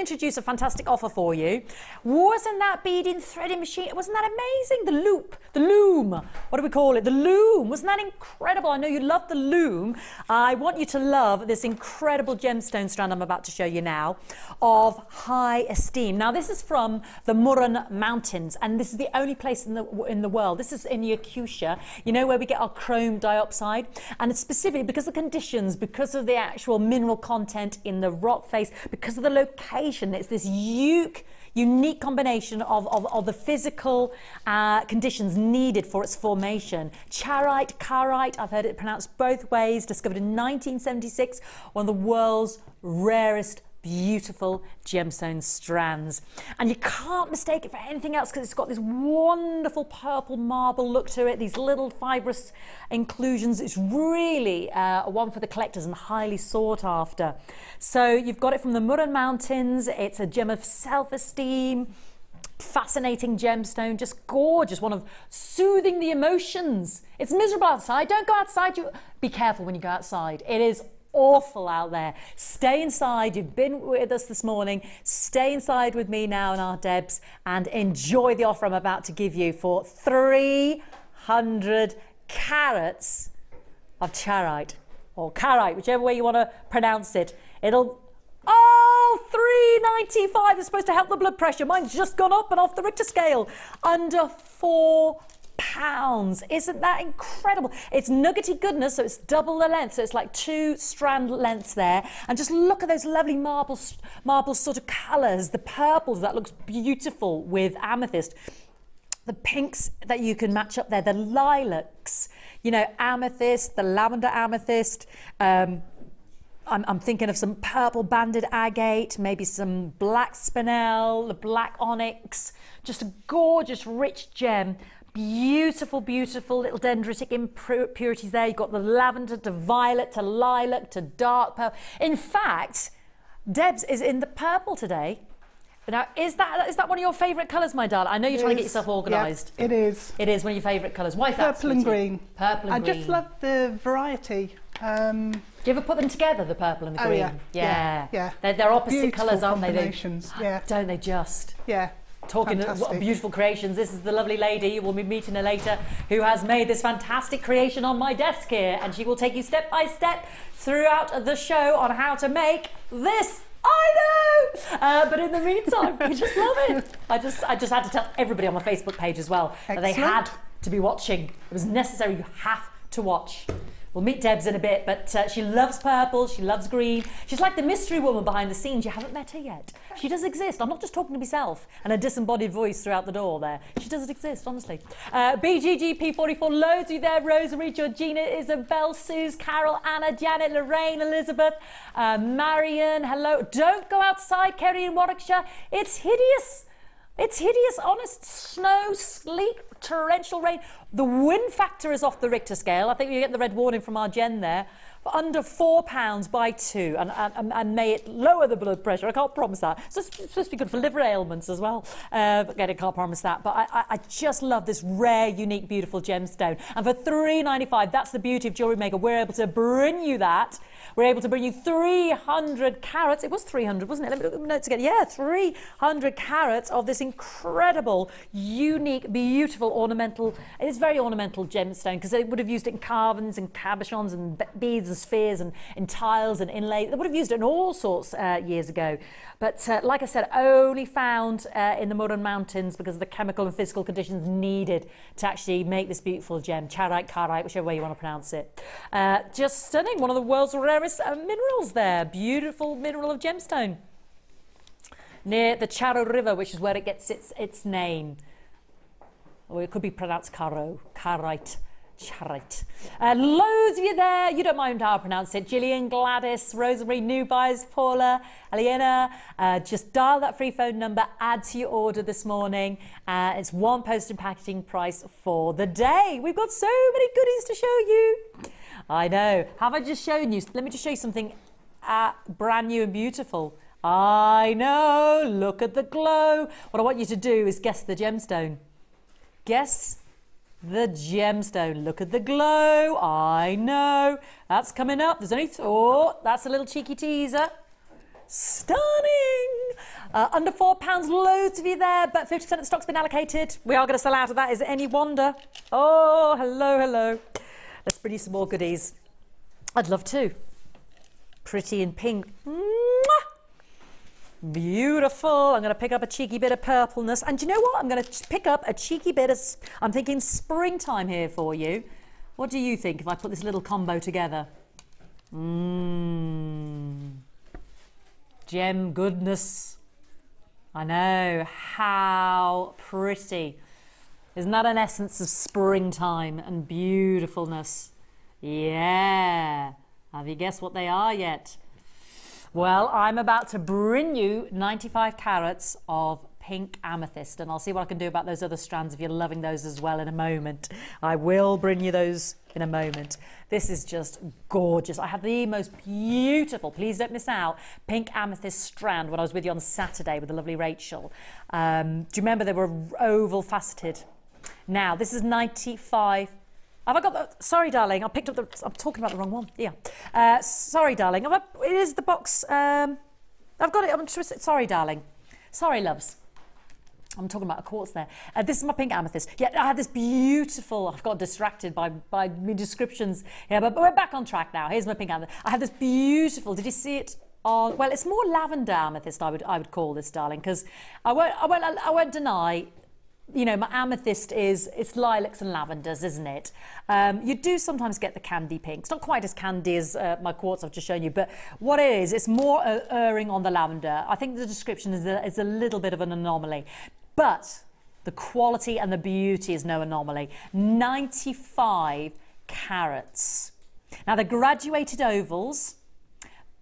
introduce a fantastic offer for you. Wasn't that beading threading machine, wasn't that amazing? The loom, what do we call it? The loom, wasn't that incredible? I know you love the loom. I want you to love this incredible gemstone strand I'm about to show you now of high esteem. Now this is from the Murren Mountains, and this is the only place in the world. This is in Yakutia, you know, where we get our chrome dioxide, and it's specifically because of the conditions, because of the actual mineral content in the rock face, because of the location. It's this unique combination of the physical conditions needed for its formation. Charite, carite, I've heard it pronounced both ways, discovered in 1976, one of the world's rarest beautiful gemstone strands, and you can't mistake it for anything else because it's got this wonderful purple marble look to it, these little fibrous inclusions. It's really one for the collectors and highly sought after. So you've got it from the Murren Mountains. It's a gem of self-esteem, fascinating gemstone, just gorgeous, one of soothing the emotions. It's miserable outside, don't go outside. You be careful when you go outside. It is awful out there. Stay inside. You've been with us this morning. Stay inside with me now in our Debs and enjoy the offer I'm about to give you for 300 carats of charite or carite, whichever way you want to pronounce it. It'll, oh, $3.95. It's supposed to help the blood pressure. Mine's just gone up and off the Richter scale. Under £4. Isn't that incredible? It's nuggety goodness, so it's double the length, so it's like 2 strand lengths there. And just look at those lovely marble sort of colours, the purples, that looks beautiful with amethyst, the pinks that you can match up there, the lilacs, you know, amethyst, the lavender amethyst. I'm thinking of some purple banded agate, maybe some black spinel, the black onyx, just a gorgeous rich gem. Beautiful, beautiful little dendritic impurities there. You've got the lavender to violet to lilac to dark purple. In fact, Debs is in the purple today. Now, is that one of your favourite colours, my darling? I know you're trying to get yourself organised. Yep, it is. It is one of your favourite colours. Why is that? Purple and green. Purple and green. I just love the variety. Do you ever put them together, the purple and the green? Yeah. They're opposite colours, aren't they? Yeah. Don't they just? Yeah. Talking of beautiful creations, this is the lovely lady, we'll be meeting her later, who has made this fantastic creation on my desk here, and she will take you step by step throughout the show on how to make this. I know! But in the meantime, we just love it. I just had to tell everybody on my Facebook page as well that they had to be watching. It was necessary, you have to watch. We'll meet Debs in a bit, but she loves purple, she loves green. She's like the mystery woman behind the scenes. You haven't met her yet. She does exist. I'm not just talking to myself and a disembodied voice throughout the door there. She does exist, honestly. BGGP44, loads of you there. Rosemary, Georgina, Isabel, Suze, Carol, Anna, Janet, Lorraine, Elizabeth, Marion, hello. Don't go outside, Kerry in Warwickshire. It's hideous. It's hideous, honest snow, sleet, torrential rain. The wind factor is off the Richter scale. I think you get the red warning from our Jen there. Under £4 by 2, and may it lower the blood pressure. I can't promise that. So it's supposed to be good for liver ailments as well. But again, I can't promise that. But I just love this rare, unique, beautiful gemstone. And for $3.95, that's the beauty of Jewellery Maker. We're able to bring you that. We're able to bring you 300 carats. It was 300, wasn't it? Let me look at the notes again. Yeah, 300 carats of this incredible, unique, beautiful ornamental. It is very ornamental gemstone because they would have used it in carvings and cabochons and beads and spheres and in tiles and inlay. They would have used it in all sorts years ago. But like I said, only found in the Murren Mountains because of the chemical and physical conditions needed to actually make this beautiful gem. Charite, carite, whichever way you want to pronounce it. Just stunning. One of the world's rarest minerals there. Beautiful mineral of gemstone. Near the Charo River, which is where it gets its name. Or it could be pronounced Caro, carite. Charite. Loads of you there. You don't mind how I pronounce it. Gillian, Gladys, Rosemary, new buyers, Paula, Aliena. Just dial that free phone number, add to your order this morning. It's one post and packaging price for the day. We've got so many goodies to show you. I know. Have I just shown you? Let me just show you something brand new and beautiful. I know. Look at the glow. What I want you to do is guess the gemstone. Guess the gemstone. Look at the glow. I know. That's coming up. There's only... Oh, that's a little cheeky teaser. Stunning. Under £4, loads of you there, but 50% of the stock's been allocated. We are going to sell out of that. Is it any wonder? Oh, hello, hello. Let's bring you some more goodies. I'd love to. Pretty in pink. Mwah! Beautiful. I'm going to pick up a cheeky bit of purpleness. And do you know what? I'm going to pick up a cheeky bit of... I'm thinking springtime here for you. What do you think if I put this little combo together? Gem goodness. I know. How pretty. Isn't that an essence of springtime and beautifulness? Yeah. Have you guessed what they are yet? Well, I'm about to bring you 95 carats of pink amethyst, and I'll see what I can do about those other strands if you're loving those as well in a moment. I will bring you those in a moment. This is just gorgeous. I had the most beautiful, please don't miss out, pink amethyst strand when I was with you on Saturday with the lovely Rachel. Do you remember they were oval faceted? Now, this is 95. Have I got the... Sorry, darling, I picked up the... I'm talking about the wrong one. Yeah. Sorry, darling. It is the box... I've got it. Sorry, darling. Sorry, loves. I'm talking about a quartz there. This is my pink amethyst. Yeah, I had this beautiful... I've got distracted by my descriptions. Yeah, but we're back on track now. Here's my pink amethyst. I had this beautiful... Did you see it? Well, it's more lavender amethyst, I would call this, darling, because I won't deny... You know, my amethyst it's lilacs and lavenders, isn't it? You do sometimes get the candy pink. It's not quite as candy as my quartz I've just shown you, but what it is, it's more erring on the lavender. I think the description is a little bit of an anomaly, but the quality and the beauty is no anomaly. 95 carats. Now, they're graduated ovals,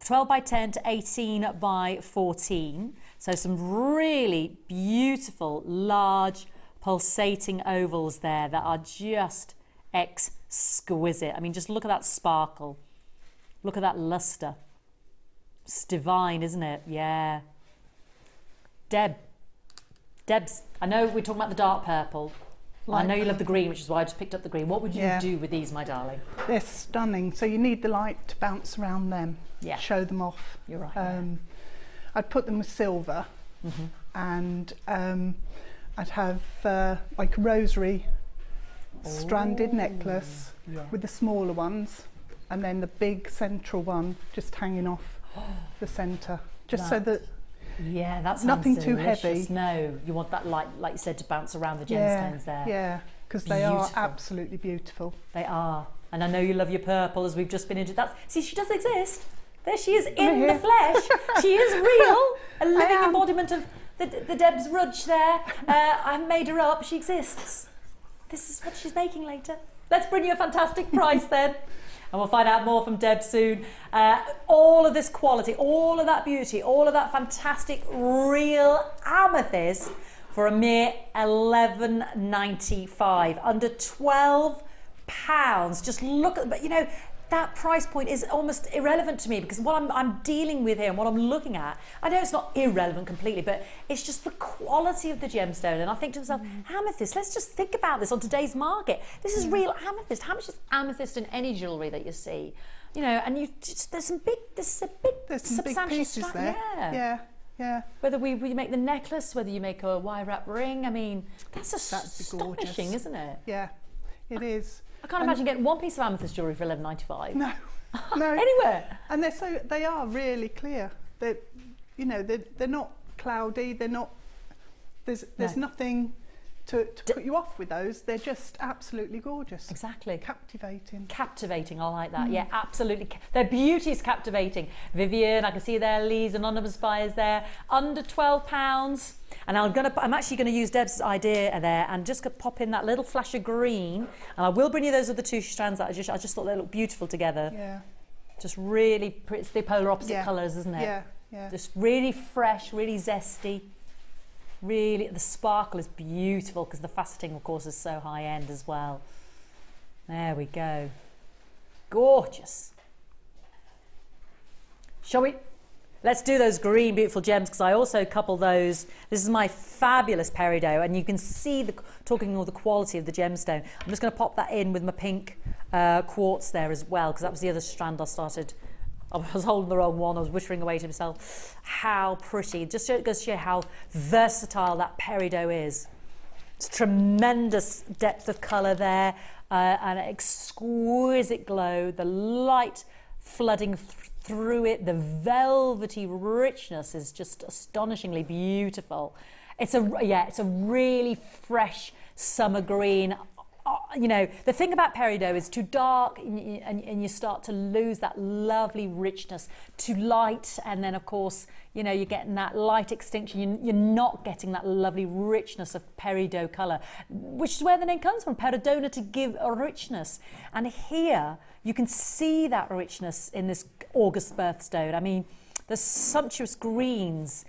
12 by 10 to 18 by 14. So some really beautiful, large, pulsating ovals there that are just exquisite. I mean, just look at that sparkle. Look at that luster. It's divine, isn't it? Yeah. Debs, I know we're talking about the dark purple. I know you love the green, which is why I just picked up the green. What would you do with these, my darling? They're stunning. So you need the light to bounce around them. Yeah. Show them off. You're right. I'd put them with silver, and I'd have like a rosary stranded necklace with the smaller ones, and then the big central one just hanging off the centre, just so that that sounds nothing delicious. too heavy. No, you want that light, like you said, to bounce around the gemstones there. Yeah, because they are absolutely beautiful. They are, and I know you love your purple, as we've just been into that. See, she does exist. There she is in the flesh. She is real, a living embodiment of the Debs Rudge there. I've made her up. She exists. This is what she's making later. Let's bring you a fantastic price then. And we'll find out more from Deb soon. All of this quality, all of that beauty, all of that fantastic real amethyst for a mere $11.95. Under £12. Just look at, but you know, that price point is almost irrelevant to me, because what I'm dealing with here and what I'm looking at, I know it's not irrelevant completely, but it's just the quality of the gemstone. And I think to myself, amethyst, let's just think about this on today's market. This is real amethyst. How much is amethyst in any jewellery that you see? You know, and there's some big substantial pieces there. Yeah. Whether we make the necklace, whether you make a wire wrap ring, I mean, that's astonishing, isn't it? Yeah, it is. I can't imagine getting one piece of amethyst jewellery for $11.95. No. Anywhere. And they are really clear. They're not cloudy. They're not. There's nothing to put you off with those. They're just absolutely gorgeous. Exactly. Captivating. Captivating. I like that. Yeah, absolutely. Their beauty is captivating. Vivian, I can see there. Lee's Anonymous Buyers there. Under £12. And I'm actually going to use Deb's idea there and just pop in that little flash of green. And I will bring you those other two strands that I just thought they look beautiful together. Yeah. Just really pretty. It's the polar opposite colours, isn't it? Yeah. Just really fresh, really zesty. Really, the sparkle is beautiful because the faceting, of course, is so high end as well. There we go. Gorgeous. Shall we? Let's do those green beautiful gems, because I also couple those. This is my fabulous peridot, and you can see talking all the quality of the gemstone. I'm just going to pop that in with my pink quartz there as well, because that was the other strand I started I was holding the wrong one. I was whittering away to myself. How pretty. Just goes to show how versatile that peridot is. It's tremendous depth of colour there, and an exquisite glow. The light flooding through it. The velvety richness is just astonishingly beautiful. It's a really fresh summer green. You know, the thing about peridot is too dark and you start to lose that lovely richness. Too light, and then of course, you know, you're getting that light extinction. You're not getting that lovely richness of peridot colour, which is where the name comes from, peridona, to give a richness. And here you can see that richness in this August birthstone. I mean, the sumptuous greens,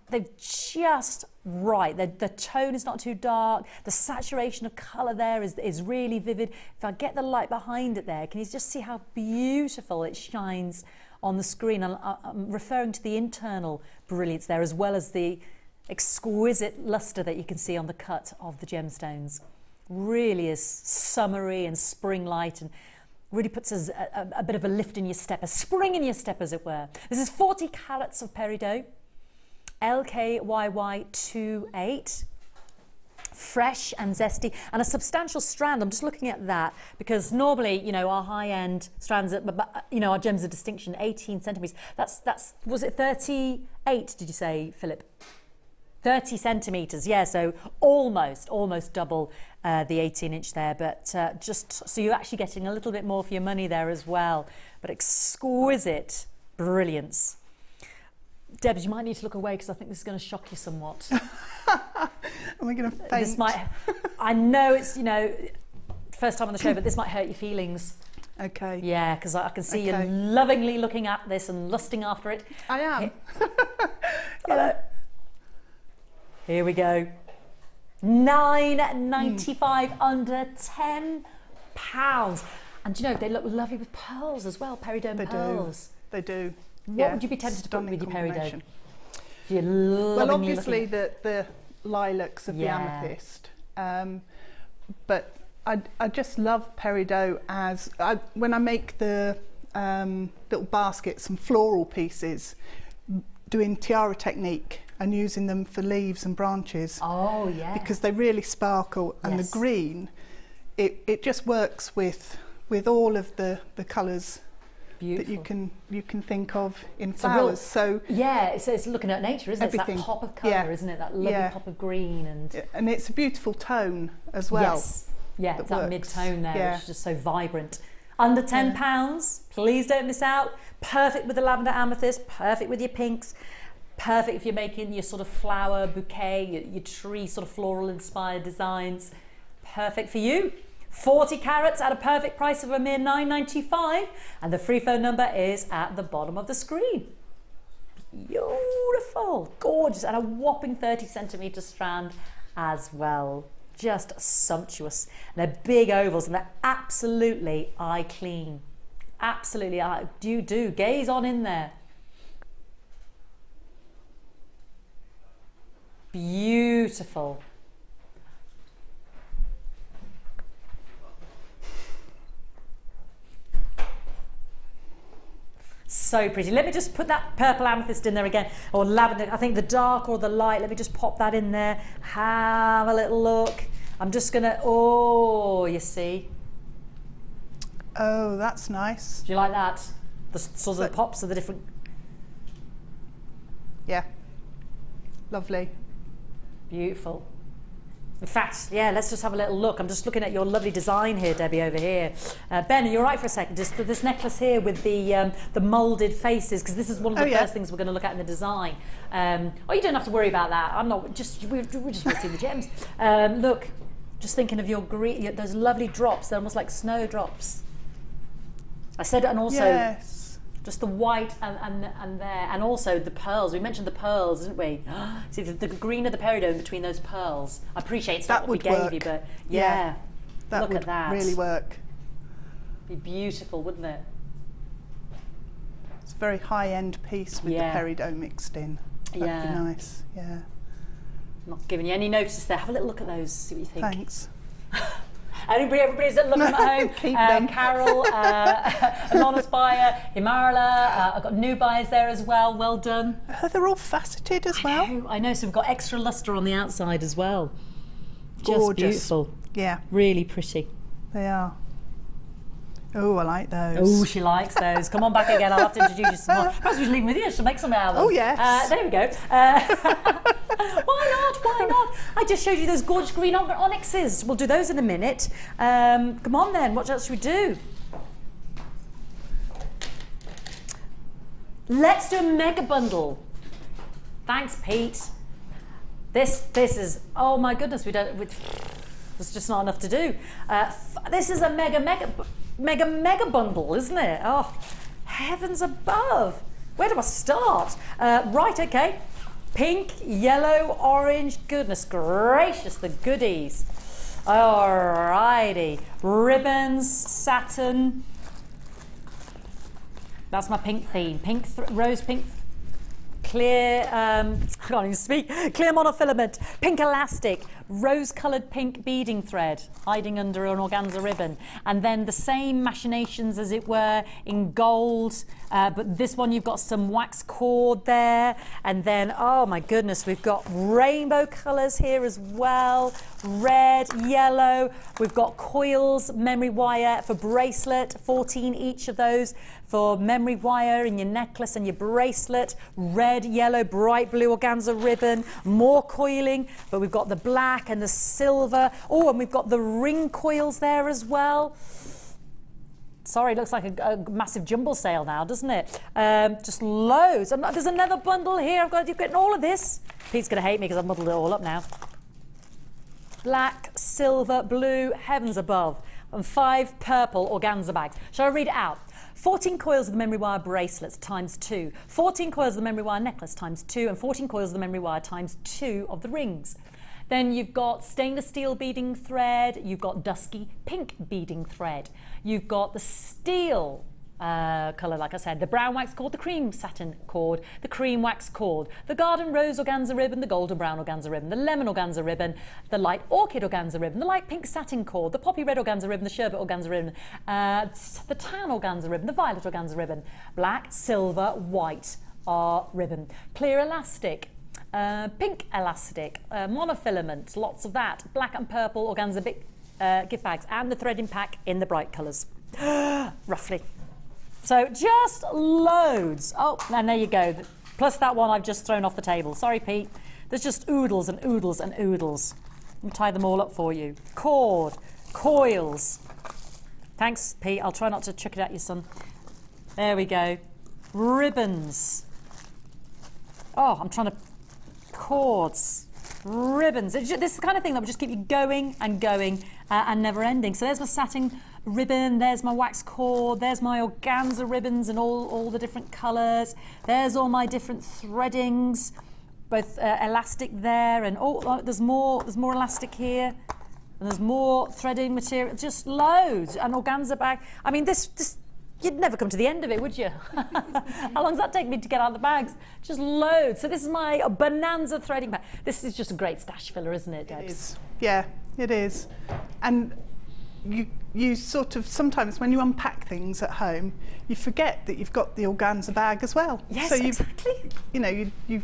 they're just right. The tone is not too dark. The saturation of colour there is really vivid. If I get the light behind it there, can you just see how beautiful it shines on the screen? I'm referring to the internal brilliance there, as well as the exquisite lustre that you can see on the cut of the gemstones. Really is summery and spring light, and really puts a bit of a lift in your step, a spring in your step, as it were. This is 40 carats of peridot. LKYY28, fresh and zesty, and a substantial strand. I'm just looking at that because normally, you know, our high-end strands, you know, our gems of distinction, 18 centimetres. That's was it 38? Did you say, Philip? 30 centimetres, yeah. So almost double the 18-inch there, but just so you're actually getting a little bit more for your money there as well. But exquisite brilliance. Debs, you might need to look away because I think this is going to shock you somewhat. Am I going to faint? This might, I know it's, you know, first time on the show, but this might hurt your feelings. Okay. Yeah, because I can see you lovingly looking at this and lusting after it. I am. Yeah. Here we go. $9.95, under £10. And you know, they look lovely with pearls as well, peridot pearls. They do. What would you be tempted to put with your peridot? Well, obviously the lilacs of the amethyst, but I just love peridot as when I make the little baskets and floral pieces, doing tiara technique and using them for leaves and branches. Oh yeah, because they really sparkle, and the green, it just works with all of the colours that you can think of in flowers. So yeah, it's looking at nature, isn't it? It's that pop of colour, isn't it? That lovely pop of green, and it's a beautiful tone as well. Yes, yeah, it's that mid-tone there, which is just so vibrant. Under £10, please don't miss out. Perfect with the lavender amethyst, perfect with your pinks, perfect if you're making your sort of flower bouquet, your tree sort of floral inspired designs. Perfect for you. 40 carats at a perfect price of a mere $9.95, and the free phone number is at the bottom of the screen. Beautiful, gorgeous, and a whopping 30 centimetre strand as well. Just sumptuous. And they're big ovals, and they're absolutely eye clean. Absolutely, do gaze on in there. Beautiful. So pretty. Let me just put that purple amethyst in there again, or lavender. I think the dark or the light. Let me just pop that in there. Have a little look. I'm just gonna, oh, you see. Oh, that's nice. Do you like that? The sort of pops of the different. Yeah. Lovely. Beautiful. In fact, yeah, let's just have a little look. I'm just looking at your lovely design here, Debbie, over here. Ben, are you all right for a second? Just this necklace here with the moulded faces, because this is one of the first things we're going to look at in the design. Oh, you don't have to worry about that. I'm not. We're just going to see the gems. Look, just thinking of your green, those lovely drops. They're almost like snow drops. I said, and also just the white and there, and also the pearls. We mentioned the pearls, didn't we? See the green of the peridot in between those pearls. I appreciate it's not what we gave you, but yeah, that look would at that. Really work. Be beautiful, wouldn't it? It's a very high-end piece with the peridot mixed in. That'd be nice. Yeah. Not giving you any notice there. Have a little look at those. See what you think. Thanks. Everybody's looking at home. Keep them. Carol, anonymous buyer, Imarla. I've got new buyers there as well. Well done. They're all faceted as well. I know. So we've got extra lustre on the outside as well. Gorgeous. Just beautiful. Yeah. Really pretty. They are. Oh, I like those. Oh, she likes those. Come on back again. I'll have to introduce you some more. Perhaps we should leave them with you. She'll make some out of them. Oh, yes. There we go. Why not? Why not? I just showed you those gorgeous green onyxes. We'll do those in a minute. Come on then. What else should we do? Let's do a mega bundle. Thanks, Pete. This is, oh my goodness, there's just not enough to do. This is a mega bundle, isn't it? Oh, heavens above. Where do I start? Right, okay. Pink, yellow, orange, goodness gracious, the goodies. Alrighty. Ribbons, satin. That's my pink theme. Pink, rose pink, clear, I can't even speak, clear monofilament, pink elastic, rose-coloured pink beading thread hiding under an organza ribbon, and then the same machinations as it were in gold, but this one you've got some wax cord there, and then oh my goodness, we've got rainbow colours here as well, red, yellow, we've got coils, memory wire for bracelet, 14 each of those for memory wire in your necklace and your bracelet, red, yellow, bright blue organza ribbon, more coiling, but we've got the black and the silver. Oh, and we've got the ring coils there as well. Sorry, it looks like a massive jumble sale now, doesn't it? Just loads. And there's another bundle here. You're getting all of this. Pete's going to hate me because I've muddled it all up now. Black, silver, blue, heavens above. And 5 purple organza bags. Shall I read it out? 14 coils of the memory wire bracelets times 2. 14 coils of the memory wire necklace times 2. And 14 coils of the memory wire times 2 of the rings. Then you've got stainless steel beading thread, you've got dusky pink beading thread, you've got the steel colour, like I said, the brown wax cord, the cream satin cord, the cream wax cord, the garden rose organza ribbon, the golden brown organza ribbon, the lemon organza ribbon, the light orchid organza ribbon, the light pink satin cord, the poppy red organza ribbon, the sherbet organza ribbon, the tan organza ribbon, the violet organza ribbon, black, silver, white ribbon, clear elastic, pink elastic, monofilament, lots of that, black and purple organza gift bags, and the threading pack in the bright colours, roughly. So just loads. Oh, and there you go. Plus that one I've just thrown off the table. Sorry, Pete. There's just oodles and oodles and oodles. Let me tie them all up for you. Cord, coils. Thanks, Pete. I'll try not to chuck it at you, son. There we go. Ribbons. Oh, I'm trying to... Cords, ribbons. This is the kind of thing that will just keep you going and going and never ending. So there's my satin ribbon, there's my wax cord, there's my organza ribbons in all the different colours. There's all my different threadings, both elastic there and there's more elastic here. And there's more threading material, just loads. An organza bag. I mean, this you'd never come to the end of it, would you? How long does that take me to get out of the bags? Just loads. So this is my bonanza threading bag. This is just a great stash filler, isn't it, Debs? It is. Yeah, it is. And you sort of, sometimes when you unpack things at home, you forget that you've got the organza bag as well. Yes, so exactly. You know, you're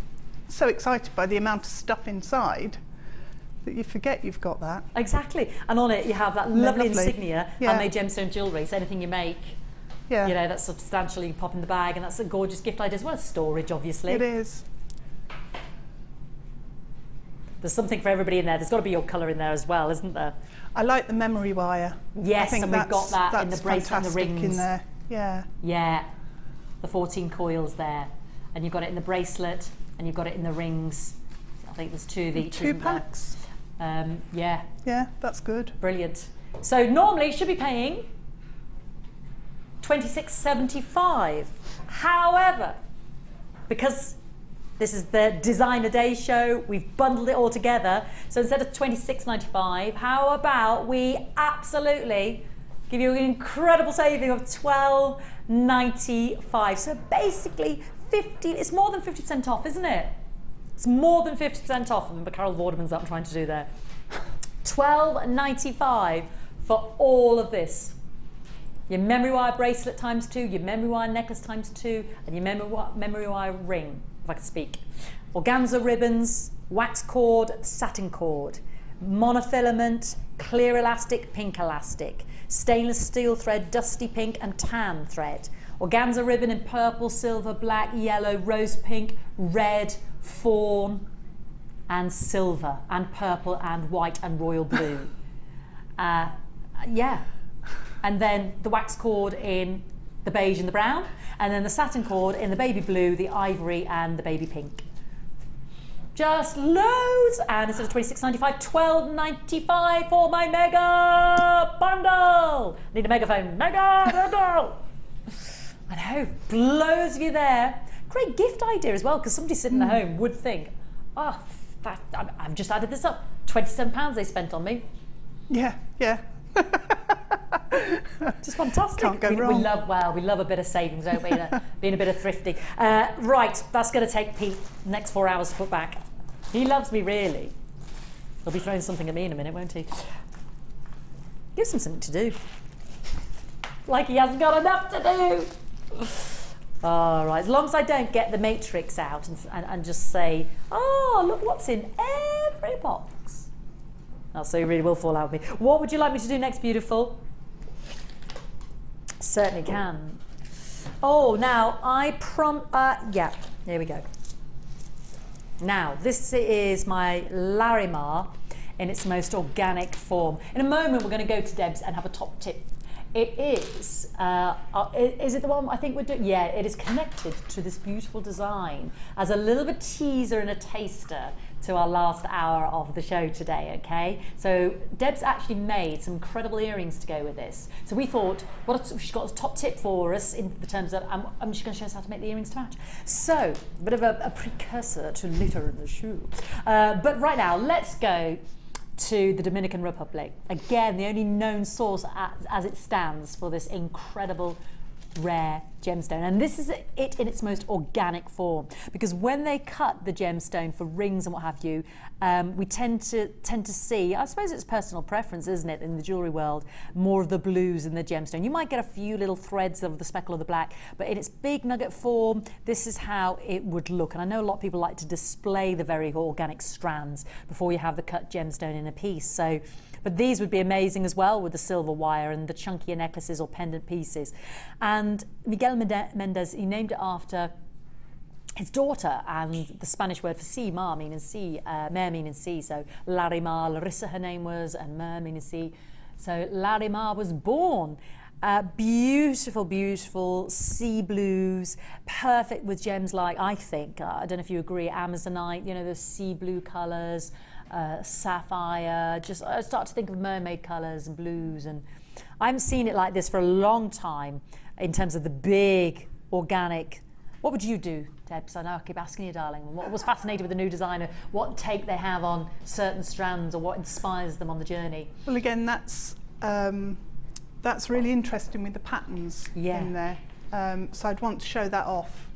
so excited by the amount of stuff inside that you forget you've got that. Exactly. And on it you have that lovely insignia, handmade gemstone jewellery. So anything you make, you know, that's substantial, you can pop in the bag, and that's a gorgeous gift idea as well as storage, obviously. It is. There's something for everybody in there. There's got to be your colour in there as well, isn't there? I like the memory wire. Yes, and we've got that in the bracelet and the rings. In there. Yeah. Yeah. The 14 coils there. And you've got it in the bracelet and you've got it in the rings. I think there's 2 of each, 2 packs. Yeah. Yeah, that's good. Brilliant. So normally you should be paying $26.75. However, because this is the Designer Day show, we've bundled it all together. So instead of $26.95, how about we absolutely give you an incredible saving of $12.95. So basically, it's more than 50% off, isn't it? It's more than 50% off. Remember Carol Vorderman's that I'm trying to do there. $12.95 for all of this. Your memory wire bracelet times 2, your memory wire necklace times 2, and your memory wire ring, if I can speak. Organza ribbons, wax cord, satin cord, monofilament, clear elastic, pink elastic, stainless steel thread, dusty pink and tan thread, organza ribbon in purple, silver, black, yellow, rose pink, red, fawn and silver and purple and white and royal blue. Yeah. And then the wax cord in the beige and the brown, and then the satin cord in the baby blue, the ivory and the baby pink. Just loads, and instead of $26.95, $12.95 for my mega bundle. Need a megaphone, mega bundle. I know, loads of you there. Great gift idea as well, because somebody sitting at home would think, oh, I've just added this up. £27 they spent on me. Yeah, yeah. Just fantastic. Can't go wrong. We love a bit of savings, don't we? Being a bit of thrifty. Right, that's going to take Pete the next 4 hours to put back. He loves me, really. He'll be throwing something at me in a minute, won't he? Gives him something to do. Like he hasn't got enough to do. All right, as long as I don't get the matrix out and just say, oh, look what's in every box. Oh, so you really will fall out with me. What would you like me to do next, beautiful? Certainly can. Oh, now yeah, here we go. Now, this is my Larimar in its most organic form. In a moment, we're going to go to Debs and have a top tip. It is it the one I think we're doing? Yeah, it is connected to this beautiful design as a little bit teaser and a taster to our last hour of the show today, okay? So Debs actually made some incredible earrings to go with this. So we thought, she's got a top tip for us in the terms of, I'm just going to show us how to make the earrings to match. So, a bit of a precursor to later in the shoe. But right now, let's go to the Dominican Republic. Again, the only known source as it stands for this incredible rare gemstone, and this is it in its most organic form, because when they cut the gemstone for rings and what have you, we tend to see, I suppose it's personal preference, isn't it, in the jewellery world, more of the blues in the gemstone. You might get a few little threads of the speckle of the black, but in its big nugget form, this is how it would look. And I know a lot of people like to display the very organic strands before you have the cut gemstone in a piece. So, but these would be amazing as well with the silver wire and the chunkier necklaces or pendant pieces. And Miguel Mendez, he named it after his daughter, and the Spanish word for sea, mar, meaning sea, mare meaning sea. So Larimar, Larissa her name was, and mer meaning sea. So Larimar was born. Beautiful, beautiful sea blues, perfect with gems like, I think, I don't know if you agree, Amazonite, you know, the sea blue colours, sapphire, just I start to think of mermaid colours and blues, and I haven't seen it like this for a long time in terms of the big organic. What would you do, Debs? I know I keep asking you, darling. What was fascinated with the new designer? What take they have on certain strands, or what inspires them on the journey? Well, again, that's really interesting with the patterns in there. So I'd want to show that off,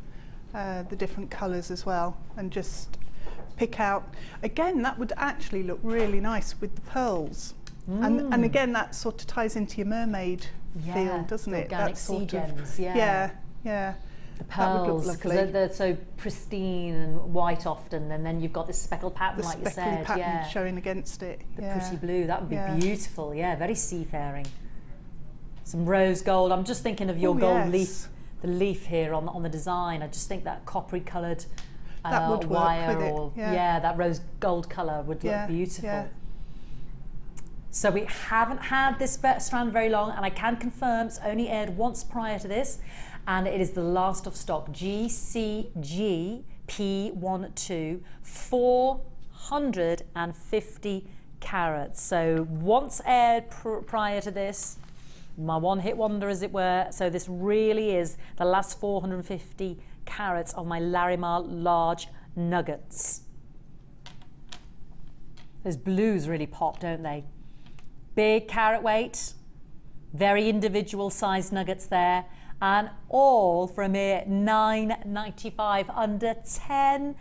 the different colours as well, and just pick out. Again, that would actually look really nice with the pearls. And again, that sort of ties into your mermaid feel, doesn't it? Organic sea gems, yeah. The pearls, because they're so pristine and white often, and then you've got this speckled pattern, like you said. Pattern showing against it. The pretty blue, that would be beautiful, very seafaring. Some rose gold. I'm just thinking of your gold leaf, the leaf here on the design. I just think that coppery coloured that would wire, work with it. that rose gold colour would look beautiful. Yeah. So we haven't had this strand very long, and I can confirm it's only aired once prior to this, and it is the last of stock. GCG P12, 450 carats. So once aired prior to this, my one-hit wonder, as it were. So this really is the last 450 carats of my Larimar large nuggets. Those blues really pop, don't they? Big carat weight, very individual sized nuggets there, and all for a mere $9.95, under £10.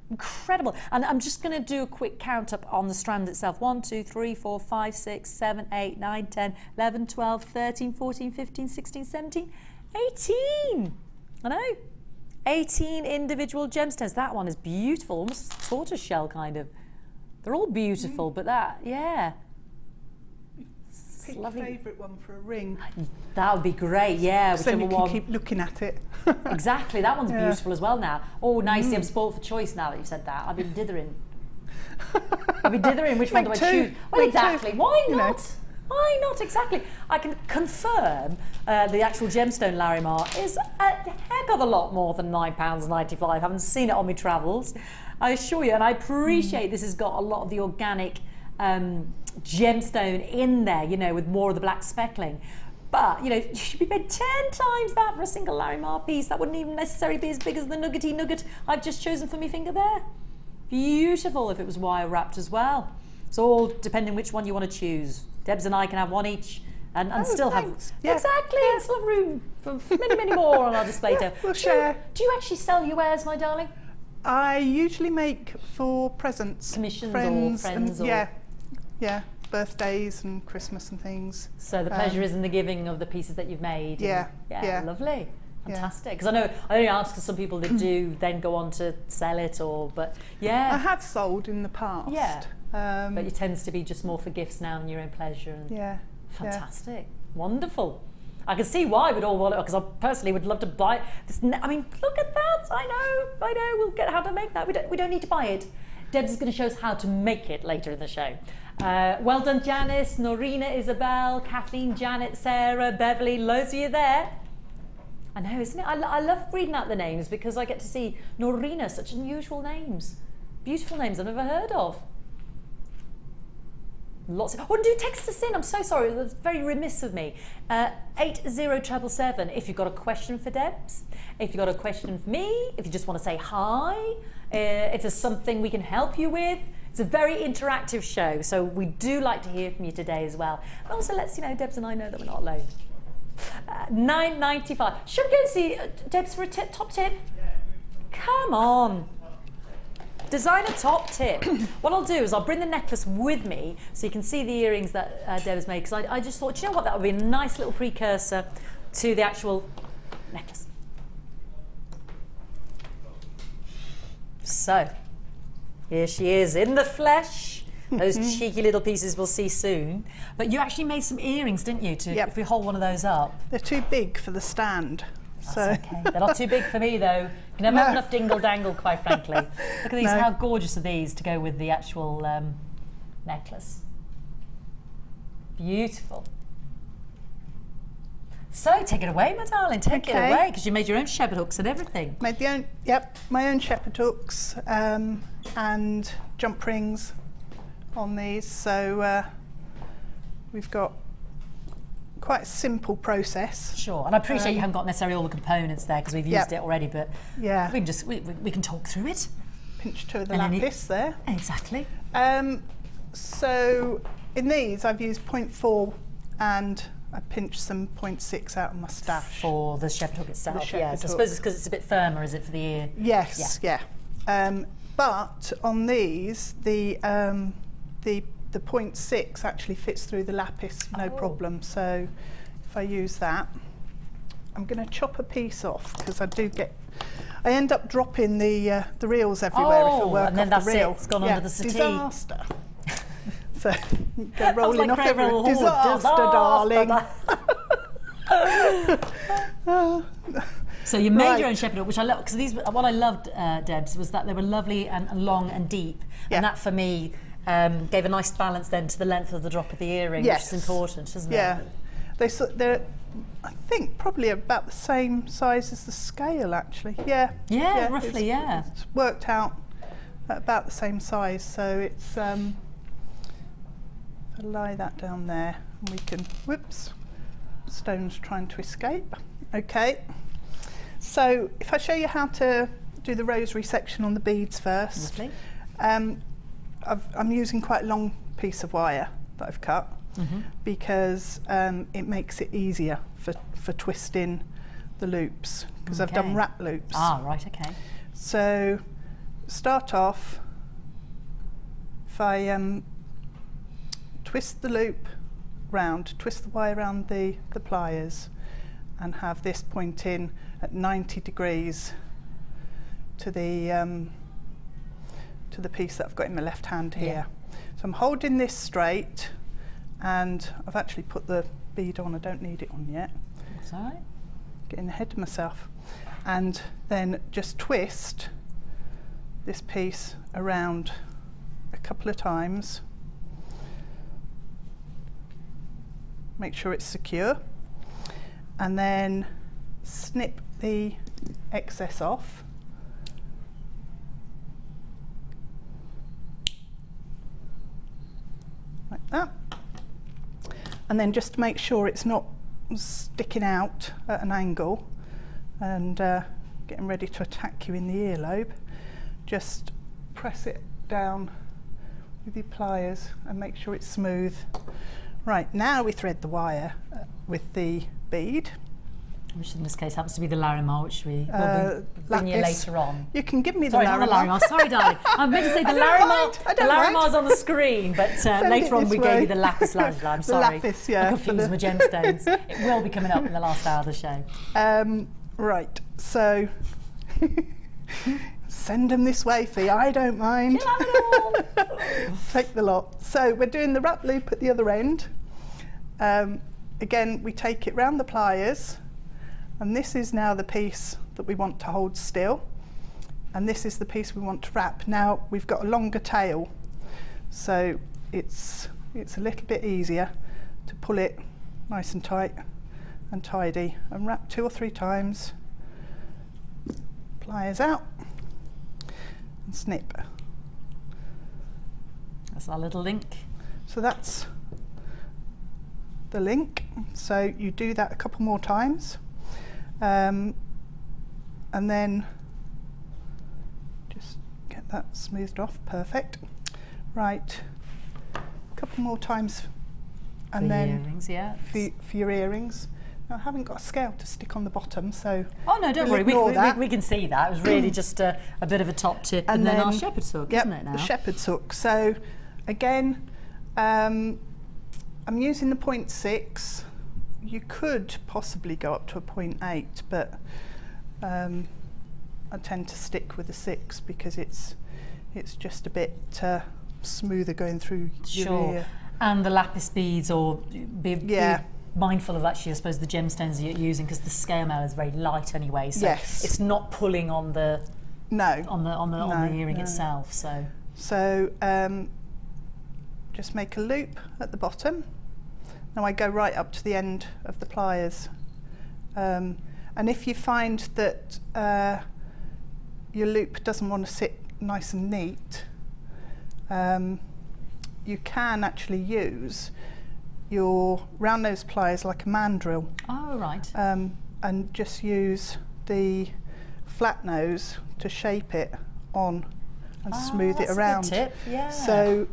Incredible. And I'm just going to do a quick count up on the strand itself. 1, 2, 3, 4, 5, 6, 7, 8, 9, 10, 11, 12, 13, 14, 15, 16, 17, 18. I know. 18 individual gemstones. That one is beautiful, almost tortoise shell kind of. They're all beautiful, but that, yeah. Pick your favourite one for a ring. That would be great, yeah. So then you can keep looking at it. Exactly, that one's beautiful as well now. Oh, nice, I'm spoiled for choice now that you've said that. I've been dithering. Which one do I choose? Well, exactly, why not? Why not, exactly. I can confirm the actual gemstone Larimar is a heck of a lot more than £9.95. I haven't seen it on my travels, I assure you, and I appreciate this has got a lot of the organic gemstone in there, you know, with more of the black speckling. But, you know, you should be paid 10 times that for a single Larimar piece. That wouldn't even necessarily be as big as the nuggety nugget I've just chosen for my finger there. Beautiful if it was wire wrapped as well. It's all depending which one you want to choose. Debs and I can have one each and still have... Exactly, and still have room for many, many more on our display table. We'll share. Do you actually sell your wares, my darling? I usually make for presents. Commissions friends or friends? And, yeah, birthdays and Christmas and things. So the pleasure is in the giving of the pieces that you've made. Yeah. Lovely. Fantastic. Because I know, I only ask because some people that do then go on to sell it but yeah. I have sold in the past. Yeah. But it tends to be just more for gifts now and your own pleasure. And fantastic. Wonderful. I can see why we'd all want it, because I personally would love to buy this. I mean, look at that. I know. We'll get how to make that. We don't need to buy it. Debs is going to show us how to make it later in the show. Well done, Janice, Norina, Isabel, Kathleen, Janet, Sarah, Beverly, loads of you there. I know, isn't it? I love reading out the names because I get to see Norina, such unusual names. Beautiful names I've never heard of. Lots of, and do text us in. I'm so sorry, that's very remiss of me. 80777 if you've got a question for Debs, if you've got a question for me, if you just want to say hi, if there's something we can help you with. It's a very interactive show, so we do like to hear from you today as well. And also lets Debs and I know that we're not alone. $9.95. Should we go and see Debs for a top tip? Come on. Designer top tip. What I'll do is I'll bring the necklace with me so you can see the earrings that Debs made, because I just thought, you know what, that would be a nice little precursor to the actual necklace. So, here she is in the flesh. Those cheeky little pieces we'll see soon. But you actually made some earrings, didn't you? If we hold one of those up. They're too big for the stand. That's okay. They're not too big for me though. You can never have enough dingle dangle, quite frankly. Look at these, how gorgeous are these to go with the actual necklace. Beautiful. So take it away, my darling, take it away, because you made your own shepherd hooks and everything. Made my own shepherd hooks and jump rings on these. So we've got quite a simple process. Sure, and I appreciate you haven't got necessarily all the components there because we've used it already, but we can just we can talk through it. Pinch two of the lapis there. Exactly. So in these I've used 0.4 and I pinched some 0.6 out of my stash. For the shepherd hook itself, so I suppose it's because it's a bit firmer, is it, for the ear? Yes, but on these, the 0.6 actually fits through the lapis, no problem. So if I use that, I'm going to chop a piece off because I end up dropping the reels everywhere if I work and then off the reel. It's gone under the settee. Disaster. So go rolling off everywhere. Disaster, darling. So you made your own shepherd hook, which I love, because these. What I loved, Debs, was that they were lovely and long and deep, and that for me gave a nice balance then to the length of the drop of the earring, which is important, isn't it? Yeah, they're I think probably about the same size as the scale, actually. Yeah, roughly, it's worked out at about the same size, so it's. I'll lie that down there, and we can. Whoops, stone's trying to escape. Okay. So if I show you how to do the rosary section on the beads first, I'm using quite a long piece of wire that I've cut because it makes it easier for twisting the loops, because I've done wrap loops. Ah, right, okay. So start off, if I twist the loop round, twist the wire around the pliers, and have this point in at 90 degrees to the piece that I've got in my left hand here. Yeah. So I'm holding this straight, and I've actually put the bead on. I don't need it on yet. That's all right. Getting ahead of myself. And then just twist this piece around a couple of times. Make sure it's secure. And then snip the excess off. Like that. And then just make sure it's not sticking out at an angle and getting ready to attack you in the earlobe. Just press it down with your pliers and make sure it's smooth. Right, now we thread the wire with the bead. Which in this case happens to be the Larimar, which we will bring you later on. You can give me the Sorry, Larimar. Not the Larimar. Sorry, darling. I meant to say the Larimar. The Larimar's on the screen, but later on we gave you the Lapis lazuli. I'm sorry. The Lapis, yeah. I'm confused with gemstones. It will be coming up in the last hour of the show. Right, so send them this way, Fee. I don't mind. You'll have it all. Take the lot. So we're doing the wrap loop at the other end. Again, we take it round the pliers. And this is now the piece that we want to hold still, and this is the piece we want to wrap. Now we've got a longer tail, so it's a little bit easier to pull it nice and tight and tidy and wrap 2 or 3 times. Pliers out and snip. That's our little link. So that's the link. So you do that a couple more times. And then just get that smoothed off. Perfect. Right, a couple more times, and then earrings, yeah. For your earrings. Now I haven't got a scale to stick on the bottom, so oh no, don't worry. We can see that. It was really just a bit of a top tip, and then our shepherd's hook, yep, isn't it now? The shepherd's hook. So again, I'm using the 0.6. You could possibly go up to a 0.8, but I tend to stick with the 6 because it's just a bit smoother going through your ear. And the lapis beads, or be mindful of actually, I suppose, the gemstones that you're using, because the Scale Maille is very light anyway, so yes, it's not pulling on the on the earring itself. So just make a loop at the bottom. Now I go right up to the end of the pliers, and if you find that your loop doesn't want to sit nice and neat, you can actually use your round nose pliers like a mandrel. Oh, right. And just use the flat nose to shape it on and smooth it around. That's a good tip. Yeah. So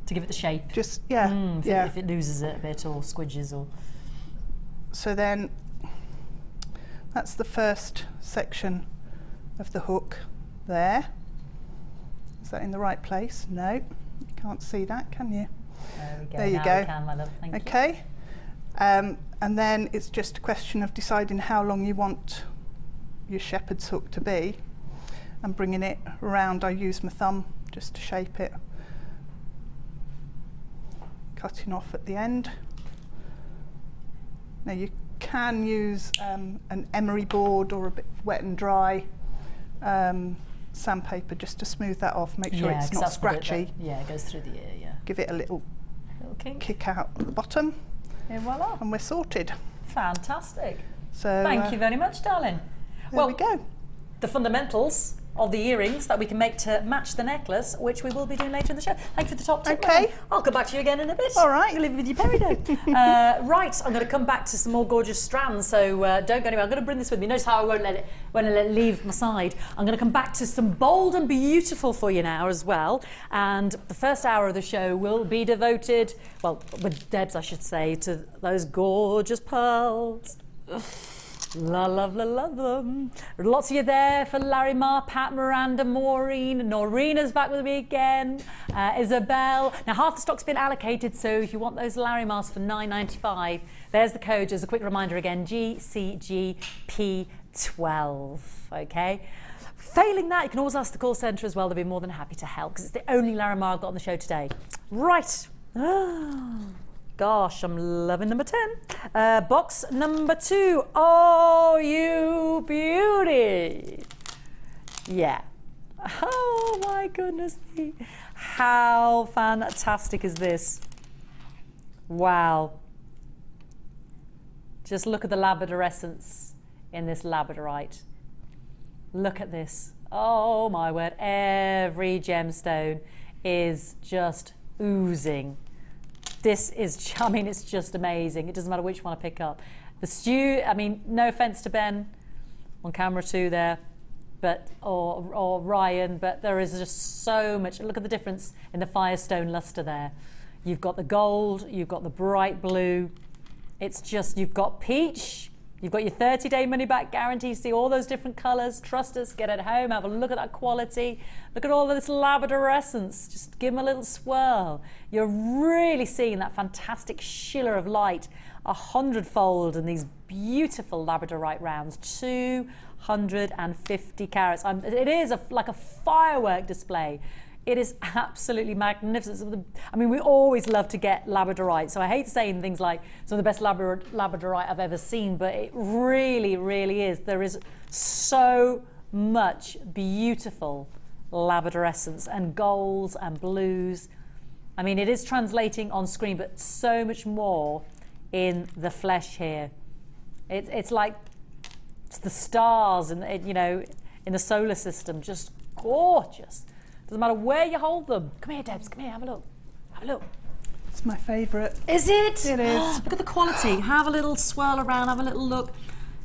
to give it the shape. Just if it loses it a bit or squidges or. So then that's the first section of the hook there. Is that in the right place? No, you can't see that, can you? There we go. There you now go. We can, my love. Thank you. Okay. And then it's just a question of deciding how long you want your shepherd's hook to be and bringing it around. I use my thumb just to shape it. Cutting off at the end. Now you can use an emery board or a bit of wet and dry sandpaper just to smooth that off, make sure it's not scratchy. It goes through the ear, yeah. Give it a little kick out at the bottom. Et voila. And we're sorted. Fantastic. So thank you very much, darling. There we go. The fundamentals of the earrings that we can make to match the necklace, which we will be doing later in the show. Thank you for the top tip. Okay. I'll come back to you again in a bit. All right. You'll leave with your peridot. Right, I'm going to come back to some more gorgeous strands, so don't go anywhere. I'm going to bring this with me. Notice how I won't let it leave my side. I'm going to come back to some bold and beautiful for you now as well. And the first hour of the show will be devoted, well, with Debs, I should say, to those gorgeous pearls. Love them. Lots of you there for Larimar, Pat, Miranda, Maureen. Noreena's back with me again. Isabel. Now, half the stock's been allocated, so if you want those Larimars for $9.95, there's the code. Just a quick reminder again, GCGP12. Okay. Failing that, you can always ask the call centre as well. They'll be more than happy to help because it's the only Larimar I've got on the show today. Right. Gosh, I'm loving number 10. Box number 2. Oh, you beauty. Yeah. Oh, my goodness me. How fantastic is this? Wow. Just look at the labradorescence in this labradorite. Look at this. Oh, my word. Every gemstone is just oozing. This is, I mean, it's just amazing. It doesn't matter which one I pick up. The stew, I mean, no offense to Ben on camera 2 there, but or Ryan, but there is just so much. Look at the difference in the Firestone luster there. You've got the gold, you've got the bright blue. It's just, you've got peach, you've got your 30-day money-back guarantee. See all those different colours. Trust us, get it home, have a look at that quality. Look at all of this labradorescence. Just give them a little swirl. You're really seeing that fantastic shiller of light 100-fold in these beautiful labradorite rounds. 250 carats. It is like a firework display. It is absolutely magnificent. I mean, we always love to get labradorite, so I hate saying things like some of the best labradorite I've ever seen, but it really, really is. There is so much beautiful labradorescence and golds and blues. I mean, it is translating on screen, but so much more in the flesh here. It's like it's the stars and you know, in the solar system, just gorgeous. Doesn't matter where you hold them. Come here, Debs. Come here. Have a look. Have a look. It's my favourite. Is it? It is. Look at the quality. Have a little swirl around. Have a little look.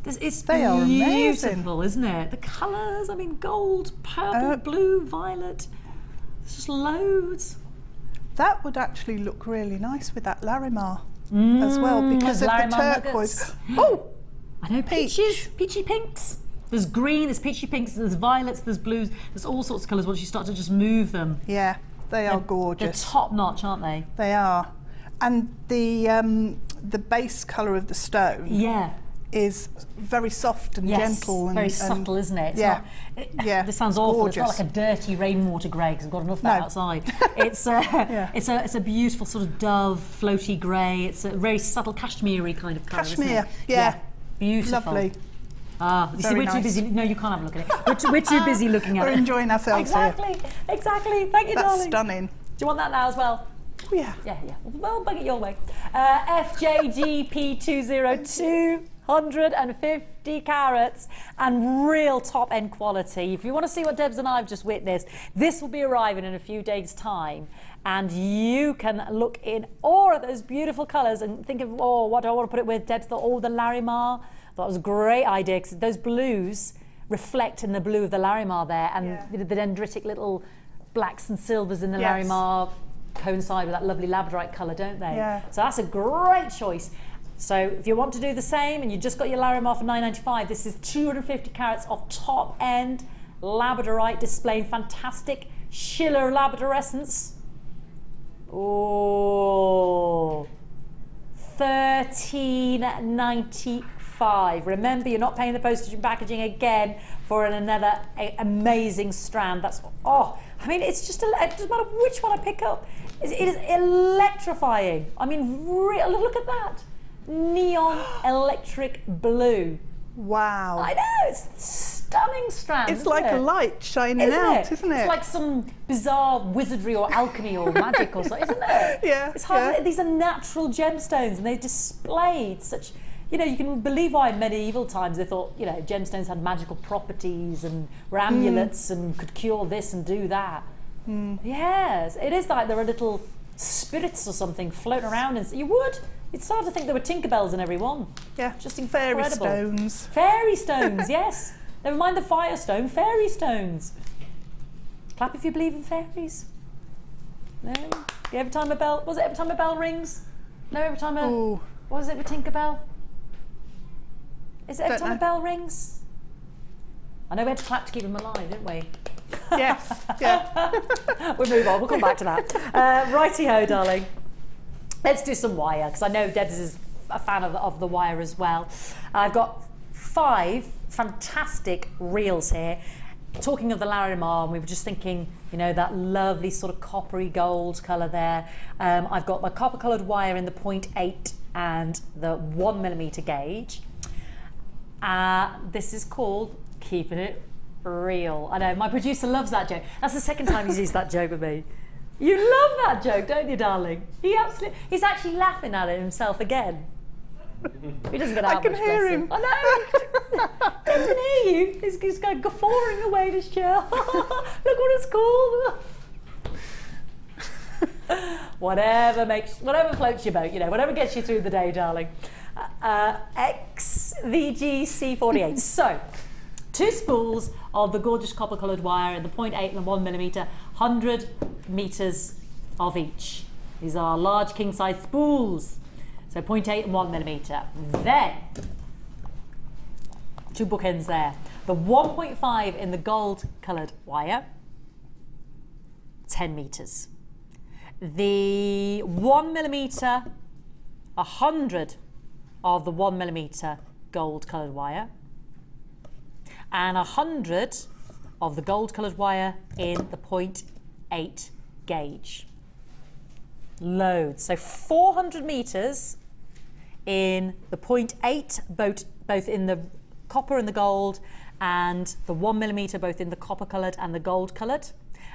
It's they are amazing, beautiful, isn't it? The colours. I mean, gold, purple, blue, violet. There's just loads. That would actually look really nice with that Larimar as well because of the turquoise. Nuggets. Oh, I know, peaches, peachy pinks. There's green, there's peachy pinks, there's violets, there's blues, there's all sorts of colours once you start to just move them. Yeah, they are gorgeous. They're top notch, aren't they? They are. And the base colour of the stone is very soft and gentle. And very subtle, isn't it? It's not, this sounds awful. Gorgeous. It's not like a dirty rainwater grey because I've got enough of that outside. It's it's a beautiful sort of dove, floaty grey. It's a very subtle cashmere-y kind of colour, isn't it? Cashmere, yeah. Beautiful. Lovely. Ah, you see, we're too busy. No, you can't have a look at it. We're too busy looking at it. We're enjoying ourselves here. Exactly. Thank you, That's darling. stunning. Do you want that now as well? Yeah. Yeah. Well, bug it your way. FJGP20, 250 carats and real top end quality. If you want to see what Debs and I have just witnessed, this will be arriving in a few days' time. And you can look in all of those beautiful colours and think of, oh, what do I want to put it with? Debs thought, oh, the Larimar. That was a great idea because those blues reflect in the blue of the Larimar there, and the dendritic little blacks and silvers in the Larimar coincide with that lovely labradorite colour, don't they? Yeah. So that's a great choice. So if you want to do the same and you just got your Larimar for $9.95, this is 250 carats of top end labradorite displaying fantastic shiller labradorescence. Oh, $13.95. Remember, you're not paying the postage and packaging again for another amazing strand. That's, oh, I mean, it's just, it doesn't matter which one I pick up. It is electrifying. I mean, look at that. Neon electric blue. Wow. I know, it's stunning strand. It's like a light shining out, isn't it? It's like some bizarre wizardry or alchemy or magic or something, isn't it? Yeah. It's hard. These are natural gemstones and they displayed such, you know, you can believe why in medieval times they thought, you know, gemstones had magical properties and were amulets and could cure this and do that. Yes, it is like there are little spirits or something floating around, and you'd start to think there were Tinkerbells in every one. Yeah, just incredible. Fairy stones. Fairy stones, yes. Never mind the firestone, fairy stones. Clap if you believe in fairies. No? Every time a bell, was it every time a bell rings? No, every time a, what was it with Tinkerbell? Is it every time the bell rings? I know we had to clap to keep him alive, didn't we? Yes, yeah. We'll move on, we'll come back to that. Righty-ho, darling. Let's do some wire, because I know Debs is a fan of the wire as well. I've got 5 fantastic reels here. Talking of the Larimar, we were just thinking, you know, that lovely sort of coppery gold colour there. I've got my copper coloured wire in the 0.8 and the 1mm gauge. This is called Keeping It Real. I know, my producer loves that joke. That's the second time he's used that joke with me. You love that joke, don't you, darling? He's actually laughing at it himself again. He doesn't get out. I can hear him. I know. I can hear you. He's going guffawing away in his chair. Look what it's called. Whatever floats your boat, you know, whatever gets you through the day, darling. XVGC48. So, 2 spools of the gorgeous copper coloured wire in the 0.8 and the 1mm, 100 meters of each. These are large king size spools. So 0.8 and 1mm. Then, 2 bookends there. The 1.5 in the gold coloured wire, 10 meters. The 1mm, 100 of the 1mm gold coloured wire, and 100 of the gold coloured wire in the 0.8 gauge. Loads. So 400 meters in the 0.8, both in the copper and the gold, and the 1mm both in the copper coloured and the gold coloured.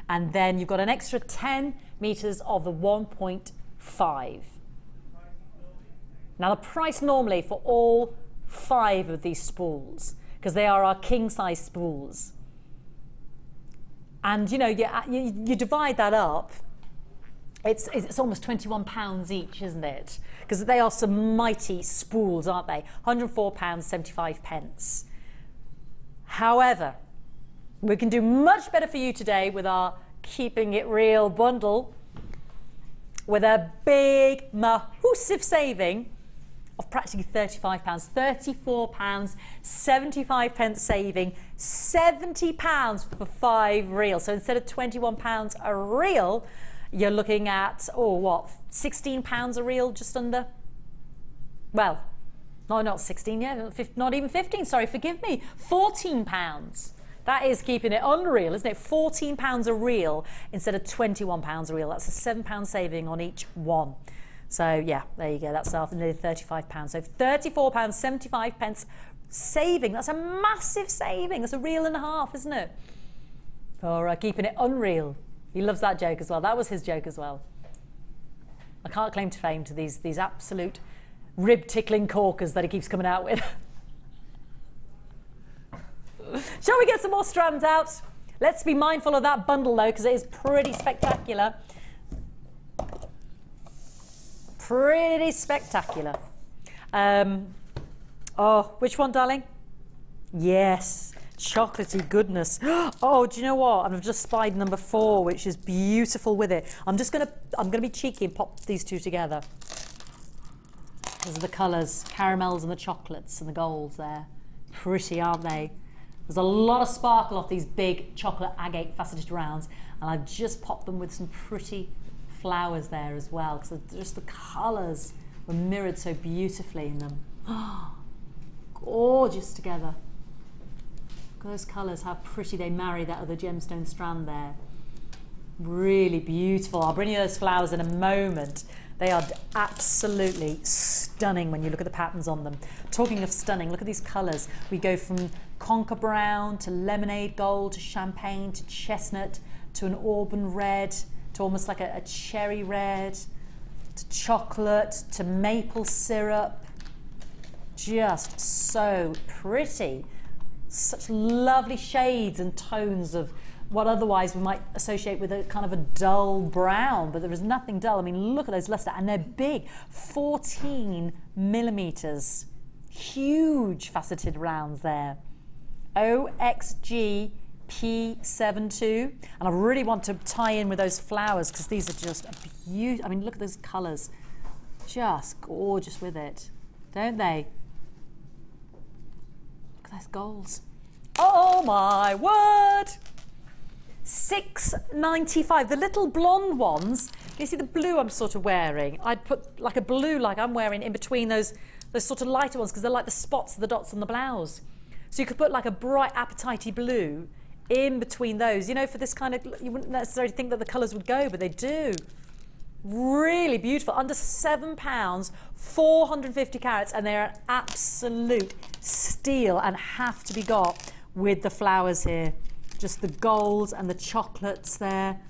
And then you've got an extra 10 meters of the 1.5. Now the price normally for all 5 of these spools, because they are our king size spools, and you know, you divide that up, it's almost £21 each, isn't it? Because they are some mighty spools, aren't they? £104.75. However, we can do much better for you today with our Keeping It Real bundle, with a big massive saving of practically £35, £34.75 saving, £70 for 5 reels. So instead of £21 a reel, you're looking at, oh, what, £16 a reel, just under? Well, no, not 16, yeah, not even 15, sorry, forgive me, £14. That is keeping it unreal, isn't it? £14 a reel instead of £21 a reel. That's a £7 saving on each one. So yeah, there you go, that's nearly £35. So £34.75 saving. That's a massive saving. That's a reel and a half, isn't it? For keeping it unreal. He loves that joke as well. That was his joke as well. I can't claim to fame to these absolute rib-tickling corkers that he keeps coming out with. Shall we get some more strands out? Let's be mindful of that bundle though, because it is pretty spectacular. Pretty spectacular. Oh, which one, darling? Yes. Chocolatey goodness. Oh, do you know what? I've just spied number 4, which is beautiful with it. I'm gonna be cheeky and pop these 2 together. Those are the colours, caramels and the chocolates and the golds there. Pretty, aren't they? There's a lot of sparkle off these big chocolate agate faceted rounds, and I've just popped them with some pretty flowers there as well, because just the colours were mirrored so beautifully in them. Oh, gorgeous together. Those colours, how pretty they marry that other gemstone strand there. Really beautiful. I'll bring you those flowers in a moment. They are absolutely stunning when you look at the patterns on them. Talking of stunning, look at these colours. We go from conker brown to lemonade gold to champagne to chestnut to an auburn red to almost like a cherry red to chocolate to maple syrup. Just so pretty. Such lovely shades and tones of what otherwise we might associate with a kind of a dull brown, but there is nothing dull. I mean, look at those luster, and they're big, 14 millimeters, huge faceted rounds there. OXG P72, and I really want to tie in with those flowers because these are just beautiful. I mean, look at those colours, just gorgeous with it, don't they? Look at those golds. Oh my word! $6.95. The little blonde ones, you see the blue I'm sort of wearing? I'd put like a blue like I'm wearing in between those sort of lighter ones because they're like the spots, the dots on the blouse. So you could put like a bright appetite blue in between those. You know, for this kind of, you wouldn't necessarily think that the colours would go, but they do. Really beautiful. Under £7, 450 carats, and they're an absolute steal and have to be got with the flowers here. Just the golds and the chocolates there.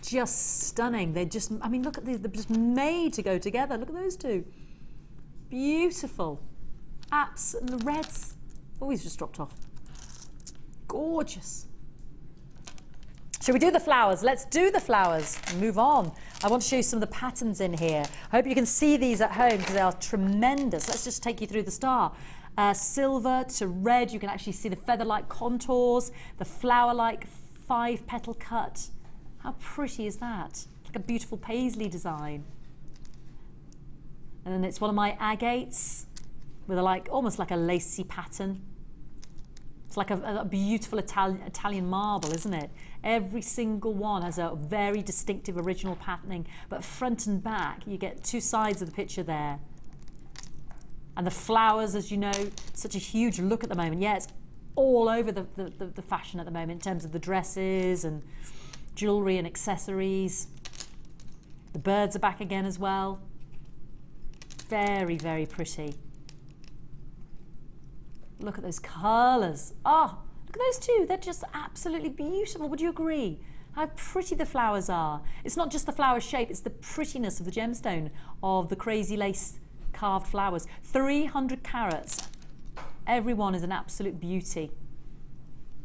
Just stunning. They're just, I mean, look at these, they're just made to go together. Look at those two. Beautiful. And the reds. Oh, he's just dropped off. Gorgeous. Shall we do the flowers? Let's do the flowers and move on. I want to show you some of the patterns in here. I hope you can see these at home because they are tremendous. Let's just take you through the star. Silver to red, you can actually see the feather-like contours, the flower-like 5-petal cut. How pretty is that? Like a beautiful paisley design. And then it's one of my agates with a almost like a lacy pattern. It's like a beautiful Italian marble, isn't it? Every single one has a very distinctive original patterning, but front and back, you get two sides of the picture there. And the flowers, as you know, such a huge look at the moment. Yeah, it's all over the fashion at the moment in terms of the dresses and jewellery and accessories. The birds are back again as well. Very, very pretty. Look at those colours. Oh, look at those two. They're just absolutely beautiful. Would you agree? How pretty the flowers are. It's not just the flower shape, it's the prettiness of the gemstone of the crazy lace carved flowers. 300 carats. Every one is an absolute beauty.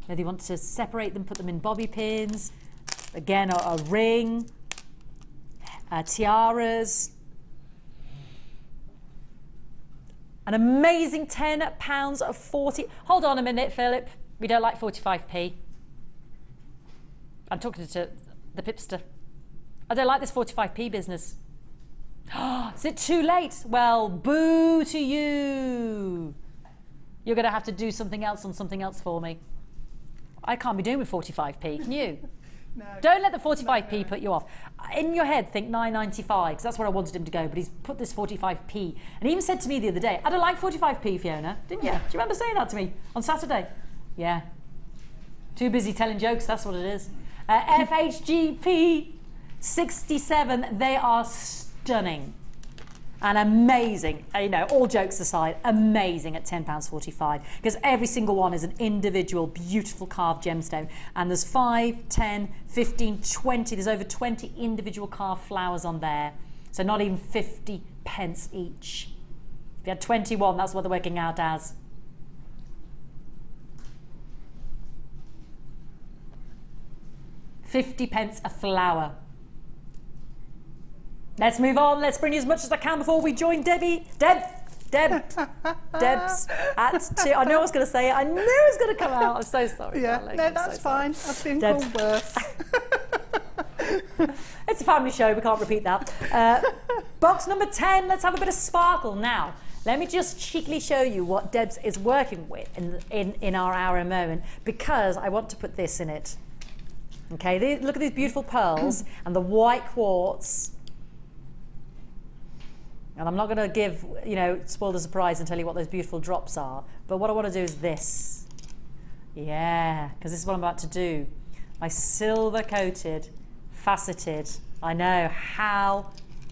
Whether you want to separate them, put them in bobby pins, again, a ring, tiaras. An amazing £10 of 40. Hold on a minute, Philip. We don't like 45p. I'm talking to the pipster. I don't like this 45p business. Is it too late? Well, boo to you. You're going to have to do something else on something else for me. I can't be doing with 45p, can you? No. Don't let the 45p put you off. In your head, think 9.95, because that's where I wanted him to go, but he's put this 45p. And he even said to me the other day, I don't like 45p, Fiona, didn't you? Do you remember saying that to me on Saturday? Yeah. Too busy telling jokes, that's what it is. FHGP 67, they are stunning and amazing. You know, all jokes aside, amazing at £10.45, because every single one is an individual beautiful carved gemstone, and there's 5, 10, 15, 20, there's over 20 individual carved flowers on there, so not even 50 pence each. If you had 21, that's what they're working out as. £50 a flower. Let's move on. Let's bring you as much as I can before we join Debs at 2. I knew I was going to say it. I knew it was going to come out. I'm so sorry, yeah, darling. no, that's fine. I've been called worse. It's a family show. We can't repeat that. Box number 10. Let's have a bit of sparkle now. Let me just cheekily show you what Debs is working with in our hour and moment, because I want to put this in it. Okay, look at these beautiful pearls and the white quartz. And I'm not going to give, you know, spoil the surprise and tell you what those beautiful drops are. But what I want to do is this. Yeah, because this is what I'm about to do. My silver coated, faceted. I know, how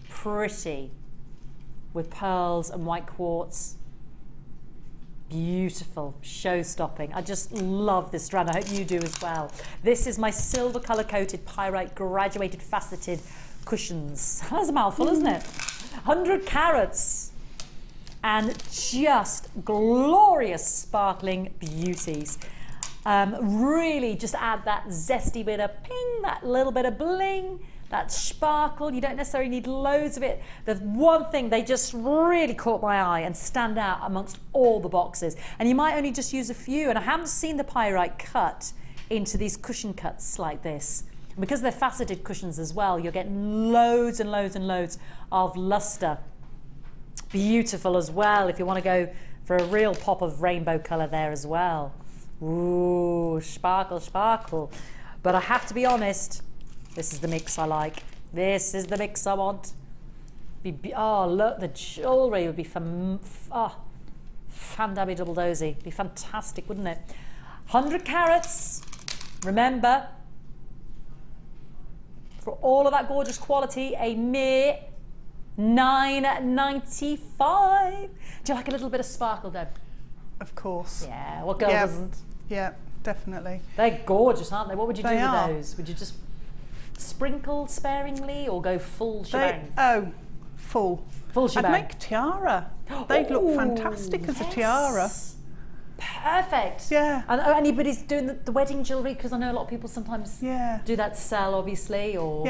pretty, with pearls and white quartz. Beautiful, show-stopping. I just love this strand. I hope you do as well. This is my silver color-coated pyrite graduated faceted cushions. That's a mouthful, isn't it? 100 carats. And just glorious sparkling beauties. Really just add that zesty bit of ping, that little bit of bling, that sparkle. You don't necessarily need loads of it. There's one thing, they just really caught my eye and stand out amongst all the boxes. And you might only just use a few. And I haven't seen the pyrite cut into these cushion cuts like this. And because they're faceted cushions as well, you're getting loads and loads and loads of luster. Beautiful as well if you want to go for a real pop of rainbow colour there as well. Ooh, sparkle, sparkle. But I have to be honest, this is the mix I like. This is the mix I want. Oh, look, the jewellery would be fandabby double dozy. Be fantastic, wouldn't it? 100 carats. Remember, for all of that gorgeous quality, a mere $9.95. Do you like a little bit of sparkle, Deb? Of course. Yeah, what girl doesn't? Yeah, definitely. They're gorgeous, aren't they? What would you do with are. those? Would you just sprinkle sparingly or go full shebang? Full. Full shebang. I'd make tiara. They'd look fantastic as a tiara. Perfect. Yeah. And anybody's doing the wedding jewellery, because I know a lot of people sometimes do that to sell, obviously, or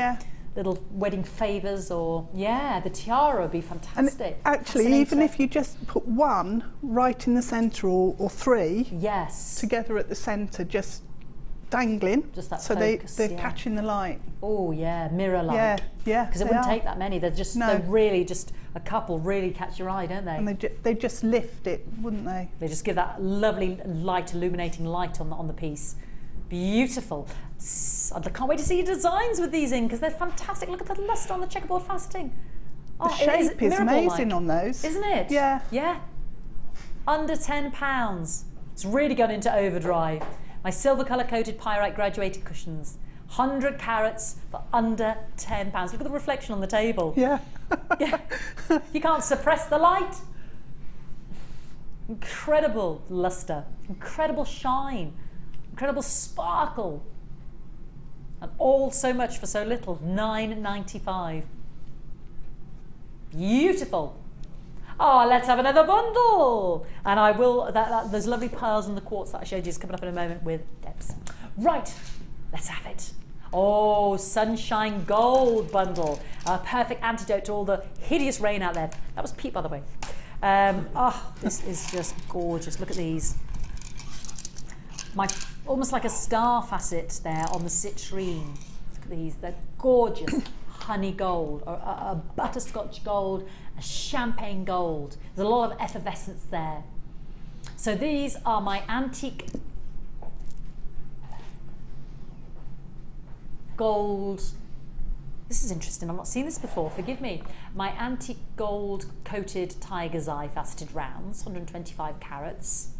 little wedding favours, or the tiara would be fantastic. And actually, even if you just put one right in the centre, or three together at the centre, just dangling, just that so focus, they're catching the light. Oh yeah, mirror light. Yeah, because it wouldn't take that many. They're really just a couple really catch your eye, don't they? And they just lift it, wouldn't they? They just give that lovely light, illuminating light on the piece. Beautiful. I can't wait to see your designs with these in, because they're fantastic. Look at the lustre on the checkerboard faceting. The shape is amazing on those, isn't it? Yeah. Yeah. Under £10. It's really gone into overdrive. My silver colour coated pyrite graduated cushions. 100 carats for under £10. Look at the reflection on the table. Yeah. You can't suppress the light. Incredible lustre, incredible shine, incredible sparkle. And all so much for so little, $9.95. Beautiful. Oh, let's have another bundle. And I will, those lovely pearls and the quartz that I showed you is coming up in a moment with Debs. Right, let's have it. Oh, Sunshine Gold bundle. A perfect antidote to all the hideous rain out there. That was Pete, by the way. This is just gorgeous. Look at these. Almost like a star facet there on the citrine. Look at these. They're gorgeous. Honey gold, or a butterscotch gold, a champagne gold. There's a lot of effervescence there. So these are my antique gold. This is interesting, I've not seen this before, forgive me. My antique gold coated tiger's eye faceted rounds, 125 carats.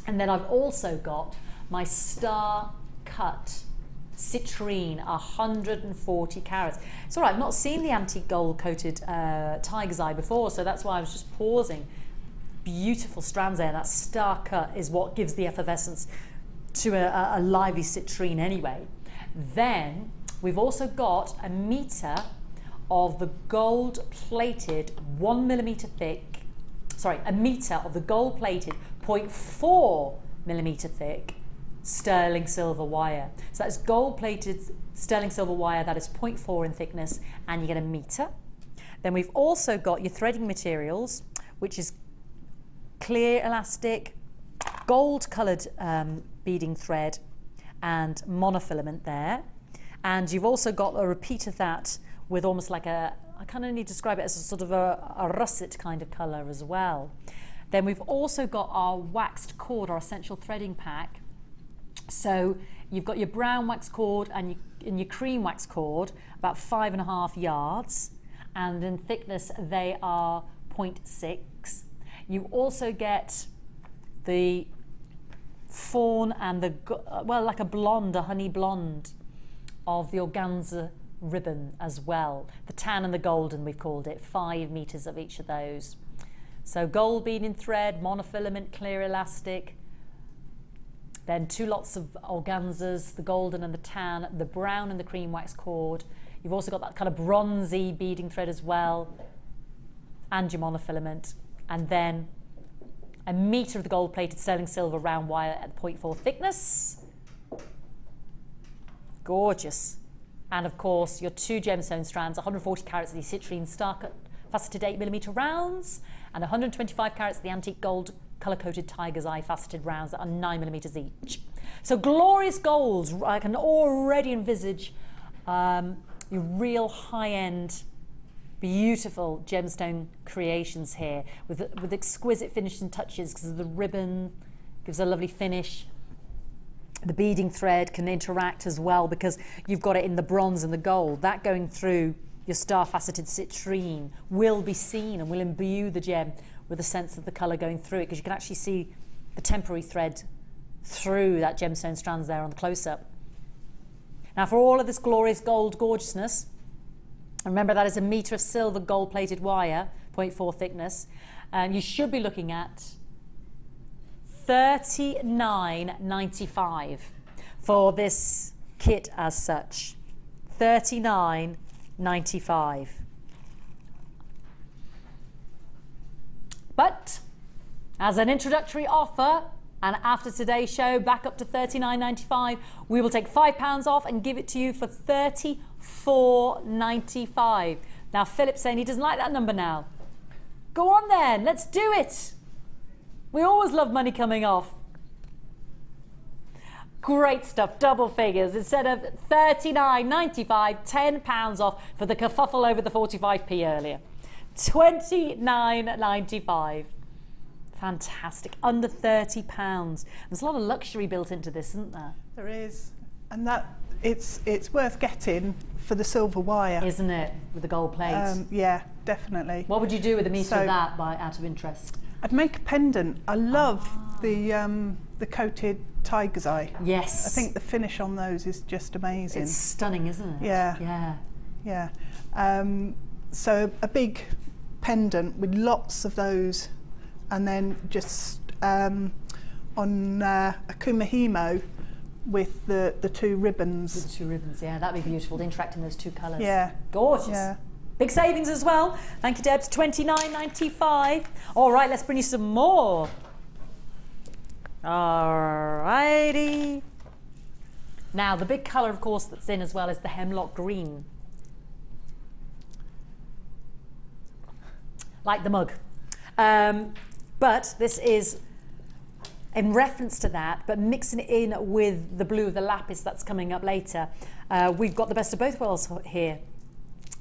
And then I've also got my star cut citrine, 140 carats. It's all right, I've not seen the antique gold coated tiger's eye before, so that's why I was just pausing. Beautiful strands there. That star cut is what gives the effervescence to a lively citrine anyway. Then we've also got a metre of the gold plated 1mm thick, a metre of the gold plated 0.4mm thick sterling silver wire. So that's gold plated sterling silver wire that is 0.4 in thickness, and you get a metre. Then we've also got your threading materials, which is clear elastic, gold coloured beading thread and monofilament there. And you've also got a repeat of that with almost like I kind of need to describe it as a sort of a russet kind of colour as well. Then we've also got our waxed cord, our essential threading pack. So you've got your brown wax cord and your cream wax cord, about 5.5 yards, and in thickness they are 0.6. You also get the fawn and like a blonde, a honey blonde of the organza ribbon as well. The tan and the golden, we've called it, 5 meters of each of those. So gold beading thread, monofilament, clear elastic, then 2 lots of organzas, the golden and the tan, the brown and the cream wax cord. You've also got that kind of bronzy beading thread as well, and your monofilament. And then a metre of the gold plated sterling silver round wire at 0.4 thickness. Gorgeous. And of course your 2 gemstone strands, 140 carats of the citrine star cut faceted 8mm rounds, and 125 carats of the antique gold colour coated tiger's eye faceted rounds that are 9mm each. So glorious golds. I can already envisage your real high end Beautiful gemstone creations here with exquisite finishing touches because the ribbon gives a lovely finish. The beading thread can interact as well because you've got it in the bronze and the gold. That going through your star-faceted citrine will be seen and will imbue the gem with a sense of the colour going through it, because you can actually see the temporary thread through that gemstone strands there on the close-up. Now for all of this glorious gold gorgeousness, remember that is a metre of silver gold-plated wire, 0.4 thickness, you should be looking at $39.95 for this kit as such. $39.95. But as an introductory offer, and after today's show back up to $39.95, we will take £5 off and give it to you for $34.95. Now Philip's saying he doesn't like that number now. Go on then, let's do it. We always love money coming off. Great stuff, double figures. Instead of $39.95, £10 off for the kerfuffle over the 45p earlier. $29.95. Fantastic, under £30. There's a lot of luxury built into this, isn't there? There is, and that it's worth getting for the silver wire, isn't it? With the gold plate. Yeah, definitely. What would you do with a metre of that, out of interest? I'd make a pendant. I love the coated tiger's eye. Yes. I think the finish on those is just amazing. It's stunning, isn't it? Yeah. Yeah. So a big pendant with lots of those, and then just on a kumahimo with the two ribbons. With the two ribbons, yeah, that'd be beautiful to interact in those two colours. Yeah. Gorgeous. Yeah. Big savings as well. Thank you, Debs. $29.95. All right, let's bring you some more. All righty. Now, the big colour, of course, that's in as well is the hemlock green. Like the mug. But this is in reference to that, but mixing it in with the blue of the lapis that's coming up later. We've got the best of both worlds here.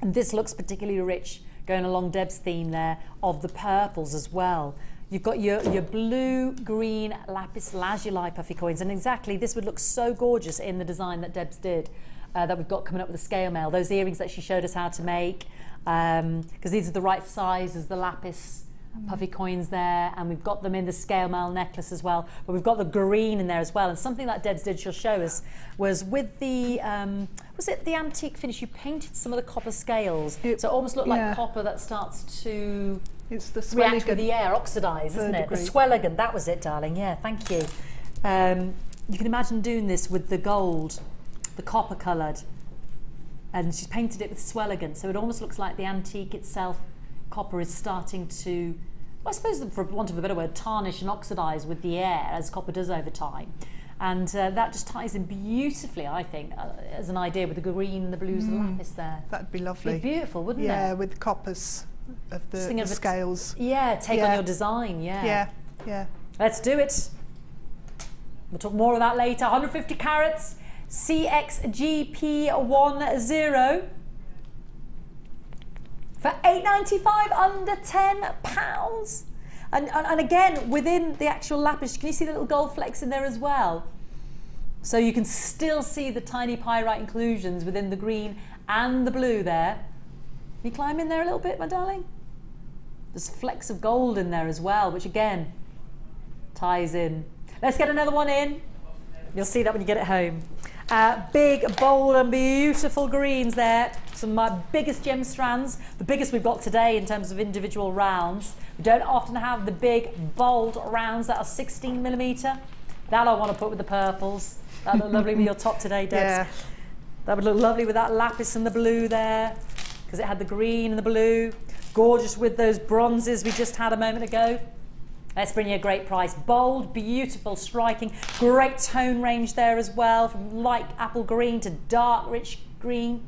And this looks particularly rich, going along Deb's theme there, of the purples as well. You've got your blue, green, lapis lazuli puffy coins, and exactly this would look so gorgeous in the design that Debs did, that we've got coming up with the Scale Maille. Those earrings that she showed us how to make, because these are the right size as the lapis puffy coins there, and we've got them in the Scale Maille necklace as well, but we've got the green in there as well. And something that Debs did, she'll show us, was with the was it the antique finish, you painted some of the copper scales, so it almost looked like copper that starts to react with the air, oxidise, isn't it? The swelligan, that was it, darling. Yeah, thank you. You can imagine doing this with the gold, the copper coloured, and she's painted it with swelligan, so it almost looks like the antique itself. Copper is starting to, well, I suppose for want of a better word, tarnish and oxidise with the air, as copper does over time. And that just ties in beautifully, I think, as an idea with the green and the blues and the lapis there. That'd be lovely. It'd be beautiful, wouldn't it? Yeah, with the coppers of the scales. Yeah, take on your design, yeah. Yeah. Let's do it. We'll talk more of that later. 150 carats, CXGP10. For $8.95, under £10. And again, within the actual lapis, can you see the little gold flecks in there as well? So you can still see the tiny pyrite inclusions within the green and the blue there. Can you climb in there a little bit, my darling? There's flecks of gold in there as well, which again, ties in. Let's get another one in. You'll see that when you get it home. Big, bold and beautiful greens there. Some of my biggest gem strands, the biggest we've got today in terms of individual rounds. We don't often have the big, bold rounds that are 16mm. That I want to put with the purples. That would look lovely with your top today, Debs. Yeah. That would look lovely with that lapis and the blue there, because it had the green and the blue. Gorgeous with those bronzes we just had a moment ago. Let's bring you a great price. Bold, beautiful, striking, great tone range there as well, from light apple green to dark, rich green.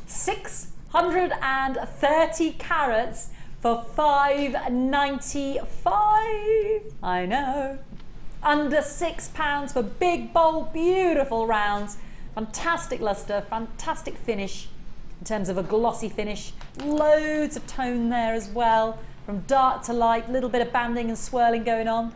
630 carats for $5.95. I know. Under £6 for big, bold, beautiful rounds. Fantastic luster, fantastic finish. in terms of a glossy finish. Loads of tone there as well, from dark to light, little bit of banding and swirling going on.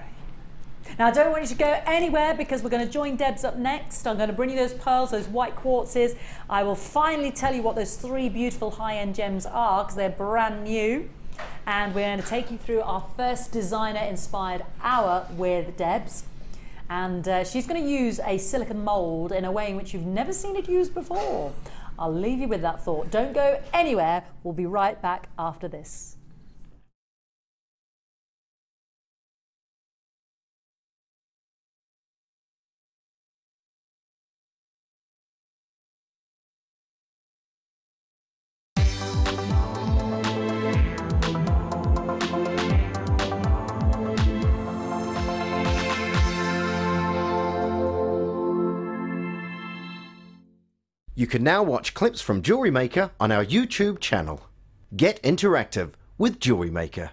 Now I don't want you to go anywhere because we're going to join Debs up next. I'm going to bring you those pearls, those white quartzes. I will finally tell you what those 3 beautiful high-end gems are because they're brand new. And we're going to take you through our first designer-inspired hour with Debs. And she's going to use a silicone mould in a way in which you've never seen it used before. I'll leave you with that thought. Don't go anywhere. We'll be right back after this. You can now watch clips from Jewellery Maker on our YouTube channel. Get interactive with Jewellery Maker.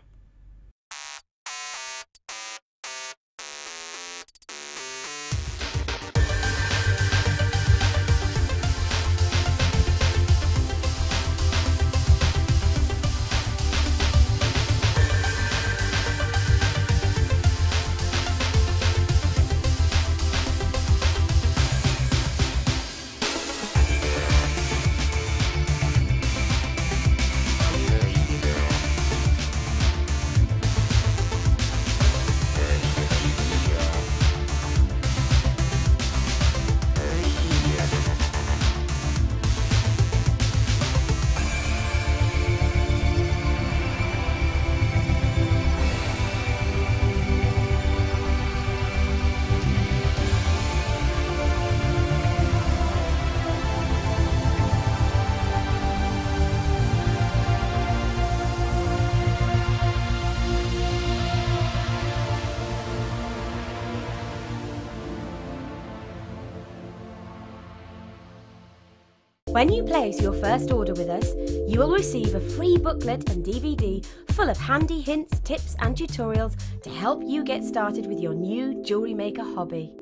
When you place your first order with us, you will receive a free booklet and DVD full of handy hints, tips and tutorials to help you get started with your new Jewellery Maker hobby.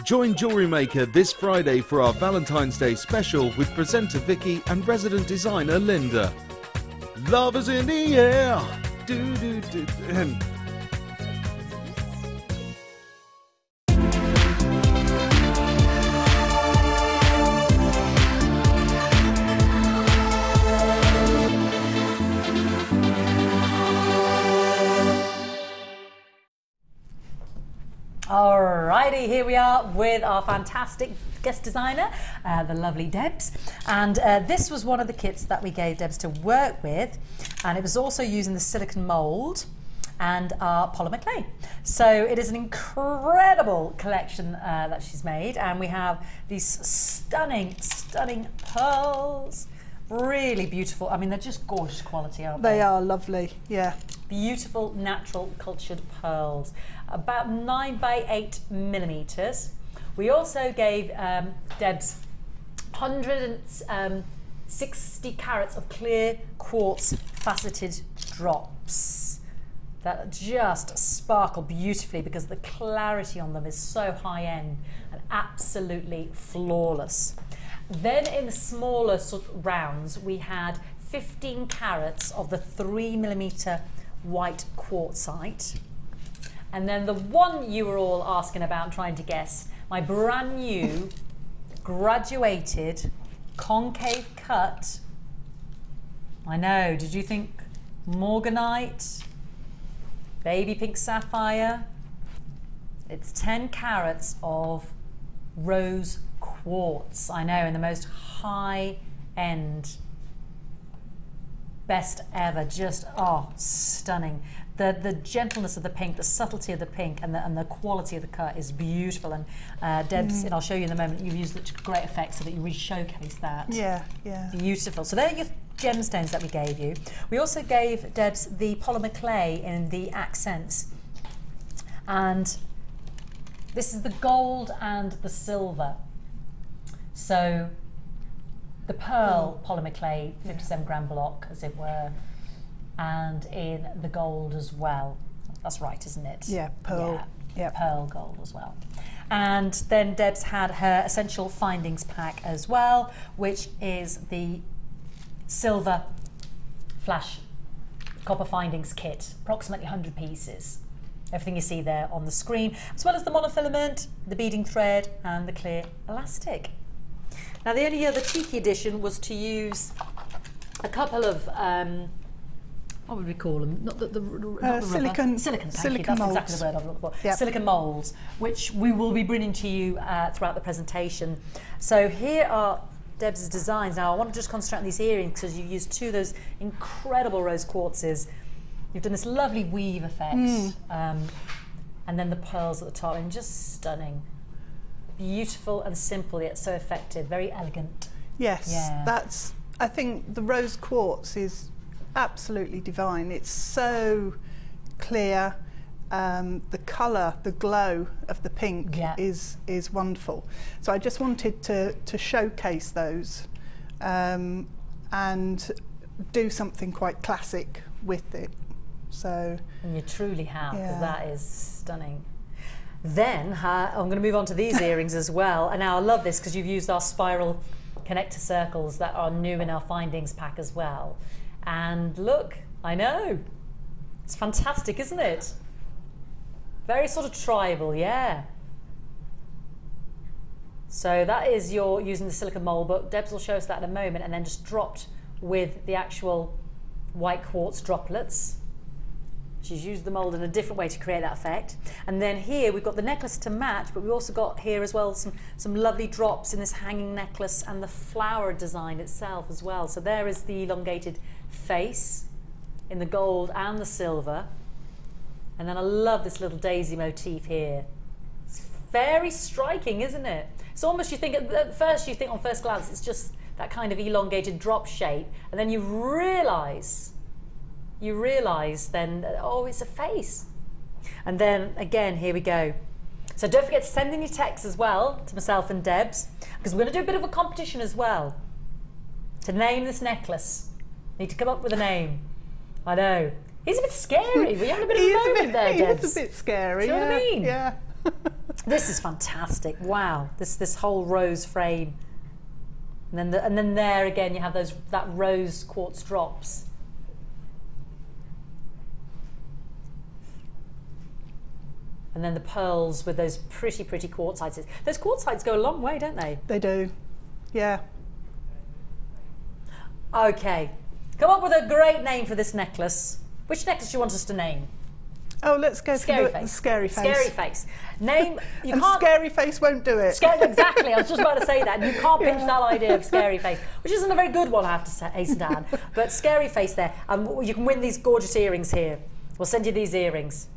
Join Jewellery Maker this Friday for our Valentine's Day special with presenter Vicky and resident designer Linda. Love is in the air! Do, do, do, do. Alrighty, here we are with our fantastic guest designer, the lovely Debs. And this was one of the kits that we gave Debs to work with, and it was also using the silicone mould and our polymer clay. So it is an incredible collection that she's made, and we have these stunning, stunning pearls. Really beautiful. I mean, they're just gorgeous quality, aren't they? They are lovely, yeah. Beautiful, natural, cultured pearls. About 9 by 8 millimeters. We also gave Debs 160 carats of clear quartz faceted drops that just sparkle beautifully because the clarity on them is so high end and absolutely flawless. Then in the smaller sort of rounds, we had 15 carats of the 3 millimeter white quartzite. And then the one you were all asking about and trying to guess, my brand new graduated concave cut. I know, did you think morganite, baby pink sapphire? It's 10 carats of rose quartz. I know, in the most high end, best ever, just stunning. The gentleness of the pink, the subtlety of the pink, and the quality of the cut is beautiful. And Debs, and I'll show you in a moment, you've used it to great effect so that you really showcase that. Yeah, yeah. Beautiful. So they're your gemstones that we gave you. We also gave Debs the polymer clay in the accents. And this is the gold and the silver. So the pearl polymer clay, 57 gram block, as it were, and in the gold as well. That's right, isn't it? Yeah, pearl. Yeah, pearl gold as well. And then Debs had her essential findings pack as well, which is the silver flash copper findings kit, approximately 100 pieces. Everything you see there on the screen, as well as the monofilament, the beading thread, and the clear elastic. Now, the only other cheeky addition was to use a couple of, what would we call them? Not the silicon thank you, that's moulds. exactly the word I'm looking for. Yep. Silicon moulds, which we will be bringing to you throughout the presentation. So here are Debs' designs. Now, I want to just concentrate on these earrings because you've used two of those incredible rose quartzes. You've done this lovely weave effect, and then the pearls at the top, and just stunning. Beautiful and simple, yet so effective, very elegant. Yes, Yeah. that's, I think the rose quartz is absolutely divine. It's so clear. The colour, the glow of the pink is wonderful. So I just wanted to showcase those and do something quite classic with it. So And you truly have, because Yeah. that is stunning. Then I'm going to move on to these earrings as well. And now I love this because you've used our spiral connector circles that are new in our findings pack as well. And look, I know, it's fantastic, isn't it? Very sort of tribal, yeah. So that is your using the silicone mold, but Debs will show us that in a moment, and then just dropped with the actual white quartz droplets. She's used the mould in a different way to create that effect. And then here we've got the necklace to match, but we've also got here as well some lovely drops in this hanging necklace and the flower design itself as well. So there is the elongated face in the gold and the silver. And then I love this little daisy motif here. It's very striking, isn't it? It's almost, you think at first, you think on first glance it's just that kind of elongated drop shape, and then you realise then, oh, it's a face. And then again, here we go. So don't forget to send in your texts as well to myself and Debs, because we're going to do a bit of a competition as well to name this necklace. Need to come up with a name. I know. He's a bit scary. We're having a bit of a moment there, Debs. He's a bit scary. Do you know what I mean? Yeah. This is fantastic. Wow. This whole rose frame. And then there again you have that rose quartz drops. And then the pearls with those pretty quartzites. Those quartzites go a long way, don't they? They do. Yeah. Okay. Come up with a great name for this necklace. Which necklace do you want us to name? Oh, let's go Scary for the face. scary face. Scary face. Name. You And can't. scary face won't do it. Exactly. I was just about to say that. And you can't pinch that idea of scary face, which isn't a very good one, I have to hasten to add. But scary face there, and you can win these gorgeous earrings here. We'll send you these earrings.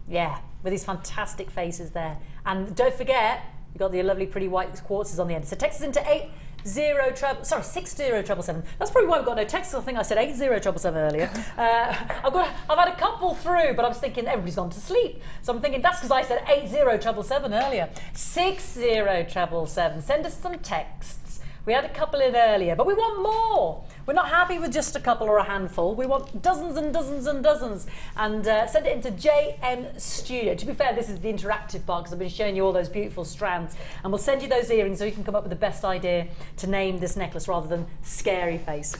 Yeah, with these fantastic faces there. And don't forget, you've got the lovely pretty white quartzes on the end. So text us into 60777. That's probably why we've got no text. I think I said 80777 earlier. I've had a couple through, but I was thinking everybody's gone to sleep. So I'm thinking that's because I said 80777 earlier. 60777. Send us some texts. We had a couple in earlier, but we want more. We're not happy with just a couple or a handful. We want dozens and dozens and dozens. And send it into JM Studio. To be fair, this is the interactive part because I've been showing you all those beautiful strands. And we'll send you those earrings so you can come up with the best idea to name this necklace rather than scary face.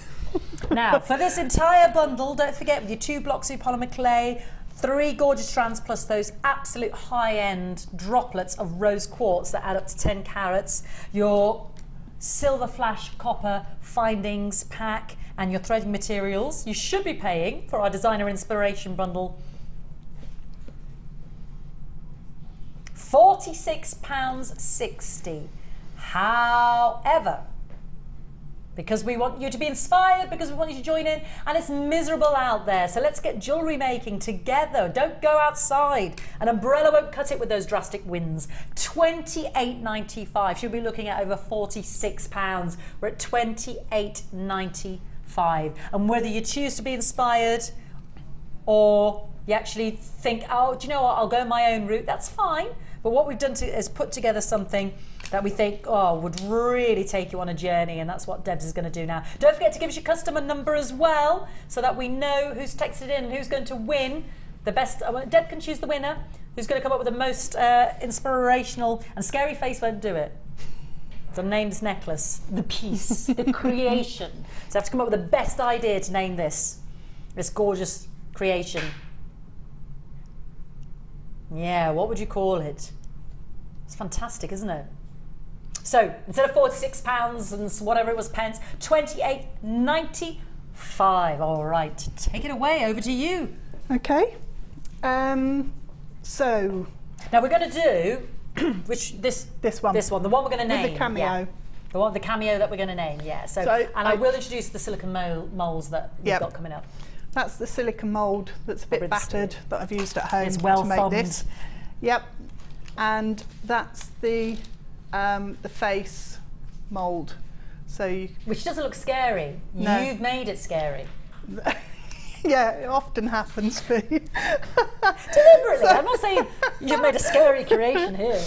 Now, for this entire bundle, don't forget with your 2 blocks of polymer clay, 3 gorgeous strands plus those absolute high-end droplets of rose quartz that add up to 10 carats, your silver flash copper findings pack and your threading materials, you should be paying for our designer inspiration bundle £46.60. However, because we want you to be inspired, because we want you to join in, and it's miserable out there, so let's get jewellery making together. Don't go outside. An umbrella won't cut it with those drastic winds. £28.95. She'll be looking at over £46. We're at £28.95. And whether you choose to be inspired or you actually think, oh, do you know what, I'll go my own route, that's fine. But what we've done is put together something that we think, oh, would really take you on a journey, and that's what Debs is going to do now. Don't forget to give us your customer number as well, so that we know who's texted in and who's going to win the best. Deb can choose the winner, who's going to come up with the most inspirational, and scary face won't do it. So name this necklace, the piece, the creation. So I have to come up with the best idea to name this gorgeous creation. Yeah, what would you call it? It's fantastic, isn't it? So instead of £46 and whatever it was pence, £28.95. All right, take it away. Over to you. Okay. So now we're going to do this one, the one we're going to name. With the Cameo. Yeah. The Cameo that we're going to name. Yeah. So I will introduce the silicone moulds that we've got coming up. That's the silicone mould that's a bit battered that I've used at home well to make thumbed. this. Yep. And that's the face mould. So which doesn't look scary. No. You've made it scary. Yeah, it often happens for you. Deliberately. I'm not saying you've made a scary creation here.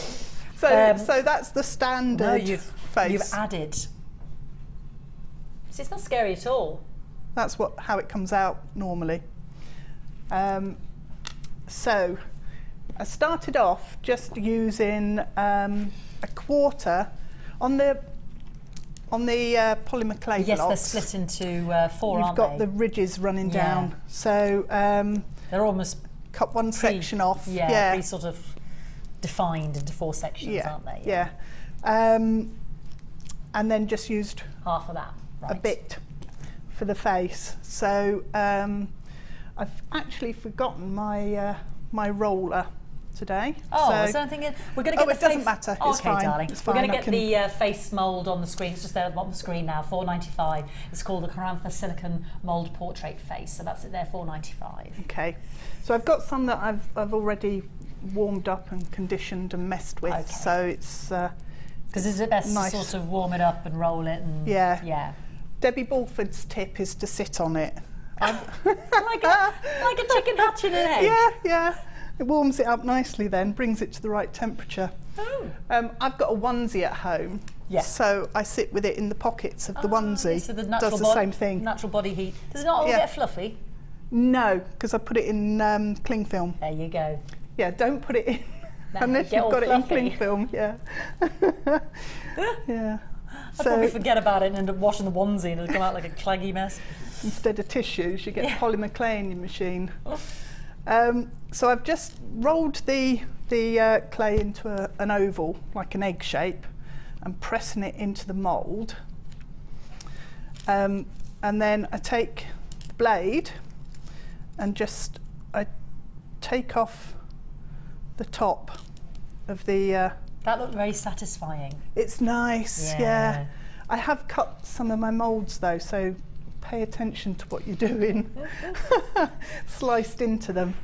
So that's the standard face. You've added. See, it's not scary at all. That's how it comes out normally. So I started off just using a quarter on the polymer clay blocks. Yes, they're split into 4, aren't they? You've got the ridges running down. So they're almost cut one section off. Yeah, pretty sort of defined into 4 sections, aren't they? Yeah. And then just used half of that. Right. A bit for the face. So I've actually forgotten my my roller today. Oh, so is there anything we're going to get the it doesn't matter. Oh, it's okay, fine. darling. It's we're fine. going to get the face mould on the screen. It's just there on the screen now. £4.95. It's called the Carantha Silicon Mould Portrait Face. So that's it there. £4.95. Okay. So I've got some that I've already warmed up and conditioned and messed with. Okay. So it's because is it best to sort of warm it up and roll it and yeah. Debbie Balford's tip is to sit on it. like a chicken hatching an egg. Yeah. It warms it up nicely then, brings it to the right temperature. Oh. I've got a onesie at home, so I sit with it in the pockets of the onesie. So does the same thing. Natural body heat. Does it not all get fluffy? No, because I put it in cling film. There you go. Yeah, don't put it in unless you've got it in cling film. Yeah. Yeah. I'd probably forget about it and end up washing the onesie and it'll come out like a claggy mess. Instead of tissues, you get polymer clay in your machine. So I've just rolled the clay into an oval, like an egg shape, and pressing it into the mould. And then I take the blade and I take off the top of the... that looked very satisfying. It's nice, yeah. I have cut some of my moulds though, so pay attention to what you're doing. Sliced into them.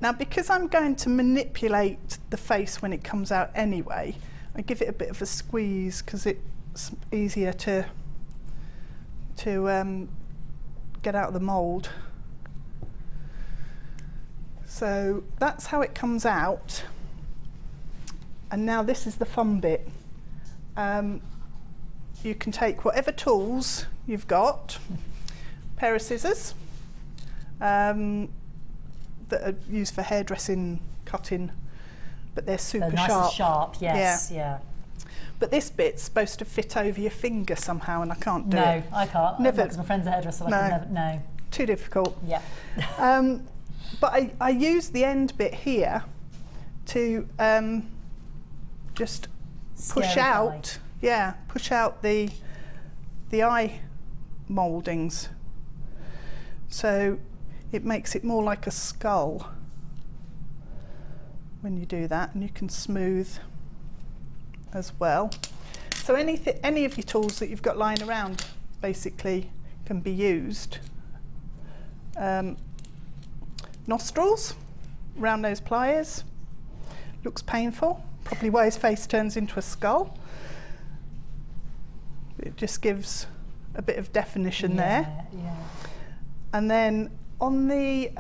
Now because I'm going to manipulate the face when it comes out anyway, I give it a bit of a squeeze because it's easier to get out of the mould. So that's how it comes out. And now this is the fun bit. You can take whatever tools you've got, pair of scissors that are used for hairdressing, cutting, but they're super nice sharp. And sharp, yes, yeah. But this bit's supposed to fit over your finger somehow, and I can't do it. No, I can't. Never. Because my friend's a hairdresser. No. Too difficult. Yeah. But I use the end bit here to just push out. Yeah, push out the eye mouldings. So it makes it more like a skull when you do that, and you can smooth as well. So any of your tools that you've got lying around basically can be used. Nostrils, round nose pliers, looks painful, probably why his face turns into a skull. It just gives a bit of definition there. Yeah. And then on the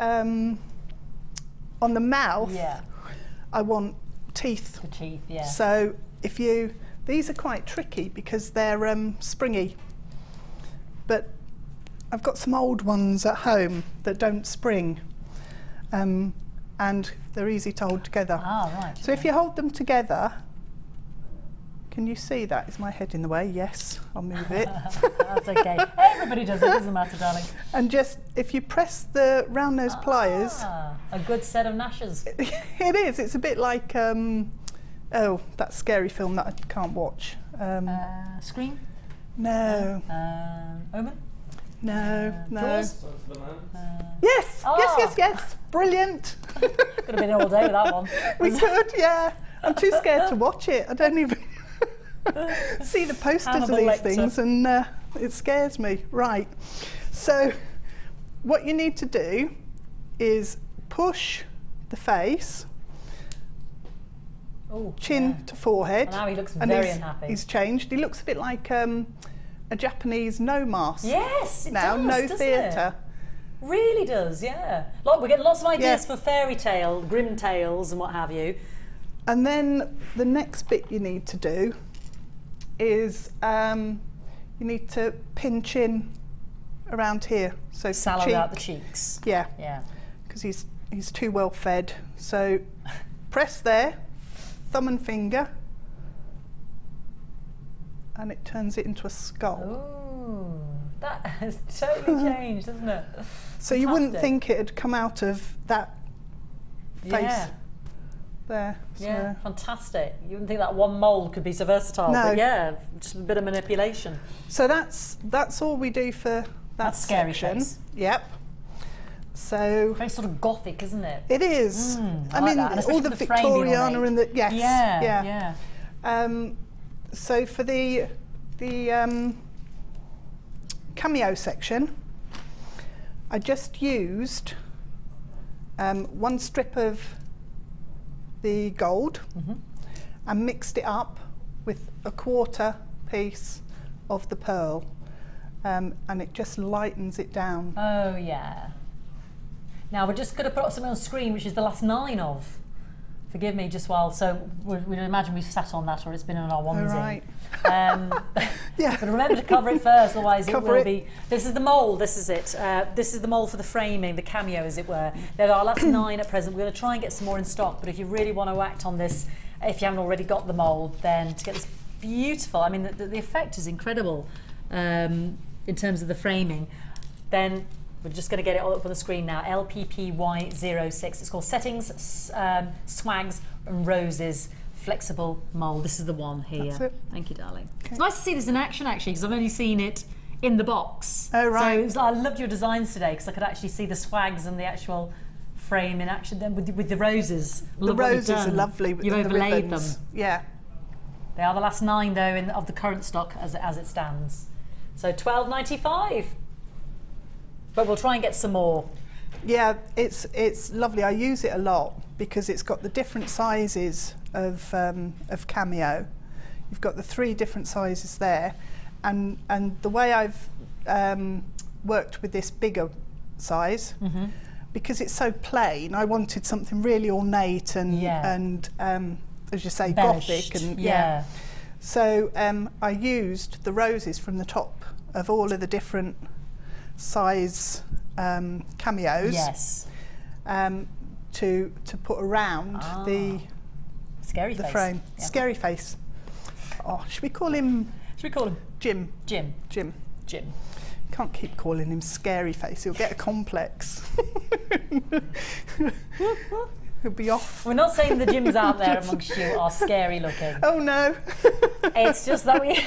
mouth, I want teeth. The teeth, yeah. So these are quite tricky because they're springy. But I've got some old ones at home that don't spring, and they're easy to hold together. Ah, right. So if you hold them together, Can you see that? Is my head in the way? Yes, I'll move it. That's okay. Everybody does it, doesn't matter, darling. And just, if you press the round nose pliers. A good set of gnashes. It is. It's a bit like, oh, that scary film that I can't watch. Scream? No. Omen? No, no. Jaws? Yes, yes. Brilliant. Could have been all day with that one. We could, yeah. I'm too scared to watch it. I don't even see the posters Hannibal of these Lecter. things, and it scares me. Right. So what you need to do is push the face, chin to forehead. Well, now he looks and very unhappy. He's changed. He looks a bit like a Japanese no mask. Yes, it now, does, no doesn't theatre. It? Really does, yeah. Like, we're getting lots of ideas for fairy tale, grim tales and what have you. And then the next bit you need to do is you need to pinch in around here. So sallow out the cheeks. Yeah. Yeah. Because he's too well fed. So press there, thumb and finger, and it turns it into a skull. Ooh, that has totally changed, hasn't it? So you wouldn't think it had come out of that face there. Yeah, So. fantastic. You wouldn't think that one mould could be so versatile, No. but yeah, just a bit of manipulation. So that's all we do for that That's scary section. face. Yep. So Very sort of gothic, isn't it? it is. I I like mean, that. And all especially the the framing Victoriana ornate. and the Yeah. So for the Cameo section, I just used one strip of the gold and mixed it up with a quarter piece of the pearl, and it just lightens it down. Oh yeah. Now we're just going to put up something on screen, which is the last 9 of. Forgive me, just while. So we'd imagine we've sat on that, or it's been in our onesie. Right. Yeah. But remember to cover it first, otherwise Cover it will it. be. This is the mould. This is it. This is the mould for the framing, the cameo, as it were. There are last 9 at present. We're going to try and get some more in stock. But if you really want to act on this, if you haven't already got the mould, then to get this beautiful. I mean, the effect is incredible in terms of the framing. Then. We're just going to get it all up on the screen now. LPPY06. It's called Settings, Swags and Roses Flexible Mould. This is the one here. That's it. Thank you, darling. Okay. It's nice to see this in action, actually, because I've only seen it in the box. Oh, right. So it was, I loved your designs today, because I could actually see the swags and the actual frame in action then with the roses. The roses are lovely. You've and the overlaid ribbons. them. Yeah. They are the last 9, though, of the current stock as it stands. So £12.95. But we'll try and get some more. Yeah, it's lovely. I use it a lot because it's got the different sizes of Cameo. You've got the 3 different sizes there, and the way I've worked with this bigger size, because it's so plain, I wanted something really ornate and as you say, embellished. gothic and yeah. So I used the roses from the top of all of the different size cameos, yes, to put around the scary face. frame. Yeah. Scary face. Oh, should we call him? Should we call him Jim? Jim. Can't keep calling him Scary Face. He'll get a complex. He'll be off. We're not saying the Jims out there amongst you are scary looking. Oh no. It's just that we.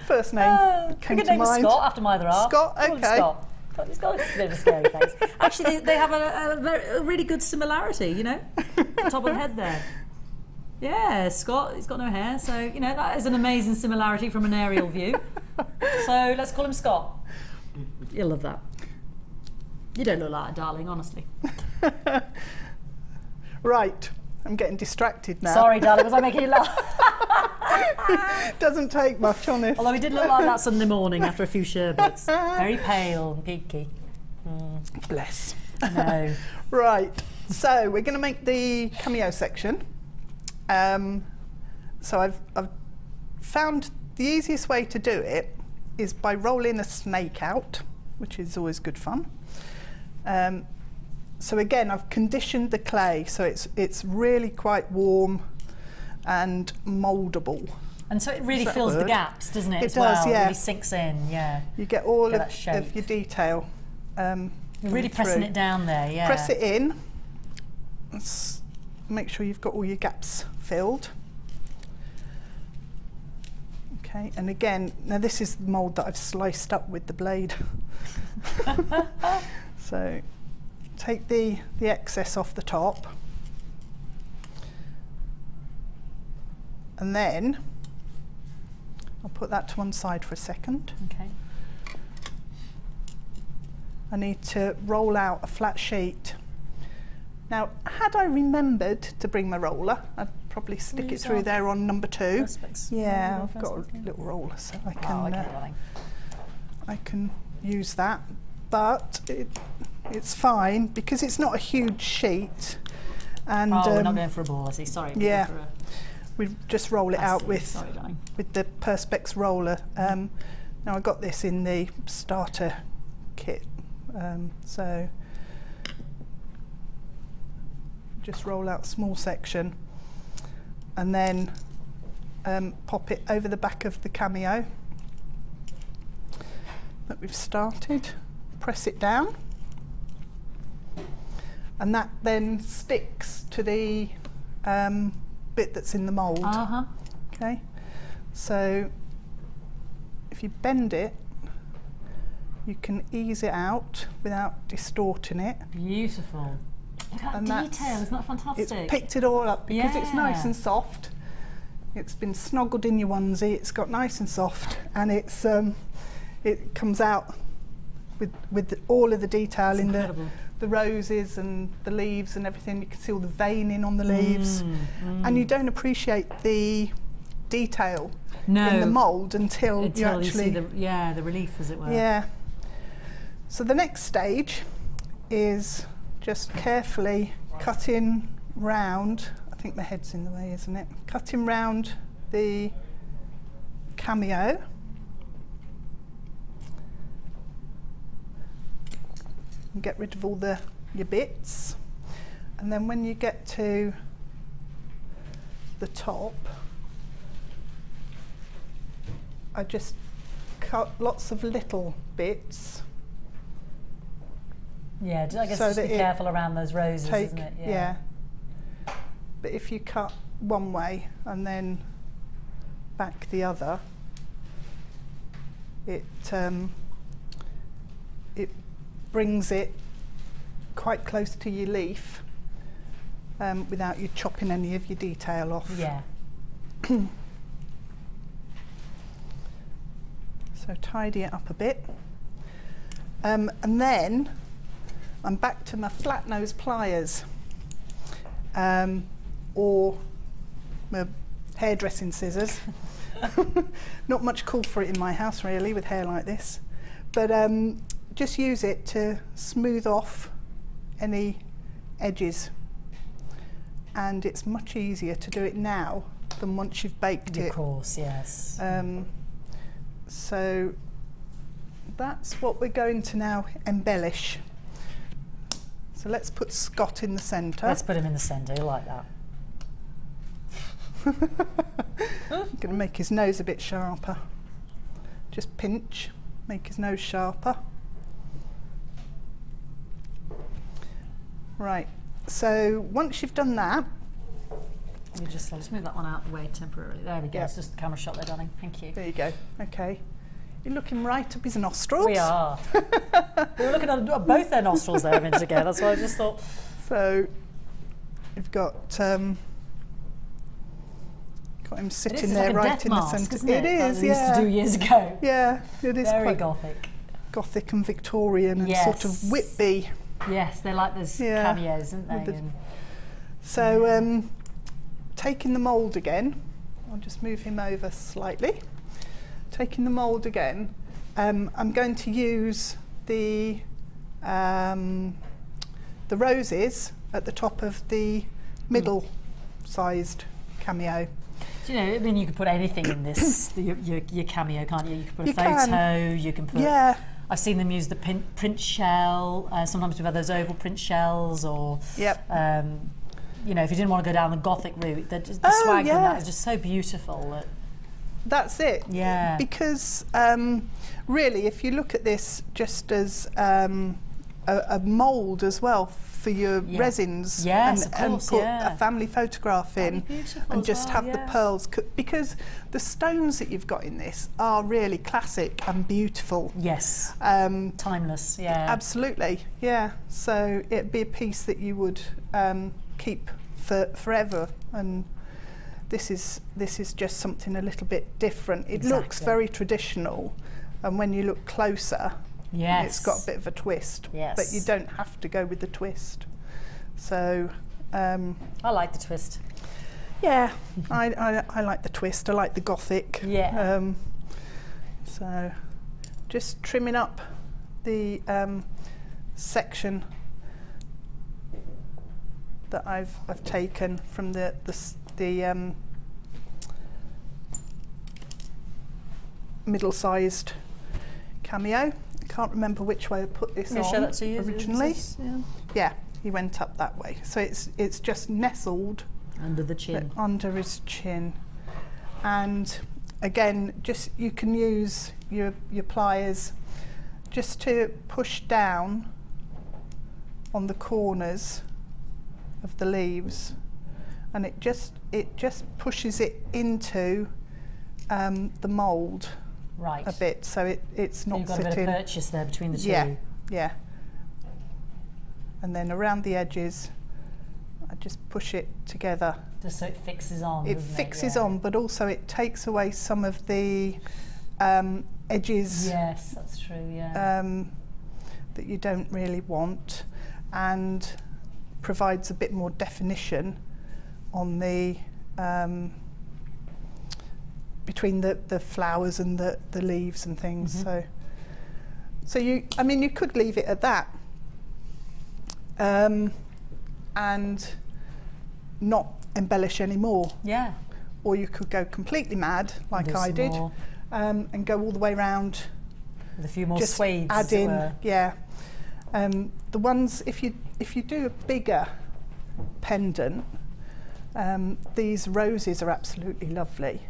First name came we could to name mind. Scott after my other half. Scott, Call him okay. Scott. He's got a bit of a scary face. Actually, they have a really good similarity, you know, the top of the head there. Yeah, Scott, he's got no hair, so, you know, that is an amazing similarity from an aerial view. So let's call him Scott. You'll love that. You don't look like that, darling, honestly. Right, I'm getting distracted now. Sorry, darling, was I making you laugh? Doesn't take much, honest. Although he did look like that Sunday morning after a few sherbets. Very pale and peaky. Bless. No. Right, so we're going to make the Cameo section. So I've found the easiest way to do it is by rolling a snake out, which is always good fun. So again, I've conditioned the clay, so it's really quite warm, and mouldable. And so it really fills the gaps, doesn't it? It as does, well? yeah. It really sinks in, yeah. You get all Get of your detail. You're really pressing it down there, yeah. Press it in. Let's make sure you've got all your gaps filled. Okay, and again, now this is the mould that I've sliced up with the blade. So take the excess off the top, and then I'll put that to one side for a second. Okay. I need to roll out a flat sheet. Now, had I remembered to bring my roller, I'd probably stick it through there on number 2. Yeah, I've got a little roller, so I can I can use that. But it's fine because it's not a huge sheet. And we're not going for a ball, I see. Sorry. Yeah, we just roll it out with the Perspex roller. Now I got this in the starter kit, so just roll out a small section and then pop it over the back of the Cameo that we've started, press it down, and that then sticks to the bit that's in the mould. Okay, so if you bend it, you can ease it out without distorting it. Beautiful. Look at that detail, isn't that fantastic? It's picked it all up because it's nice and soft. It's been snuggled in your onesie, it's got nice and soft, and it's it comes out with all of the detail in the roses and the leaves and everything. You can see all the veining on the leaves, and you don't appreciate the detail in the mould until you actually see the relief, as it were. Yeah. So the next stage is just carefully cutting round. I think my head's in the way, isn't it? Cutting round the Cameo. And get rid of all your bits. And then when you get to the top, I just cut lots of little bits. Yeah, I guess so just be careful around those roses, isn't it? Yeah. But if you cut one way and then back the other, it brings it quite close to your leaf without you chopping any of your detail off. Yeah. So tidy it up a bit. And then I'm back to my flat nose pliers or my hairdressing scissors. Not much call for it in my house really with hair like this, but just use it to smooth off any edges, and it's much easier to do it now than once you've baked it. Of course, yes. So that's what we're going to now embellish. So let's put Scott in the centre. Let's put him in the centre, I like that. I'm going to make his nose a bit sharper. Just pinch, make his nose sharper. Right, so once you've done that, let's move that one out of the way temporarily. There we go. It's just the camera shot there, darling. Thank you. There you go. Okay. You're looking right up his nostrils. We are. We were looking at both their nostrils there a minute ago. That's why I just thought. So you've got him sitting there like right in the centre. It is, yeah. Used to do years ago. Yeah, it is very quite gothic. Gothic and Victorian and sort of Whitby. Yes, they're like those cameos, aren't they? So taking the mould again, I'll just move him over slightly. Taking the mould again, I'm going to use the roses at the top of the middle-sized Cameo. Do you know, I mean, you could put anything in this, your Cameo, can't you? You could put a photo, you can put... Yeah. I've seen them use the print shell, sometimes we've had those oval print shells, or... Yep. you know, if you didn't want to go down the Gothic route, the swag in that is just so beautiful. That's it. Yeah. Because really, if you look at this just as a mould as well for your resins, and put a family photograph in, and just have the pearls, because the stones that you've got in this are really classic and beautiful. Yes. Timeless. Yeah. Absolutely. Yeah. So it'd be a piece that you would keep for forever. And this is just something a little bit different. It looks very traditional, and when you look closer, it's got a bit of a twist. Yes. But you don't have to go with the twist. So I like the twist. Yeah, I like the twist. I like the Gothic. Yeah. So just trimming up the section that I've taken from the middle-sized Cameo. I can't remember which way I put this on show that to you originally. Yeah, he went up that way. So it's just nestled under the chin. Under his chin. And again, just you can use your pliers just to push down on the corners of the leaves, and it just pushes it into the mould a bit, so it's not you've got sitting. a bit of purchase there between the two. Yeah. And then around the edges, I just push it together. Just so it fixes on. It fixes on, but also it takes away some of the edges. Yes, that's true. Yeah. That you don't really want, and provides a bit more definition on the between the flowers and the leaves and things. So you could leave it at that, and not embellish anymore. Yeah. Or you could go completely mad, like I did, and go all the way around with a few more just swathes. Add in, the ones if you do a bigger pendant, these roses are absolutely lovely,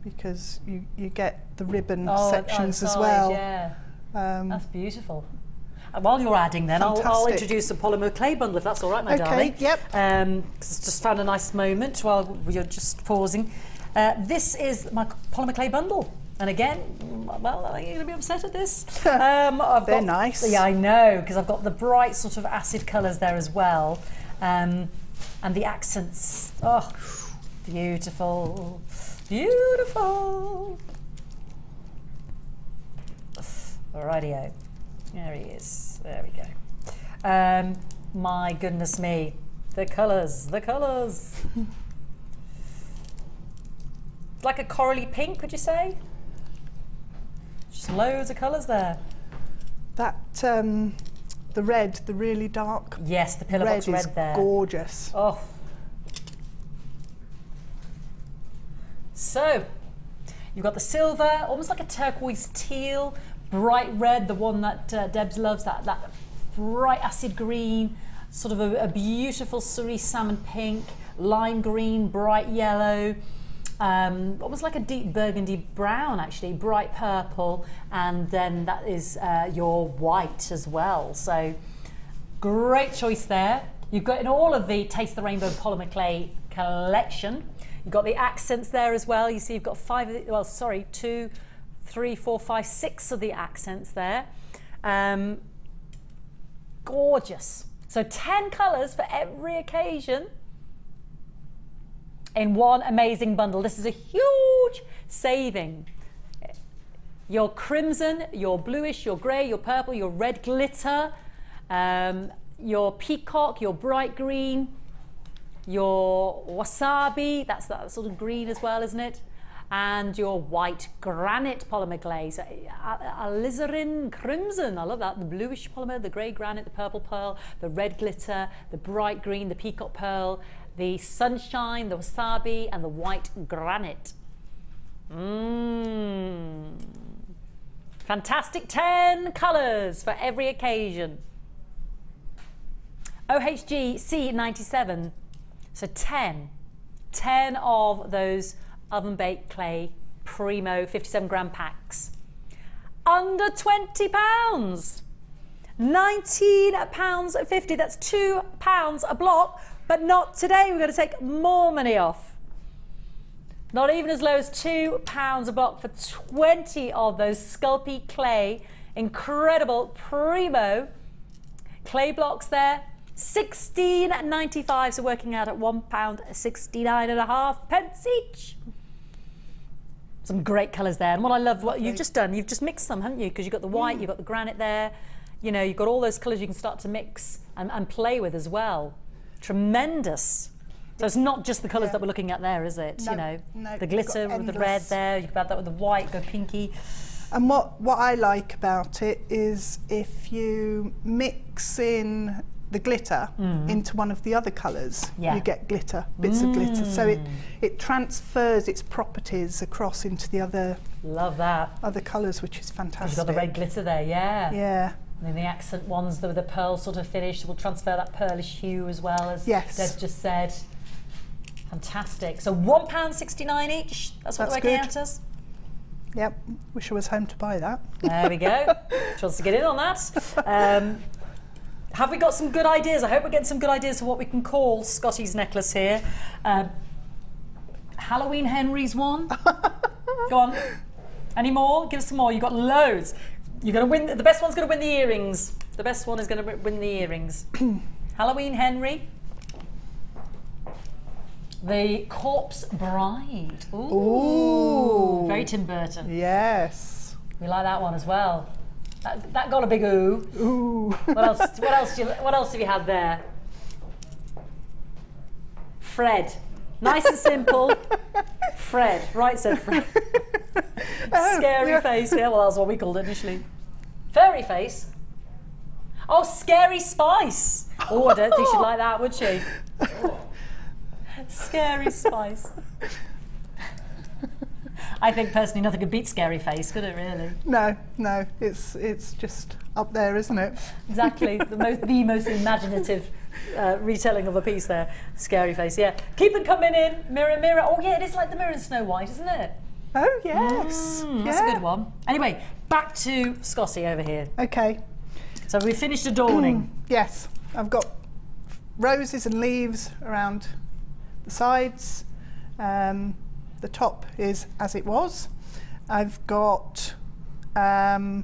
because you get the ribbon sections as well. Yeah. That's beautiful. While you're adding, then I'll introduce a Polymer Clay bundle, if that's all right, my darling. Yep. Just found a nice moment while you're just pausing. This is my Polymer Clay bundle. And again, well, are you going to be upset at this? They're nice. Yeah, I know, because I've got the bright sort of acid colours there as well. And the accents. Oh, beautiful. Beautiful. Rightio. There he is. There we go. My goodness me. The colours. The colours. Like a corally pink, would you say? Just loads of colours there. That the red, the really dark. Yes, the pillar box red there. Gorgeous. Oh. So, you've got the silver, almost like a turquoise teal, bright red, the one that Debs loves, that bright acid green, sort of a beautiful cerise salmon pink, lime green, bright yellow, almost like a deep burgundy brown actually, bright purple, and then that is your white as well. So great choice there. You've got in all of the Taste the Rainbow Polymer Clay collection. You've got the accents there as well. You see you've got 2, 3, 4, 5, 6 of the accents there. Gorgeous. So 10 colours for every occasion in one amazing bundle. This is a huge saving. Your crimson, your bluish, your grey, your purple, your red glitter, your peacock, your bright green, your wasabi, that's that sort of green as well, isn't it? And your white granite polymer clay, so alizarin crimson, I love that. The bluish polymer, the grey granite, the purple pearl, the red glitter, the bright green, the peacock pearl, the sunshine, the wasabi, and the white granite. Fantastic 10 colours for every occasion. OHG C97. So 10 of those oven baked clay primo 57 gram packs. Under £20. £19.50. That's £2 a block, but not today. We're going to take more money off. Not even as low as £2 a block for 20 of those Sculpey clay, incredible primo clay blocks there. £16.95, so working out at £1.69.5 each. Some great colours there, and what I love, what you've just done, you've just mixed them, haven't you? Because you've got the white, you've got the granite there, you know, you've got all those colours you can start to mix and play with as well. Tremendous. So it's not just the colours that we're looking at there, is it? No, you know, no, the glitter with the red there, you can add that with the white, go pinky. And what I like about it is if you mix in the glitter into one of the other colours, you get glitter, bits of glitter. So it transfers its properties across into the other other colours, which is fantastic. You've got the red glitter there, yeah. And then the accent ones with the pearl sort of finish will transfer that pearlish hue as well, as Debs just said. Fantastic. So £1.69 each. That's what we're working out as. Yep. Wish I was home to buy that. There we go. She wants to get in on that. Have we got some good ideas? I hope we're getting some good ideas for what we can call Scotty's necklace here. Halloween Henry's one. Go on. Any more? Give us some more. You've got loads. You're going to win. The best one's going to win the earrings. The best one is going to win the earrings. Halloween Henry. The Corpse Bride. Ooh. Very Tim Burton. Yes. We like that one as well. That got a big ooh. Ooh. What else have you had there? Fred. Nice and simple. Fred. Right, said Fred. Scary face. Yeah, well, that's what we called it initially. Fairy face. Oh, Scary Spice. Oh, I don't think she'd like that, would she? Scary Spice. I think personally nothing could beat Scary Face, could it really? No, it's just up there, isn't it? Exactly, the most imaginative retelling of a piece there. Scary Face, yeah. Keep them coming in. Mirror, mirror. Oh yeah, it is like the mirror in Snow White, isn't it? Oh yes, that's a good one. Anyway, back to Scotty over here. Okay. So we finished adorning. Yes, I've got roses and leaves around the sides. The top is as it was. I've got, I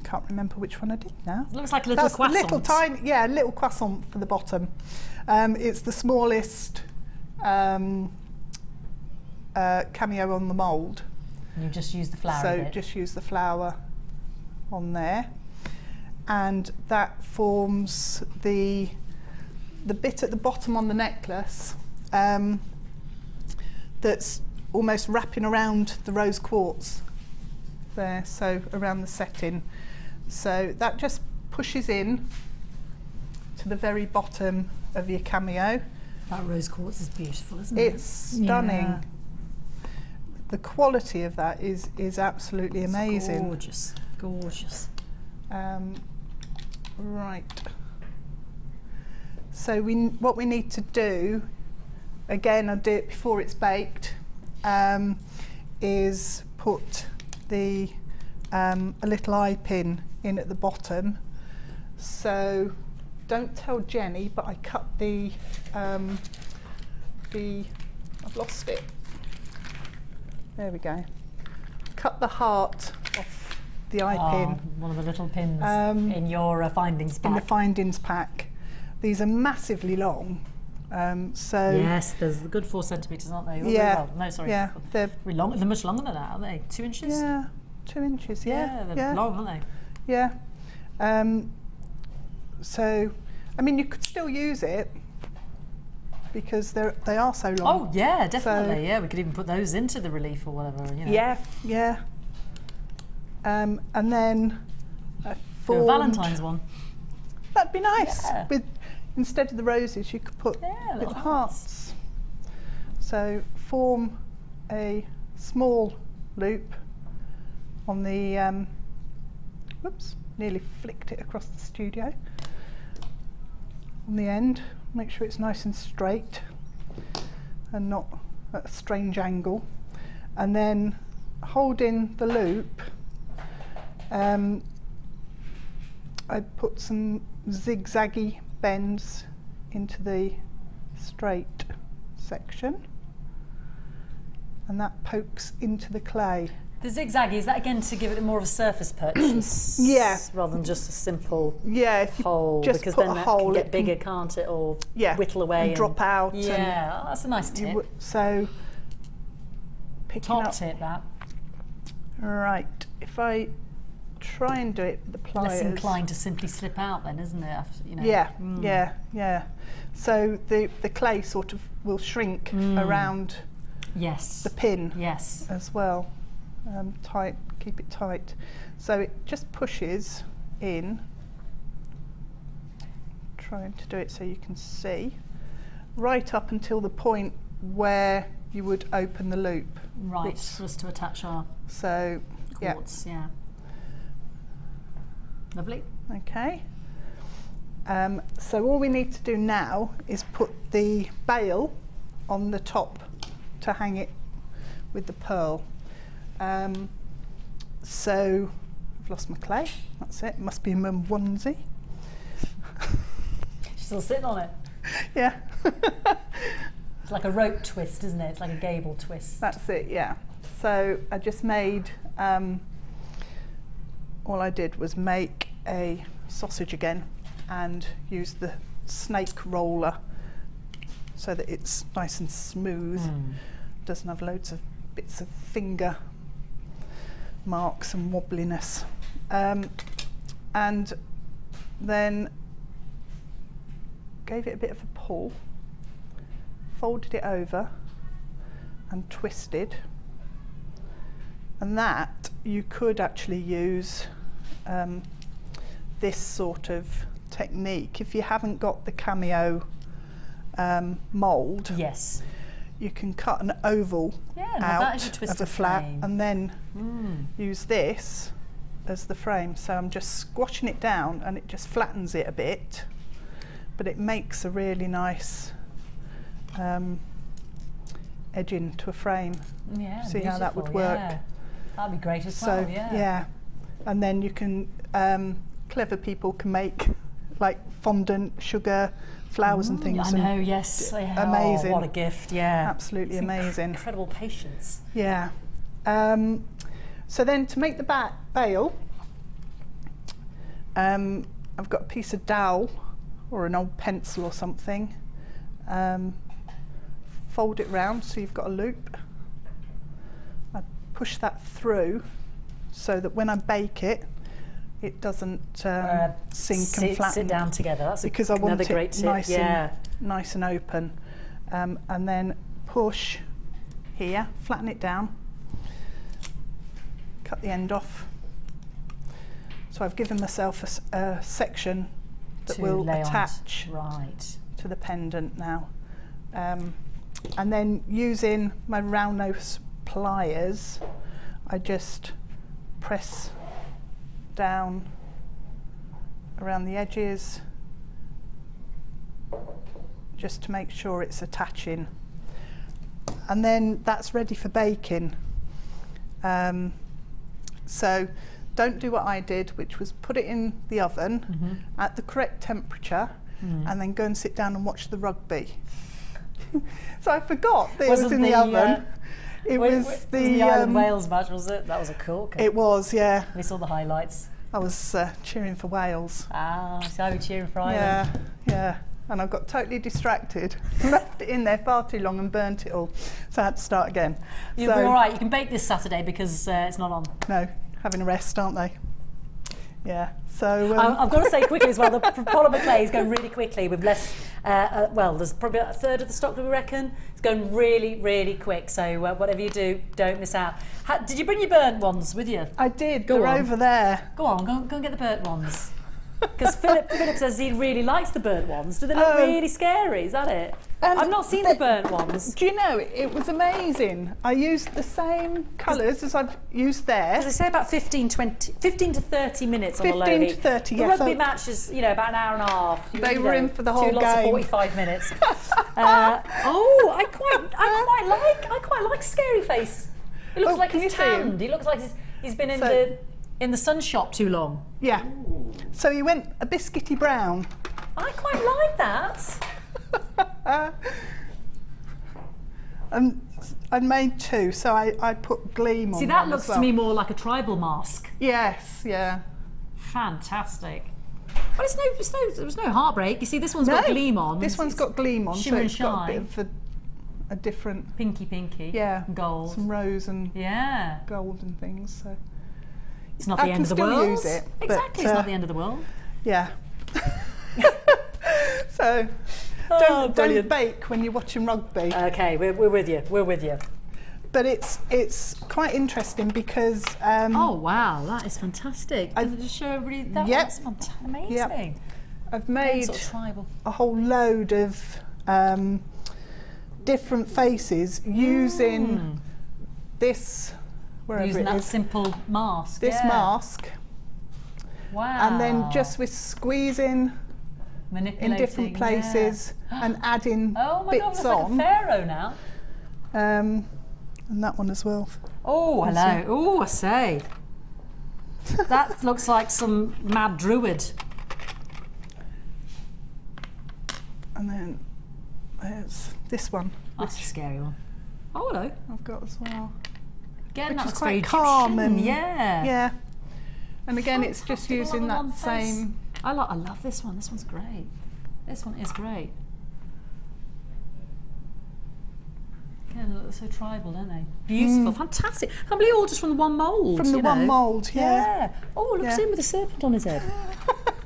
can't remember which one I did now. Looks like a little croissant. Little tiny, yeah, little croissant for the bottom. It's the smallest cameo on the mould. You just use the flower. So just use the flower on there, and that forms the bit at the bottom on the necklace. That's almost wrapping around the rose quartz there, so around the setting. So that just pushes in to the very bottom of your cameo. That rose quartz is beautiful, isn't it? It's stunning. Yeah. The quality of that is absolutely amazing. Gorgeous, gorgeous. Right. So what we need to do, again, I'll do it before it's baked, is put a little eye pin in at the bottom. So don't tell Jenny, but I cut I've lost it. There we go. Cut the heart off the eye pin. One of the little pins in your findings pack. In the findings pack. These are massively long. So yes, there's a good 4 centimetres, aren't they? Yeah. Well, no, sorry. Yeah. They're long. They're much longer than that, aren't they? 2 inches. Yeah, 2 inches. Yeah. Yeah, they're long, aren't they? Yeah. So, I mean, you could still use it because they are so long. Oh yeah, definitely. So, yeah, we could even put those into the relief or whatever. You know. Yeah, yeah. And then a Valentine's one. That'd be nice. Yeah. Instead of the roses, you could put little hearts. So form a small loop on the. Whoops! Nearly flicked it across the studio. on the end. Make sure it's nice and straight and not at a strange angle. And then holding the loop, I put some zigzaggy bends into the straight section, and that pokes into the clay. The zigzaggy, is that again to give it more of a surface purchase? Yeah. Rather than just a simple if you hole, just because put then a that hole, can get it bigger, can't it? Or yeah, whittle away and drop out. Yeah, oh, that's a nice tip. So picking Top up. tip, that. Right, if I try and do it with the pliers. Less inclined to simply slip out then, isn't it? You know. Yeah. So the clay sort of will shrink around yes. the pin yes. as well. Tight, keep it tight. So it just pushes in. Trying to do it so you can see. Right up until the point where you would open the loop. Right, for us to attach our quartz, yeah. Lovely. Okay. So all we need to do now is put the bail on the top to hang it with the pearl. So I've lost my clay. That's it. Must be in my onesie. She's still sitting on it. Yeah. It's like a rope twist, isn't it? It's like a gable twist. That's it, yeah. So I just made, all I did was make a sausage again and use the snake roller so that it's nice and smooth. Doesn't have loads of bits of finger marks and wobbliness. And then gave it a bit of a pull, folded it over and twisted. And that you could actually use this sort of technique if you haven't got the Cameo mould. Yes. You can cut an oval out of a flat and then use this as the frame. So I'm just squashing it down and it just flattens it a bit, but it makes a really nice edging to a frame. Yeah, see how that would work? Yeah. That'd be great as So well, yeah. yeah, and then you can, clever people can make like fondant, sugar, flowers and things. I know, yes. Amazing. Oh, what a gift, yeah. Absolutely amazing. Incredible patience. Yeah. So then to make the bail, I've got a piece of dowel or an old pencil or something. Fold it round so you've got a loop. I push that through so that when I bake it, it doesn't sink and flatten. Sit down together. That's because I want another great it tip. nice and open. And then push here, flatten it down, cut the end off. So I've given myself a section that will attach to the pendant now. And then using my round nose pliers, I just press down around the edges just to make sure it's attaching. And then that's ready for baking. So don't do what I did, which was put it in the oven at the correct temperature and then go and sit down and watch the rugby. So I forgot that it was in the oven. It was the Ireland Wales match, was it? That was a corker. It was, yeah. We saw the highlights. I was cheering for Wales. Ah, so I was cheering for Ireland. Yeah. And I got totally distracted. Left it in there far too long and burnt it all. So I had to start again. You'll be all right. You can bake this Saturday because it's not on. No, having a rest, aren't they? Yeah. So I've got to say quickly as well, the polymer clay is going really quickly with less. Well, there's probably a third of the stock that we reckon. It's going really, really quick. So whatever you do, don't miss out. Did you bring your burnt ones with you? I did. They're over there. Go on, go and get the burnt ones. Because Philip says he really likes the burnt ones. Do they look really scary? Is that it? I've not seen the burnt ones. Do you know, it was amazing. I used the same colours as I've used there. As I say, about 15 to 30 minutes on the low heat. 15 to 30, the yes. rugby match is, you know, about an hour and a half. They were in for the whole two lots game. of 45 minutes. I quite like Scary Face. It looks like he's tanned. He looks like he's been in the sun shop too long. Yeah. So he went a biscuity brown. I quite like that. I made two, so I put gleam on. See, that looks to me more like a tribal mask. Yes, yeah. Fantastic. But there was no heartbreak. You see, this one's got gleam on. This one's got gleam on, shimmer so and it's got a shine. bit of a different Pinky. Yeah. Gold. Some rose and gold and things. So it's not the end of the world. I can still use it. Exactly, but, it's not the end of the world. Yeah. So don't bake when you're watching rugby. Okay, we're with you. We're with you. But it's quite interesting because oh wow, that is fantastic. Did I just show everybody that? That's amazing. Yep. I've made sort of tribal. a whole load of different faces using this, wherever using it that is, simple mask. this mask. Wow. And then just with squeezing in different places and adding oh my bits God, looks on. like a pharaoh now. And that one as well. Oh, hello. Oh, I say. That looks like some mad druid. And then there's this one. That's a scary one. Oh, hello. I've got as well. Again, Which that is looks quite very calm Egyptian. and yeah. And again, it's just using that same. I love this one. This one's great. This one is great. Again, they look so tribal, don't they? Beautiful, fantastic. I can't believe all just from the one mould. From the one mould, yeah. Oh, look at him with a serpent on his head.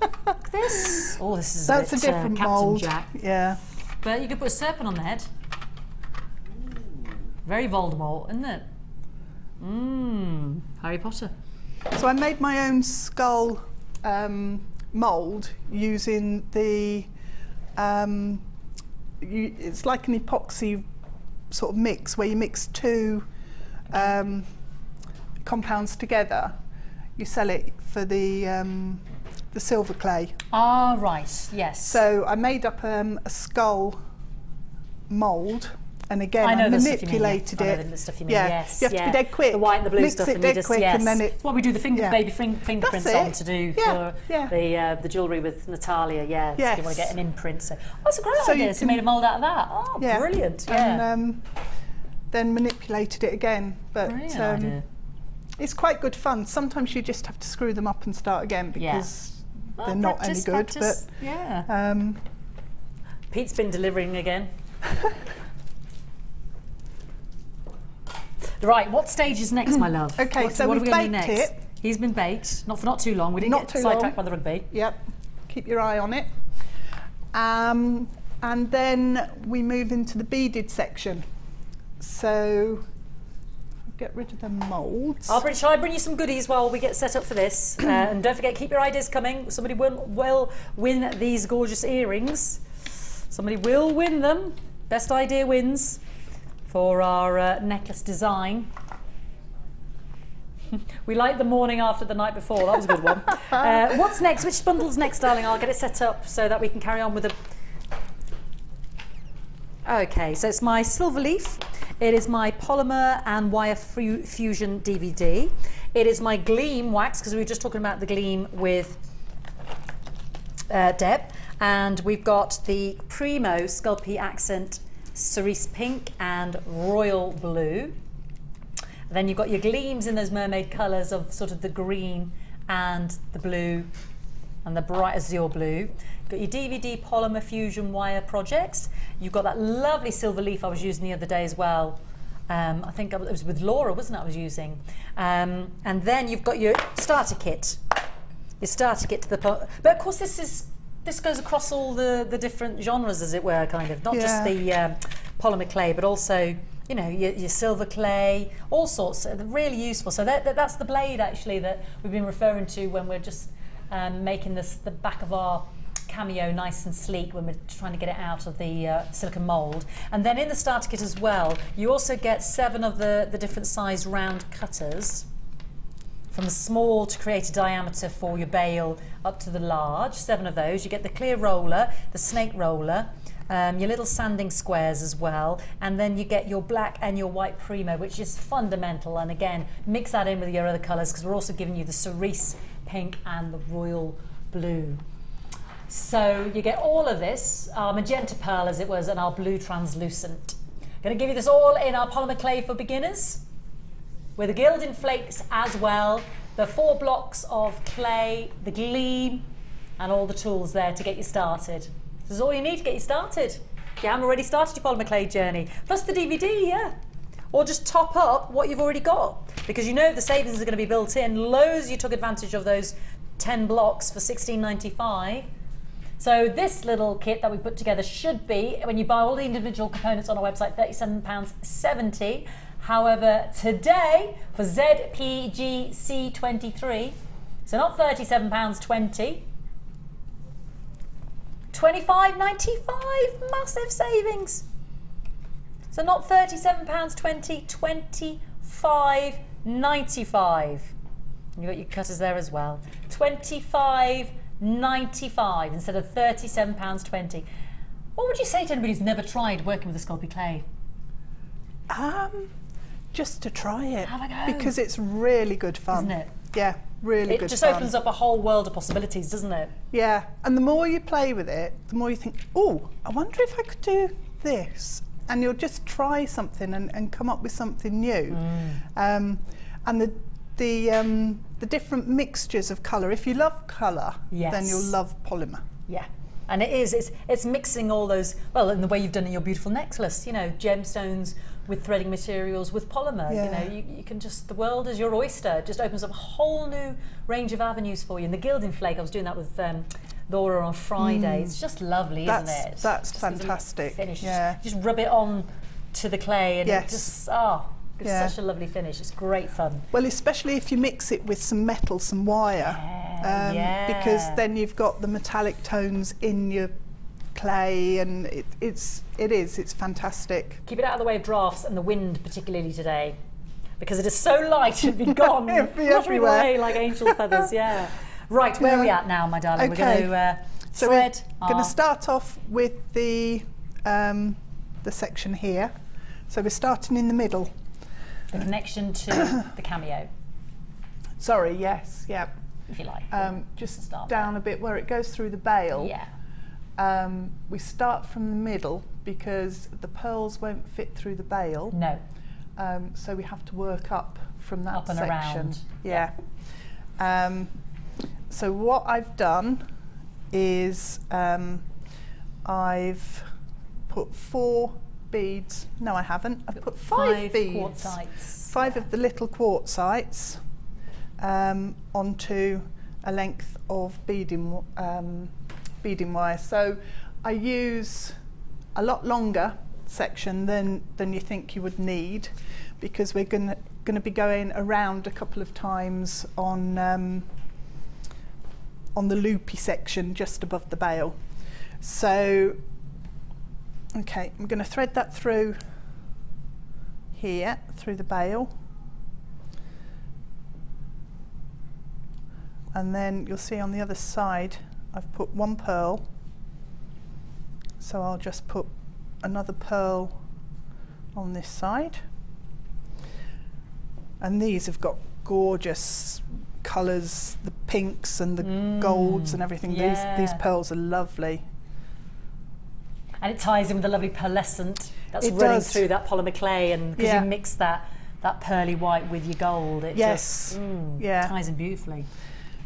Look at this. Oh, this is That's a different Captain mould. Jack. Yeah. But you could put a serpent on the head. Very Voldemort, isn't it? Harry Potter. So I made my own skull mould using the. It's like an epoxy sort of mix where you mix two compounds together. You sell it for the silver clay. Ah, right. Yes. So I made up a skull mould. And again, I manipulated it. I know the stuff you mean. Yeah, Yes, you have to be dead quick. The white and the blue Mix stuff, it and dead you just quick, and then it's what we do the baby fingerprints That's on it. to do Yeah, for the jewellery with Natalia. Yeah, Yes. if you want to get an imprint. So that's a great So idea. you So you made a mould out of that. Oh, Yeah. brilliant. Yeah, And then manipulated it again. But brilliant idea. it's quite good fun. Sometimes you just have to screw them up and start again because they're not any good. Practice. But yeah. Pete's been delivering again. Right, what stage is next, my love? Okay, what so are we we've going to do baked next? it. He's been baked, not for too long. We didn't Not get too sidetracked by long. the rugby. Yep, keep your eye on it. And then we move into the beaded section. So get rid of the moulds. Shall I bring you some goodies while we get set up for this? And don't forget, keep your ideas coming. Somebody will win these gorgeous earrings. Somebody will win them. Best idea wins for our necklace design. We like the morning after the night before. That was a good one. What's next? Which bundle's next, darling? I'll get it set up so that we can carry on with the... Okay, so it's my silver leaf. It is my polymer and wire fusion DVD. It is my gleam wax, because we were just talking about the gleam with Deb. And we've got the Primo Sculpey Accent Cerise Pink and Royal Blue. Then you've got your gleams in those mermaid colours of sort of the green and the blue and the bright azure blue. You've got your DVD polymer fusion wire projects. You've got that lovely silver leaf I was using the other day as well. I think it was with Laura, wasn't it, I was using. And then you've got your starter kit. Your starter kit to the... But of course this goes across all the different genres, as it were, kind of. Not just the polymer clay, but also, you know, your silver clay, all sorts. They're really useful. So that's the blade, actually, that we've been referring to when we're just making the back of our Cameo nice and sleek when we're trying to get it out of the silicone mould. And then in the starter kit as well, you also get 7 of the different size round cutters, from the small to create a diameter for your bail up to the large, 7 of those. You get the clear roller, the snake roller, your little sanding squares as well, and then you get your black and your white primo, which is fundamental. And again, mix that in with your other colours, because we're also giving you the cerise pink and the royal blue. So you get all of this, our magenta pearl as it was, and our blue translucent. I'm going to give you this all in our polymer clay for beginners, with the gilding flakes as well, the 4 blocks of clay, the gleam, and all the tools there to get you started. This is all you need to get you started. You haven't already started your polymer clay journey, plus the DVD, yeah. Or just top up what you've already got, because you know the savings are going to be built in. Loads you took advantage of those 10 blocks for $16.95. So this little kit that we put together should be, when you buy all the individual components on our website, £37.70. However, today for ZPGC23, so not £37.20, £25.95, massive savings. So not £37.20, £25.95. You've got your cutters there as well. £25.95 instead of £37.20. What would you say to anybody who's never tried working with the Sculpey clay? Just to try it. Have a go. Because it's really good fun. Isn't it? Yeah, really good fun. It just opens up a whole world of possibilities, doesn't it? Yeah, and the more you play with it, the more you think, oh, I wonder if I could do this. And you'll just try something and come up with something new. And the different mixtures of colour. If you love colour, yes, then you'll love polymer. Yeah, and it's mixing all those, well, in the way you've done in your beautiful necklace, you know, gemstones with threading materials with polymer. Yeah. You know, you can just, the world is your oyster. It just opens up a whole new range of avenues for you. And the gilding flake, I was doing that with Laura on Friday. It's just lovely, isn't it? That's just fantastic. Finish. Yeah. Just rub it on to the clay, and Yes. it just, it's Yeah. such a lovely finish. It's great fun. Well, especially if you mix it with some metal, some wire, Yeah. because then you've got the metallic tones in your clay, and it's fantastic. Keep it out of the way of drafts and the wind, particularly today, because it is so light it'd be gone, It'd be fluttering everywhere. away like angel feathers. Yeah. Right, where are we at now, my darling? Okay. We're going to So thread. we're going to start off with the section here. So we're starting in the middle. The connection to the Cameo, Sorry, yes, yeah. if you like. Just start down there. a bit where it goes through the bail. Yeah. We start from the middle because the pearls won't fit through the bail. No. So we have to work up from that Up and section. around. Yeah. So what I've done is I've put 4 beads. No, I haven't. I've put 5 beads. Quartzites. 5 of the little quartzites onto a length of beading wire. So I use a lot longer section than you think you would need, because we're going to be going around a couple of times on the loopy section just above the bail. So okay, I'm going to thread that through here, through the bail, and then you'll see on the other side I've put 1 pearl, so I'll just put another pearl on this side, and these have got gorgeous colours, the pinks and the golds and everything. Yeah. These pearls are lovely. And it ties in with the lovely pearlescent that's It running does. through that polymer clay, and because Yeah. you mix that pearly white with your gold, it Yes. just Yeah. ties in beautifully.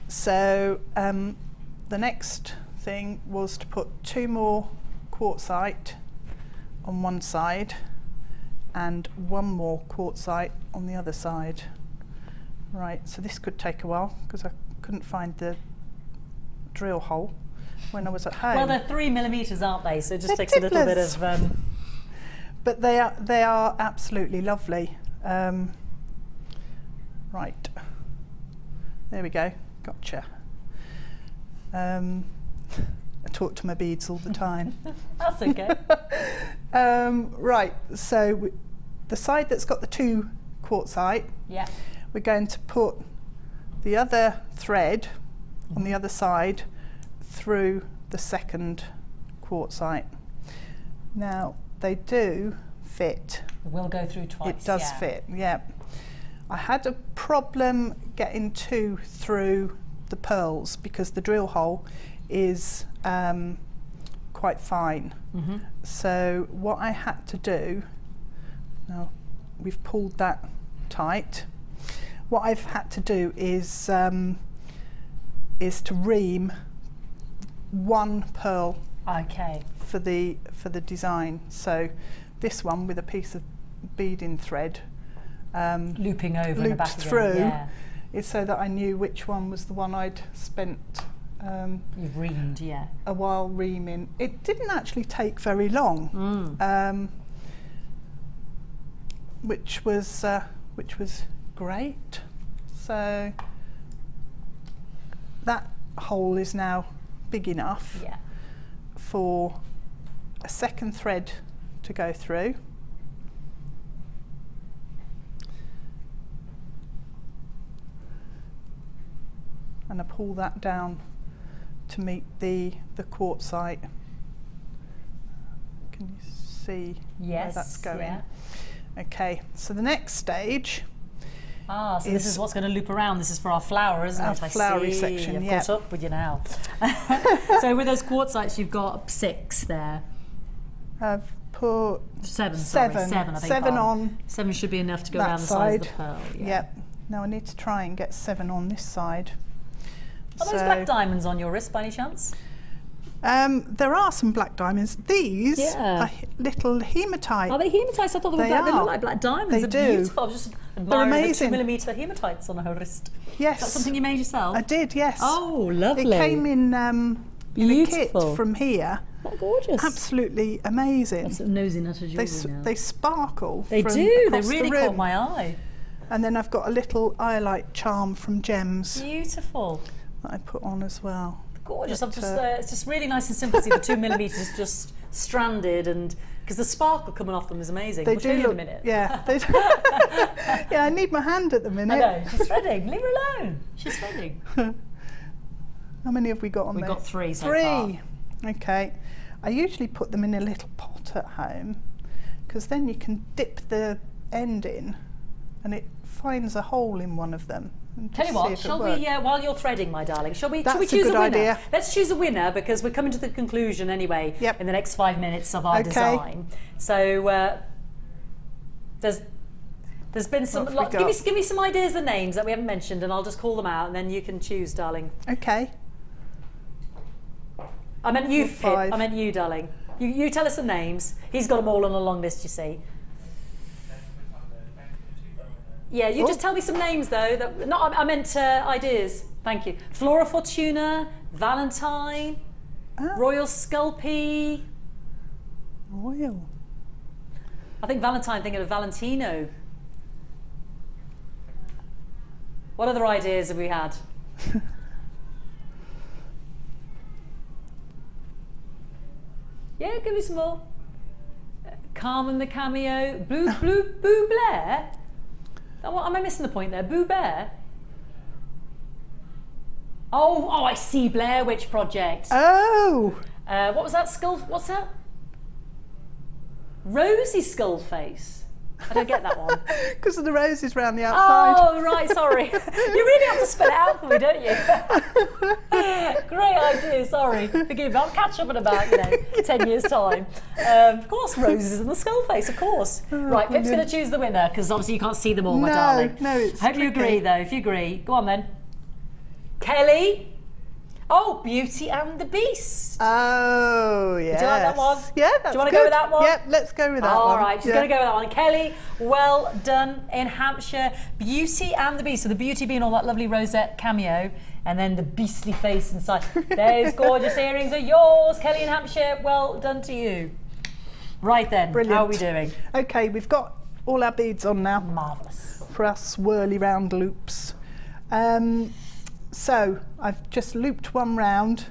So the next thing was to put 2 more quartzite on one side and 1 more quartzite on the other side. Right, so this could take a while because I couldn't find the drill hole when I was at home. Well, they're 3mm, aren't they? So it just They're takes a little bit tipplers. of. But they are absolutely lovely. Right, there we go. Gotcha. I talk to my beads all the time. That's okay. Right, so the side that's got the 2 quartzite, Yeah. we're going to put the other thread on the other side through the second quartzite. Now, they do fit. It will go through twice. It does fit, yeah. I had a problem getting 2 through the pearls because the drill hole is quite fine. So what I had to do, now we've pulled that tight, what I've had to do is to ream 1 pearl Okay. for the design. So this one with a piece of beading thread Looping over in the looped back through again. Yeah. is so that I knew which one was the one I'd spent You've reamed, yeah. a while reaming. It didn't actually take very long, which was great. So that hole is now big enough Yeah. for a second thread to go through. And I pull that down to meet the quartzite. Can you see where Yes. that's going? Yeah. Okay, so the next stage, Ah, so this is is what's going to loop around. This is for our flower, isn't our it? flowery I see. section, I've yeah. caught up with you now. So with those quartzites, you've got 6 there. I've put 7, seven, sorry. 7, I think. 7 on 7 should be enough to go that around the size of the side. pearl. Yeah. Yep. Now I need to try and get 7 on this side. Are those black diamonds on your wrist by any chance? There are some black diamonds. These Yeah. are little hematite. Are they hematites? I thought they were They black. They look are. like black diamonds. They They're do. beautiful. I was just admiring the amazing. 2mm hematites on her wrist. Yes. Is that something you made yourself? I did, yes. Oh, lovely. It came in a Beautiful. kit from here. They're gorgeous. Absolutely amazing. That's a nosy nut of They, jewellery now. they sparkle. They from do. They across the really room. caught my eye. And then I've got a little eyelight charm from Gems Beautiful. that I put on as well. Gorgeous. But, It's just really nice and simple to see the 2mm just stranded, and because the sparkle coming off them is amazing. They We'll show do you look. in a minute. Yeah. They do. Yeah, I need my hand at the I minute. know. She's threading. Leave her alone. She's threading. How many have we got on We've there? got 3 so 3. far. Okay. I usually put them in a little pot at home because then you can dip the end in and it finds a hole in one of them. And Tell you just see what, if it shall works. we, while you're threading, my darling, shall we That's choose a a good winner? idea. Let's choose a winner because we're coming to the conclusion anyway Yep. in the next 5 minutes of our Okay. design. So there's been some. What have we got? Give me some ideas and names that we haven't mentioned, and I'll just call them out, and then you can choose, darling. Okay. I meant you, With Pip. 5. I meant you, darling. You tell us some names. He's got them all on a long list, you see. Yeah, you just tell me some names though. I meant ideas. Thank you. Flora Fortuna, Valentine, Royal Sculpey. Royal. I think Valentine, thinking of Valentino. What other ideas have we had? Yeah, give me some more. Carmen the Cameo, Boo Blair. Am I missing the point there? Boo Bear? Oh, I see. Blair Witch Project. Oh! What was that skull? What's that? Rosy skull face. I don't get that one. Because of the roses round the outside. Oh, right, sorry. You really have to spell it out for me, don't you? Great idea, sorry. Forgive me, I'll catch up in about, 10 years' time. Of course, roses and the skull face, of course. Right, Pip's going to choose the winner, because obviously you can't see them all, my darling. No, it's I hope you tricky. agree, though. If you agree, go on then. Kelly. Oh, Beauty and the Beast. Oh, yes. Do you like that one? Yeah, that's Do you want to good. go with that one? Yep, let's go with that one. All right, she's Yeah. going to go with that one. Kelly, well done in Hampshire. Beauty and the Beast. So the beauty being all that lovely rosette cameo, and then the beastly face inside. Those gorgeous earrings are yours, Kelly in Hampshire. Well done to you. Right then, Brilliant. how are we doing? Okay, we've got all our beads on now Marvellous. for our swirly round loops. So I've just looped one round,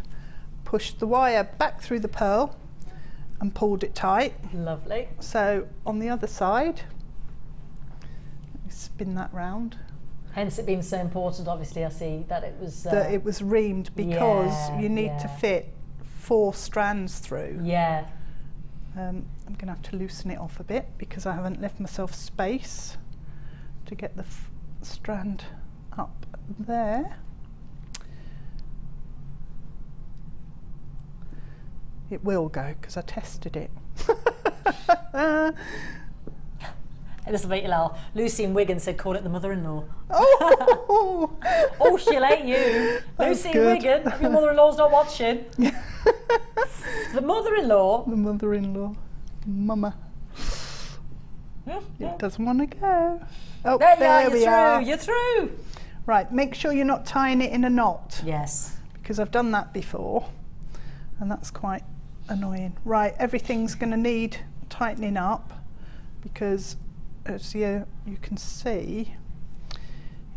pushed the wire back through the pearl and pulled it tight. Lovely. So on the other side, let me spin that round. Hence it being so important, obviously, I see that it was... that it was reamed because you need to fit 4 strands through. Yeah. I'm going to have to loosen it off a bit because I haven't left myself space to get the strand up there. It will go because I tested it. This will make you laugh. Lucy in Wigan said, call it the mother-in-law. Oh! Oh, she'll hate you. Lucy in Wigan, if your mother-in-law's not watching. The mother-in-law. The mother-in-law. Mama. It doesn't want to go. Oh, there we are. You're through. Right, make sure you're not tying it in a knot. Yes. Because I've done that before, and that's quite annoying. Right, everything's going to need tightening up because, as you can see,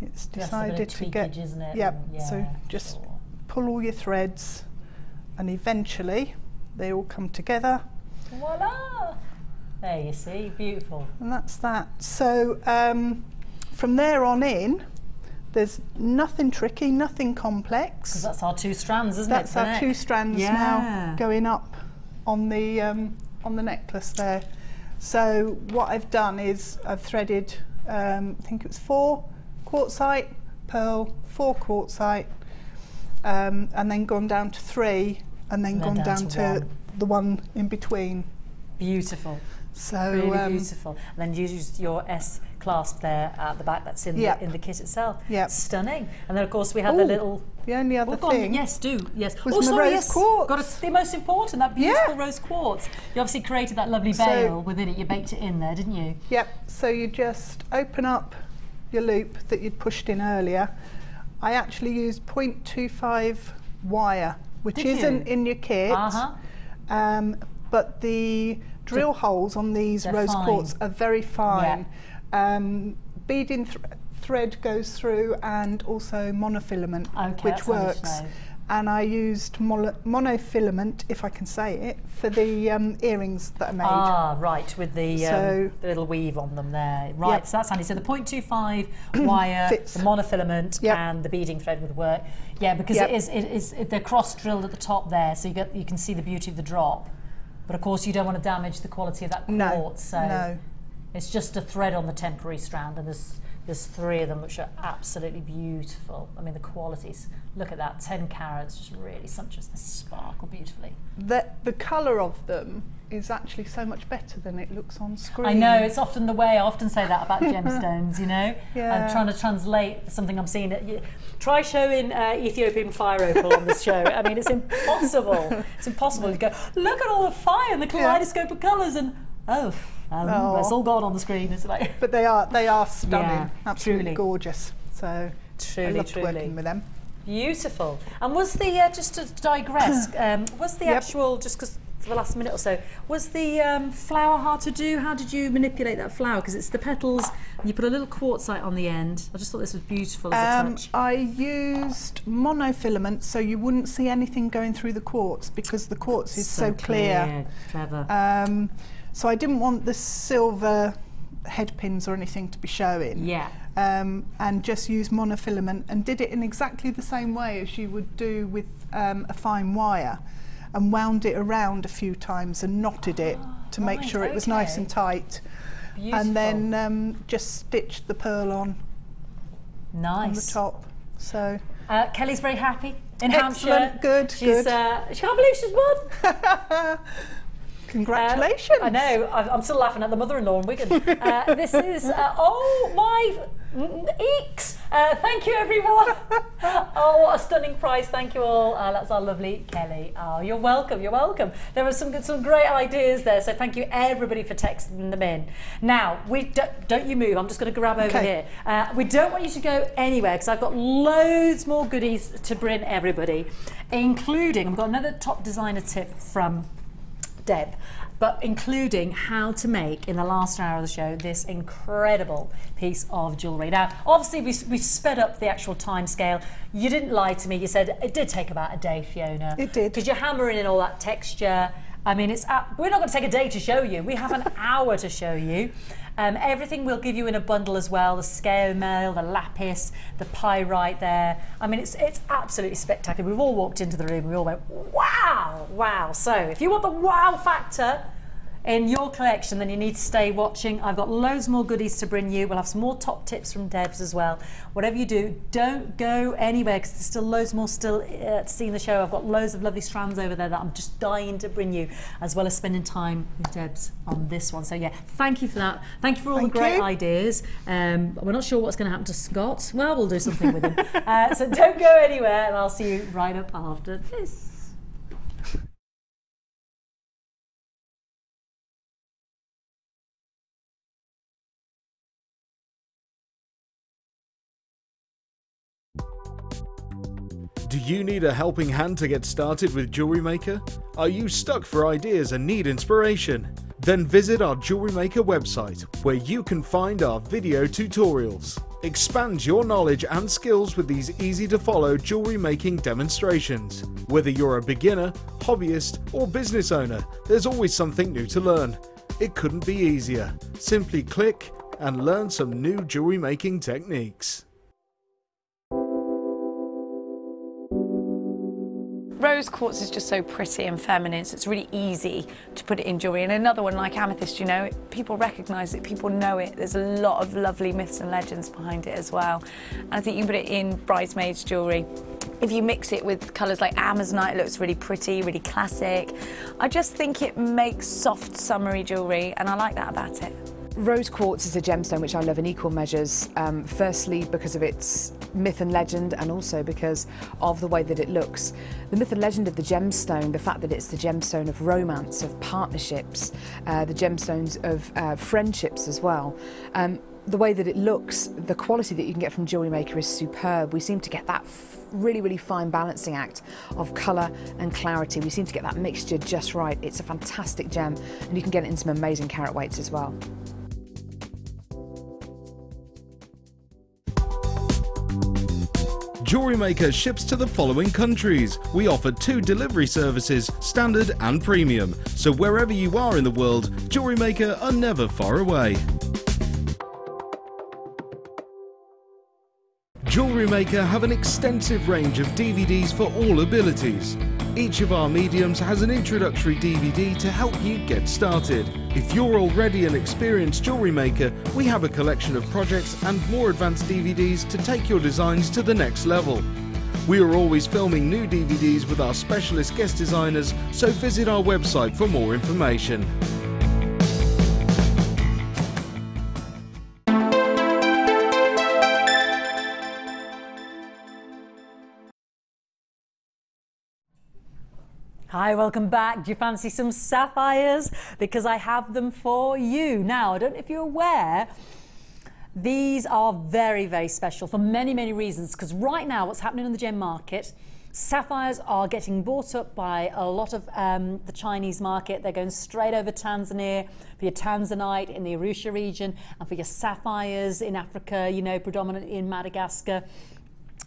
it's decided to get. Isn't it? Yep. Yeah, so just pull all your threads, and eventually they all come together. Voila! There you see, beautiful. And that's that. So from there on in, there's nothing tricky, nothing complex. Because that's our 2 strands, isn't it? That's our 2 strands now going up on the necklace there. So what I've done is I've threaded, I think it was 4 quartzite, pearl, 4 quartzite, and then gone down to 3, and then gone down to the one in between. Beautiful. So really beautiful. And then you used your S clasp there at the back. That's in the kit itself. Yeah. Stunning. And then of course we have the little. The only other thing. Yes, do yes. Was the rose quartz. Got the most important. That beautiful rose quartz. You obviously created that lovely veil within it. You baked it in there, didn't you? Yep. So you just open up your loop that you'd pushed in earlier. I actually used 0.25 wire, which isn't in your kit. But the drill holes on these rose quartz are very fine. Beading thread goes through, and also monofilament, which works. And I used monofilament, if I can say it, for the earrings that I made. Ah, right, with the little weave on them there. Right, so that's handy. So the 0.25 wire, the monofilament, and the beading thread would work. Yeah, because they're cross drilled at the top there, so you can see the beauty of the drop. But of course you don't want to damage the quality of that quartz, so it's just a thread on the temporary strand, and there's 3 of them which are absolutely beautiful. I mean, the qualities, look at that, 10 carats, just really sumptuous, they sparkle beautifully. The colour of them is actually so much better than it looks on screen. I know, it's often the way, I often say that about gemstones, you know? I'm trying to translate something I'm seeing. Try showing Ethiopian fire opal on this show. I mean, it's impossible. It's impossible to go, look at all the fire and the kaleidoscope of colours, and it's all gone on the screen. It's like, but they are stunning, absolutely gorgeous. So I loved working with them. Beautiful. And was the just to digress, was the actual, just because for the last minute or so, was the flower hard to do? How did you manipulate that flower? Because it's the petals, and you put a little quartzite on the end. I just thought this was beautiful as a touch. I used monofilament, so you wouldn't see anything going through the quartz, because the quartz is so clear. Clever. So I didn't want the silver head pins or anything to be showing. And just use monofilament, and did it in exactly the same way as you would do with a fine wire, and wound it around a few times and knotted it to make sure it was nice and tight. Beautiful. And then just stitched the pearl on the top. So Kelly's very happy in Hampshire. Good. She can't believe she's won. Congratulations. I know, I'm still laughing at the mother-in-law in Wigan. This is, oh my eeks! Thank you, everyone. Oh, what a stunning prize. Thank you all. That's our lovely Kelly. Oh, you're welcome, you're welcome. There were some great ideas there, so thank you everybody for texting them in. Now, don't you move, I'm just going to grab over here. We don't want you to go anywhere, because I've got loads more goodies to bring everybody, including, I've got another top designer tip from Deb, but including how to make, in the last hour of the show, this incredible piece of jewellery. Now, obviously, we've sped up the actual time scale. You didn't lie to me. You said it did take about a day, Fiona. It did. Because you're hammering in all that texture. I mean, we're not going to take a day to show you. We have an hour to show you. Everything we'll give you in a bundle as well. The Scale Maille, the Lapis, the pyrite there. I mean, it's absolutely spectacular. We've all walked into the room. We all went, wow, wow. So if you want the wow factor in your collection, then you need to stay watching. I've got loads more goodies to bring you. We'll have some more top tips from Debs as well. Whatever you do, don't go anywhere, because there's still loads more to see in the show. I've got loads of lovely strands over there that I'm just dying to bring you, as well as spending time with Debs on this one. So yeah, thank you for that. Thank you for all the great ideas. We're not sure what's going to happen to Scott. Well, we'll do something with him. So don't go anywhere, and I'll see you right up after this. Do you need a helping hand to get started with Jewellery Maker? Are you stuck for ideas and need inspiration? Then visit our Jewellery Maker website, where you can find our video tutorials. Expand your knowledge and skills with these easy to follow jewellery making demonstrations. Whether you're a beginner, hobbyist or business owner, there's always something new to learn. It couldn't be easier. Simply click and learn some new jewellery making techniques. Rose quartz is just so pretty and feminine, so it's really easy to put it in jewellery. And another one like amethyst, you know, people recognise it, people know it. There's a lot of lovely myths and legends behind it as well. And I think you can put it in bridesmaids jewellery. If you mix it with colours like Amazonite, it looks really pretty, really classic. I just think it makes soft, summery jewellery, and I like that about it. Rose quartz is a gemstone which I love in equal measures, firstly because of its myth and legend, and also because of the way that it looks. The myth and legend of the gemstone, the fact that it's the gemstone of romance, of partnerships, the gemstones of friendships as well. The way that it looks, the quality that you can get from Jewellery Maker is superb. We seem to get that really, really fine balancing act of colour and clarity. We seem to get that mixture just right. It's a fantastic gem, and you can get it in some amazing carat weights as well. Jewellery Maker ships to the following countries. We offer 2 delivery services, standard and premium. So wherever you are in the world, Jewellery Maker are never far away. Jewellery Maker have an extensive range of DVDs for all abilities. Each of our mediums has an introductory DVD to help you get started. If you're already an experienced jewellery maker, we have a collection of projects and more advanced DVDs to take your designs to the next level. We are always filming new DVDs with our specialist guest designers, so visit our website for more information. Hi, welcome back. Do you fancy some sapphires? Because I have them for you. Now, I don't know if you're aware, these are very, very special for many, many reasons. Because right now, what's happening in the gem market, sapphires are getting bought up by a lot of the Chinese market. They're going straight over Tanzania for your tanzanite in the Arusha region, and for your sapphires in Africa, you know, predominantly in Madagascar.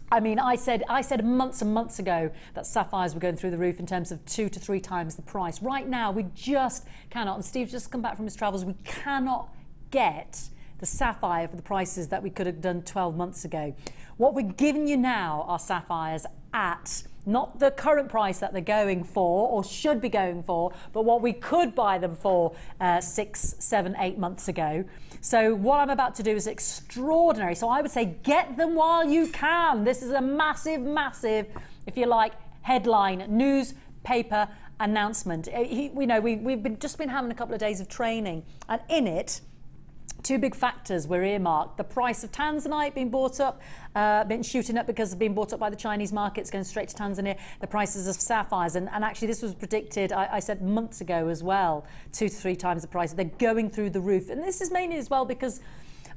I mean, I said months and months ago that sapphires were going through the roof in terms of 2 to 3 times the price. Right now, we just cannot, and Steve's just come back from his travels, we cannot get the sapphire for the prices that we could have done 12 months ago. What we're giving you now are sapphires at not the current price that they're going for or should be going for, but what we could buy them for 6, 7, 8 months ago. So what I'm about to do is extraordinary. So I would say get them while you can. This is a massive, massive, if you like, headline newspaper announcement. We've just been having a couple of days of training, and in it, 2 big factors were earmarked. The price of tanzanite being bought up, been shooting up because it's been bought up by the Chinese markets, going straight to Tanzania. The prices of sapphires, and actually this was predicted, I said months ago as well, 2 to 3 times the price. They're going through the roof. And this is mainly as well because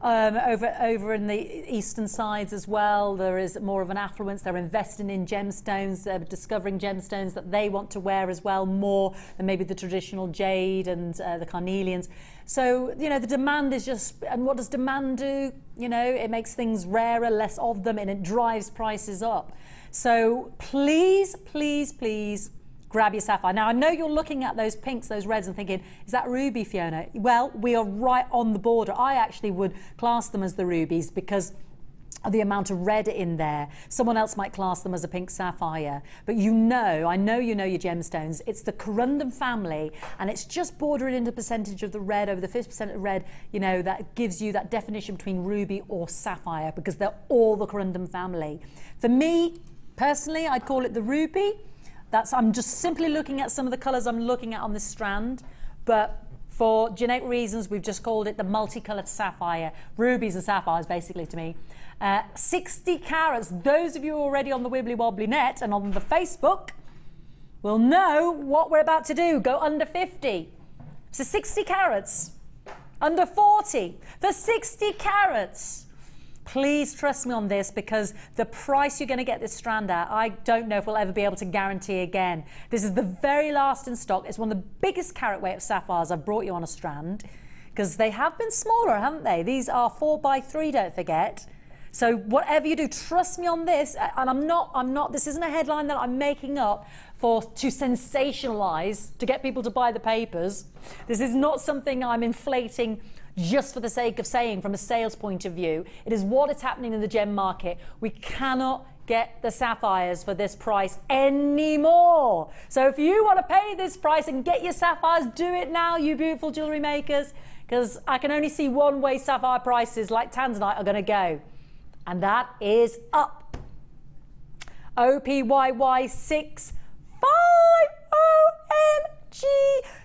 Over in the eastern sides as well, there is more of an affluence. They're investing in gemstones, discovering gemstones that they want to wear as well, more than maybe the traditional jade and the carnelians. So, you know, the demand is just, and what does demand do? You know, it makes things rarer, less of them, and it drives prices up. So please, please, please grab your sapphire. Now, I know you're looking at those pinks, those reds, and thinking, is that ruby, Fiona? Well, we are right on the border. I actually would class them as the rubies because of the amount of red in there. Someone else might class them as a pink sapphire. But you know, I know you know your gemstones. It's the corundum family, and it's just bordering into percentage of the red, over the 50% of red, you know, that gives you that definition between ruby or sapphire, because they're all the corundum family. For me, personally, I'd call it the ruby. I'm just simply looking at some of the colours I'm looking at on this strand, but for genetic reasons, we've just called it the multicoloured sapphire. Rubies and sapphires, basically, to me. 60 carats. Those of you already on the Wibbly Wobbly net and on the Facebook will know what we're about to do. Go under 50. So 60 carats. Under 40. For 60 carats. Please trust me on this, because the price you're going to get this strand at, I don't know if we'll ever be able to guarantee again. This is the very last in stock. It's one of the biggest carat weight of sapphires I've brought you on a strand, because they have been smaller, haven't they? These are 4x3, don't forget. So whatever you do, trust me on this. And I'm not, this isn't a headline that I'm making up to sensationalize, to get people to buy the papers. This is not something I'm inflating just for the sake of saying from a sales point of view. It is what is happening in the gem market. We cannot get the sapphires for this price anymore. So if you want to pay this price and get your sapphires, do it now, you beautiful jewellery makers, because I can only see one way sapphire prices like tanzanite are going to go, and that is up. OPYY65 OMG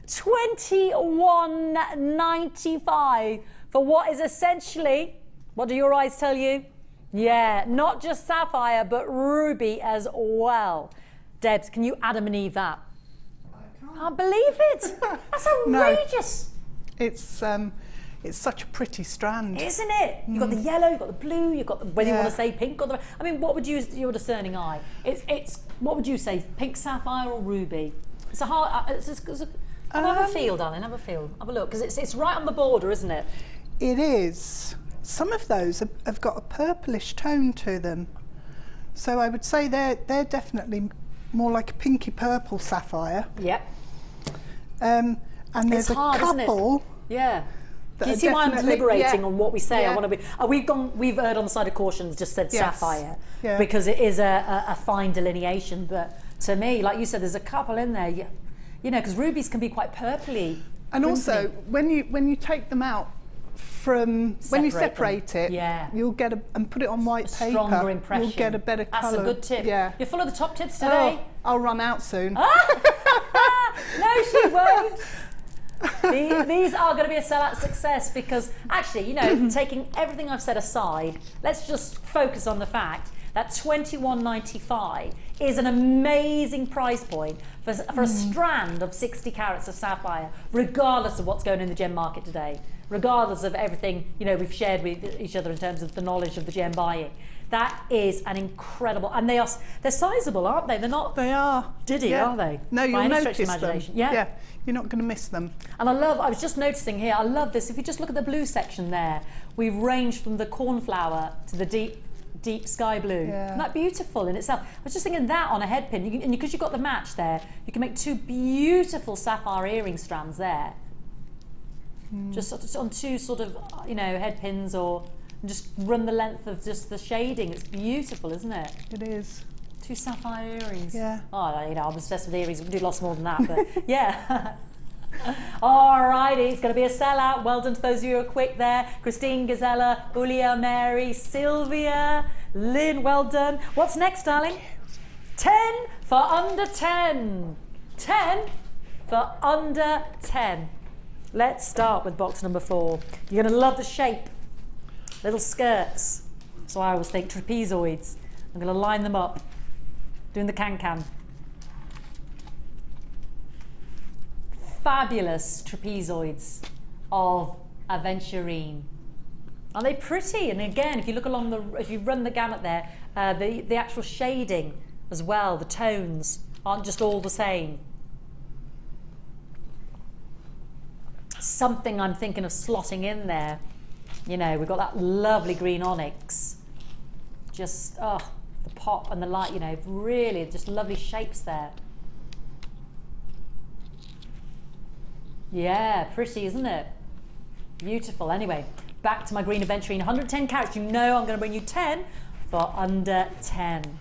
21.95 for what is essentially, what do your eyes tell you? Yeah, not just sapphire, but ruby as well. Debs, can you Adam and Eve that? I can't believe it. That's outrageous. No, it's such a pretty strand, isn't it? You've got the yellow, you've got the blue, you've got the, whether you want to say pink or the, I mean, what would you, your discerning eye? What would you say, pink sapphire or ruby? It's a hard, have a feel, darling, have a feel, have a look, because it's right on the border, isn't it? It is. Some of those have got a purplish tone to them, so I would say they're definitely more like a pinky purple sapphire. Yep. And there's a couple. Yeah. Do you see why I'm deliberating on what we say? Yeah. I want to be. We've erred on the side of caution, just said sapphire, because it is a fine delineation. But to me, like you said, there's a couple in there. You know, because rubies can be quite purpley. And also, when you take them out from when you separate it, you'll get and put it on white paper. Stronger impression. You'll get a better colour. That's a good tip. Yeah. You're full of the top tips today. Oh, I'll run out soon. No, she won't. These are going to be a sellout success, because actually, you know, taking everything I've said aside, let's just focus on the fact that $21.95 is an amazing price point for a strand of 60 carats of sapphire, regardless of what's going on in the gem market today, regardless of everything, you know, we've shared with each other in terms of the knowledge of the gem buying. That is an incredible, and they're sizable, aren't they? They're not. They are. Diddy, are they? No, you'll notice them. Yeah, you're not going to miss them. And I was just noticing here, I love this. If you just look at the blue section there, we've ranged from the cornflower to the deep sky blue. Yeah. Isn't that beautiful in itself? I was just thinking that on a head pin, and because you've got the match there, you can make two beautiful sapphire earring strands there. Just on two sort of, you know, head pins, or just run the length of just the shading. It's beautiful, isn't it? It is. Two sapphire earrings. Yeah. Oh, you know, I'm obsessed with earrings. We do lots more than that, but yeah. Alrighty, it's going to be a sellout. Well done to those of you who are quick there. Christine, Gazella, Julia, Mary, Sylvia, Lynn, well done. What's next, darling? 10 for under 10. 10 for under 10. Let's start with box number 4. You're going to love the shape. Little skirts. So I always think trapezoids. I'm going to line them up. Doing the can-can. Fabulous trapezoids of aventurine. Aren't they pretty? And again, if you look along if you run the gamut there, the actual shading as well, the tones aren't just all the same. Something I'm thinking of slotting in there. You know, we've got that lovely green onyx. Just, oh, the pop and the light, you know, really just lovely shapes there. Yeah, pretty, isn't it? Beautiful. Anyway, back to my green aventurine. 110 carats. You know I'm going to bring you 10 for under 10.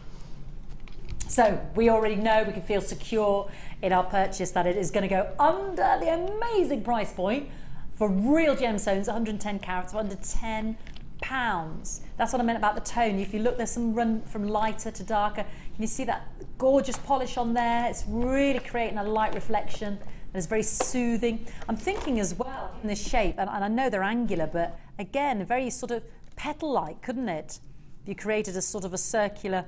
So we already know, we can feel secure in our purchase that it is going to go under the amazing price point for real gemstones, 110 carats for under £10. That's what I meant about the tone. If you look, there's some run from lighter to darker. Can you see that gorgeous polish on there? It's really creating a light reflection. And it's very soothing. I'm thinking as well in this shape, and I know they're angular, but again, very sort of petal-like, couldn't it? If you created a sort of a circular,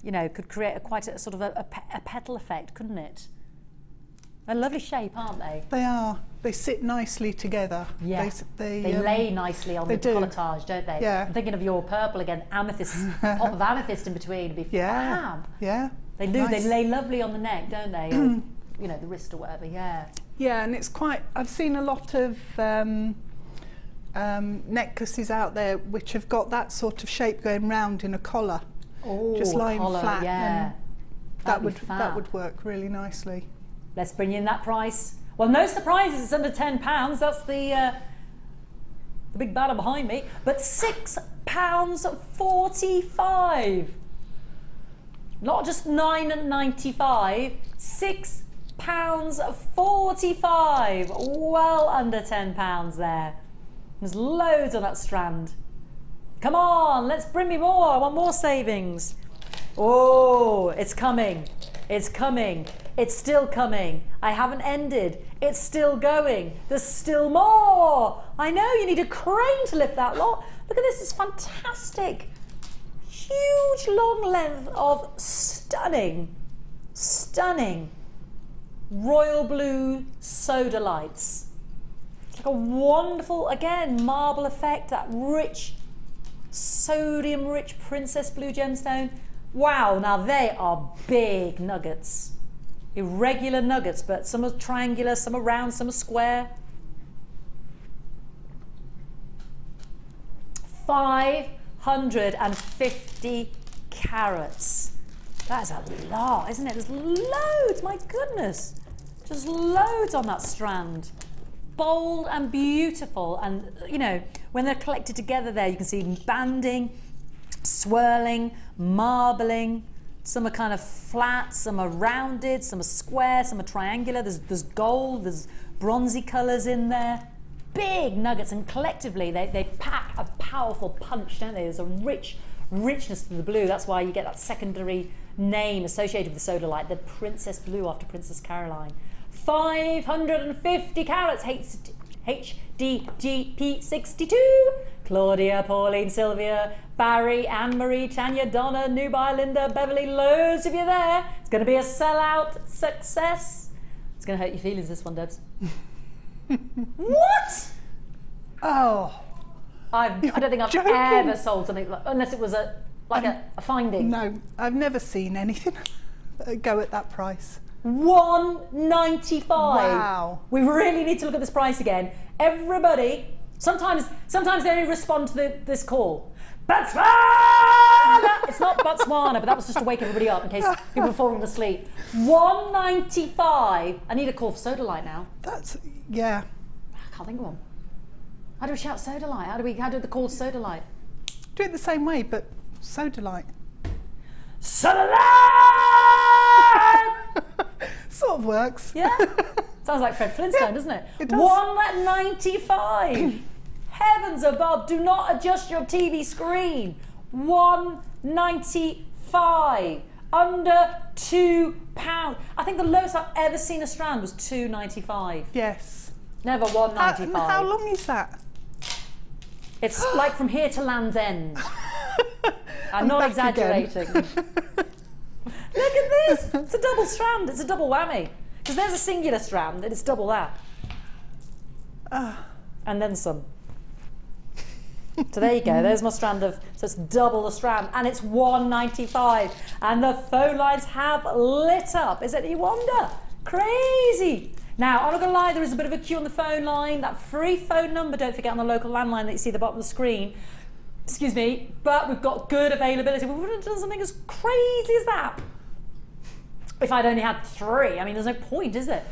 you know, could create quite a sort of a petal effect, couldn't it? A lovely shape, aren't they? They are. They sit nicely together. Yeah. They lay nicely on the decolletage, don't they? Yeah. I'm thinking of your purple again, amethyst, pop of amethyst in between would be fab. Yeah. They do. Nice. They lay lovely on the neck, don't they? Or, you know, the wrist or whatever. Yeah. Yeah, and it's quite. I've seen a lot of necklaces out there which have got that sort of shape going round in a collar. Oh, just lying collar, flat. Yeah. That would work really nicely. Let's bring in that price. Well, no surprises, it's under £10. That's the big banner behind me. But £6.45. Not just £9.95. £6.45. Well under £10 there. There's loads on that strand. Come on, let's bring me more. I want more savings. Oh, it's coming. It's coming. It's still coming. I haven't ended. It's still going. There's still more. I know you need a crane to lift that lot. Look at this. It's fantastic. Huge long length of stunning, stunning royal blue sodalites. It's like a wonderful, again, marble effect, that rich, sodium rich princess blue gemstone. Wow, now they are big nuggets. Irregular nuggets, but some are triangular, some are round, some are square. 550 carats. That is a lot, isn't it? There's loads, my goodness. Just loads on that strand. Bold and beautiful, and you know, when they're collected together there, you can see banding, swirling, marbling. Some are kind of flat, some are rounded, some are square, some are triangular. There's gold, there's bronzy colours in there. Big nuggets, and collectively they pack a powerful punch, don't they? There's a richness to the blue. That's why you get that secondary name associated with the sodalite, the Princess Blue after Princess Caroline. 550 carats, HDGP 62. Claudia, Pauline, Sylvia, Barry, Anne-Marie, Tanya, Donna, Nubai, Linda, Beverly, loads of you there. It's going to be a sellout success. It's going to hurt your feelings, this one, Debs. What? Oh. I don't think I've ever sold something, unless it was a finding. No, I've never seen anything go at that price. $195. Wow. We really need to look at this price again. Everybody, sometimes they only respond to this call. Botswana! It's not Botswana, but that was just to wake everybody up in case people were falling asleep. $195. I need a call for sodalite now. That's, yeah. I can't think of one. How do we shout sodalite? How do the call sodalite? Do it the same way, but sodalite. Sodalite! Sort of works. Yeah? Sounds like Fred Flintstone, Yeah, doesn't it? it does. $195. Heavens above, do not adjust your TV screen. $195. Under £2. I think the lowest I've ever seen a strand was $2.95. Yes. Never $1.95. How long is that? It's like from here to Land's End. I'm not exaggerating. Look at this. It's a double strand. It's a double whammy. Because there's a singular strand and it's double that. And then some. So there you go, there's my strand of, so it's double the strand, and it's $1.95, and the phone lines have lit up. Is it any wonder? Crazy. Now, I'm not gonna lie, there is a bit of a queue on the phone line. That free phone number, don't forget, on the local landline that you see at the bottom of the screen. Excuse me, but we've got good availability. We wouldn't have done something as crazy as that if I'd only had 3. I mean, there's no point, is there?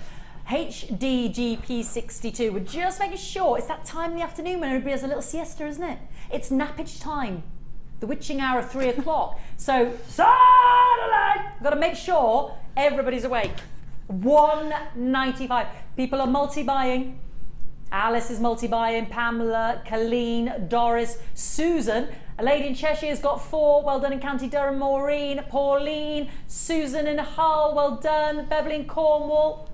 HDGP62, we're just making sure it's that time in the afternoon when everybody has a little siesta, isn't it? It's nappage time, the witching hour of 3 o'clock. So, Sodalite, we've got to make sure everybody's awake. $1.95. People are multi-buying. Alice is multi-buying, Pamela, Colleen, Doris, Susan. A lady in Cheshire's got 4, well done in County Durham, Maureen, Pauline, Susan in Hull, well done, Beverly in Cornwall.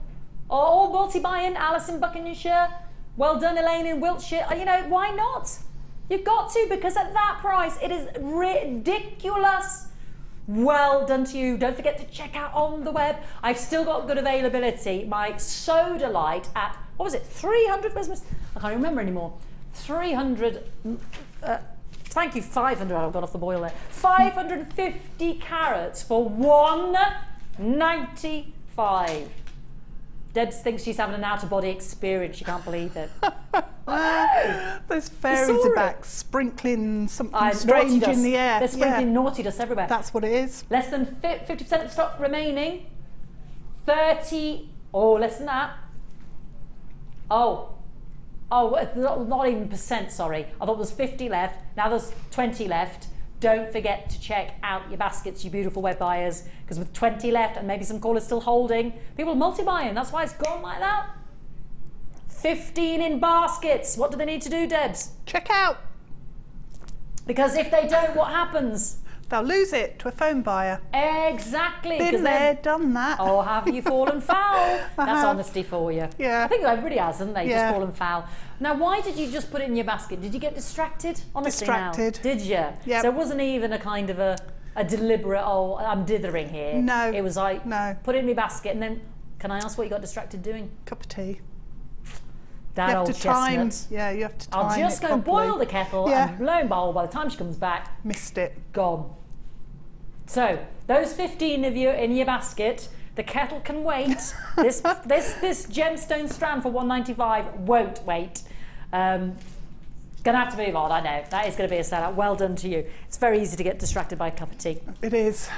All multi-buying, Alice in Buckinghamshire, well done, Elaine in Wiltshire. You know, why not? You've got to, because at that price, it is ridiculous. Well done to you. Don't forget to check out on the web. I've still got good availability. My Sodalite at, what was it, 300? Where's my, I can't remember anymore. 300, thank you, 500, I've got off the boil there. 550 carats for $1.95. Debs thinks she's having an out-of-body experience. She can't believe it. Those fairies are back, sprinkling something strange in the air. They're sprinkling naughty dust everywhere. That's what it is. Less than 50% of the stock remaining. 30, less than that. Not even percent, sorry. I thought there was 50 left. Now there's 20 left. Don't forget to check out your baskets, you beautiful web buyers, because with 20 left and maybe some callers still holding, people are multi-buying. That's why it's gone like that. 15 in baskets. What do they need to do, Debs? Check out. Because if they don't, what happens? They'll lose it to a phone buyer. Exactly. Been there, done that. Oh, have you fallen foul? That's honesty for you. Yeah. I think everybody has, haven't they? Just fallen foul. Now, why did you just put it in your basket? Did you get distracted? Honestly, distracted. Now. Did you? Yeah. So it wasn't even a kind of a deliberate, I'm dithering here. No. It was like, put it in my basket, and then, can I ask what you got distracted doing? Cup of tea. That you old have to time. chestnut. Yeah, you have to time. I'll just go and boil the kettle, and lo and behold, by the time she comes back, missed it. Gone. So those 15 of you in your basket, the kettle can wait. This gemstone strand for $1.95 won't wait. Gonna have to move on. I know that is going to be a sellout. Well done to you. It's very easy to get distracted by a cup of tea. It is.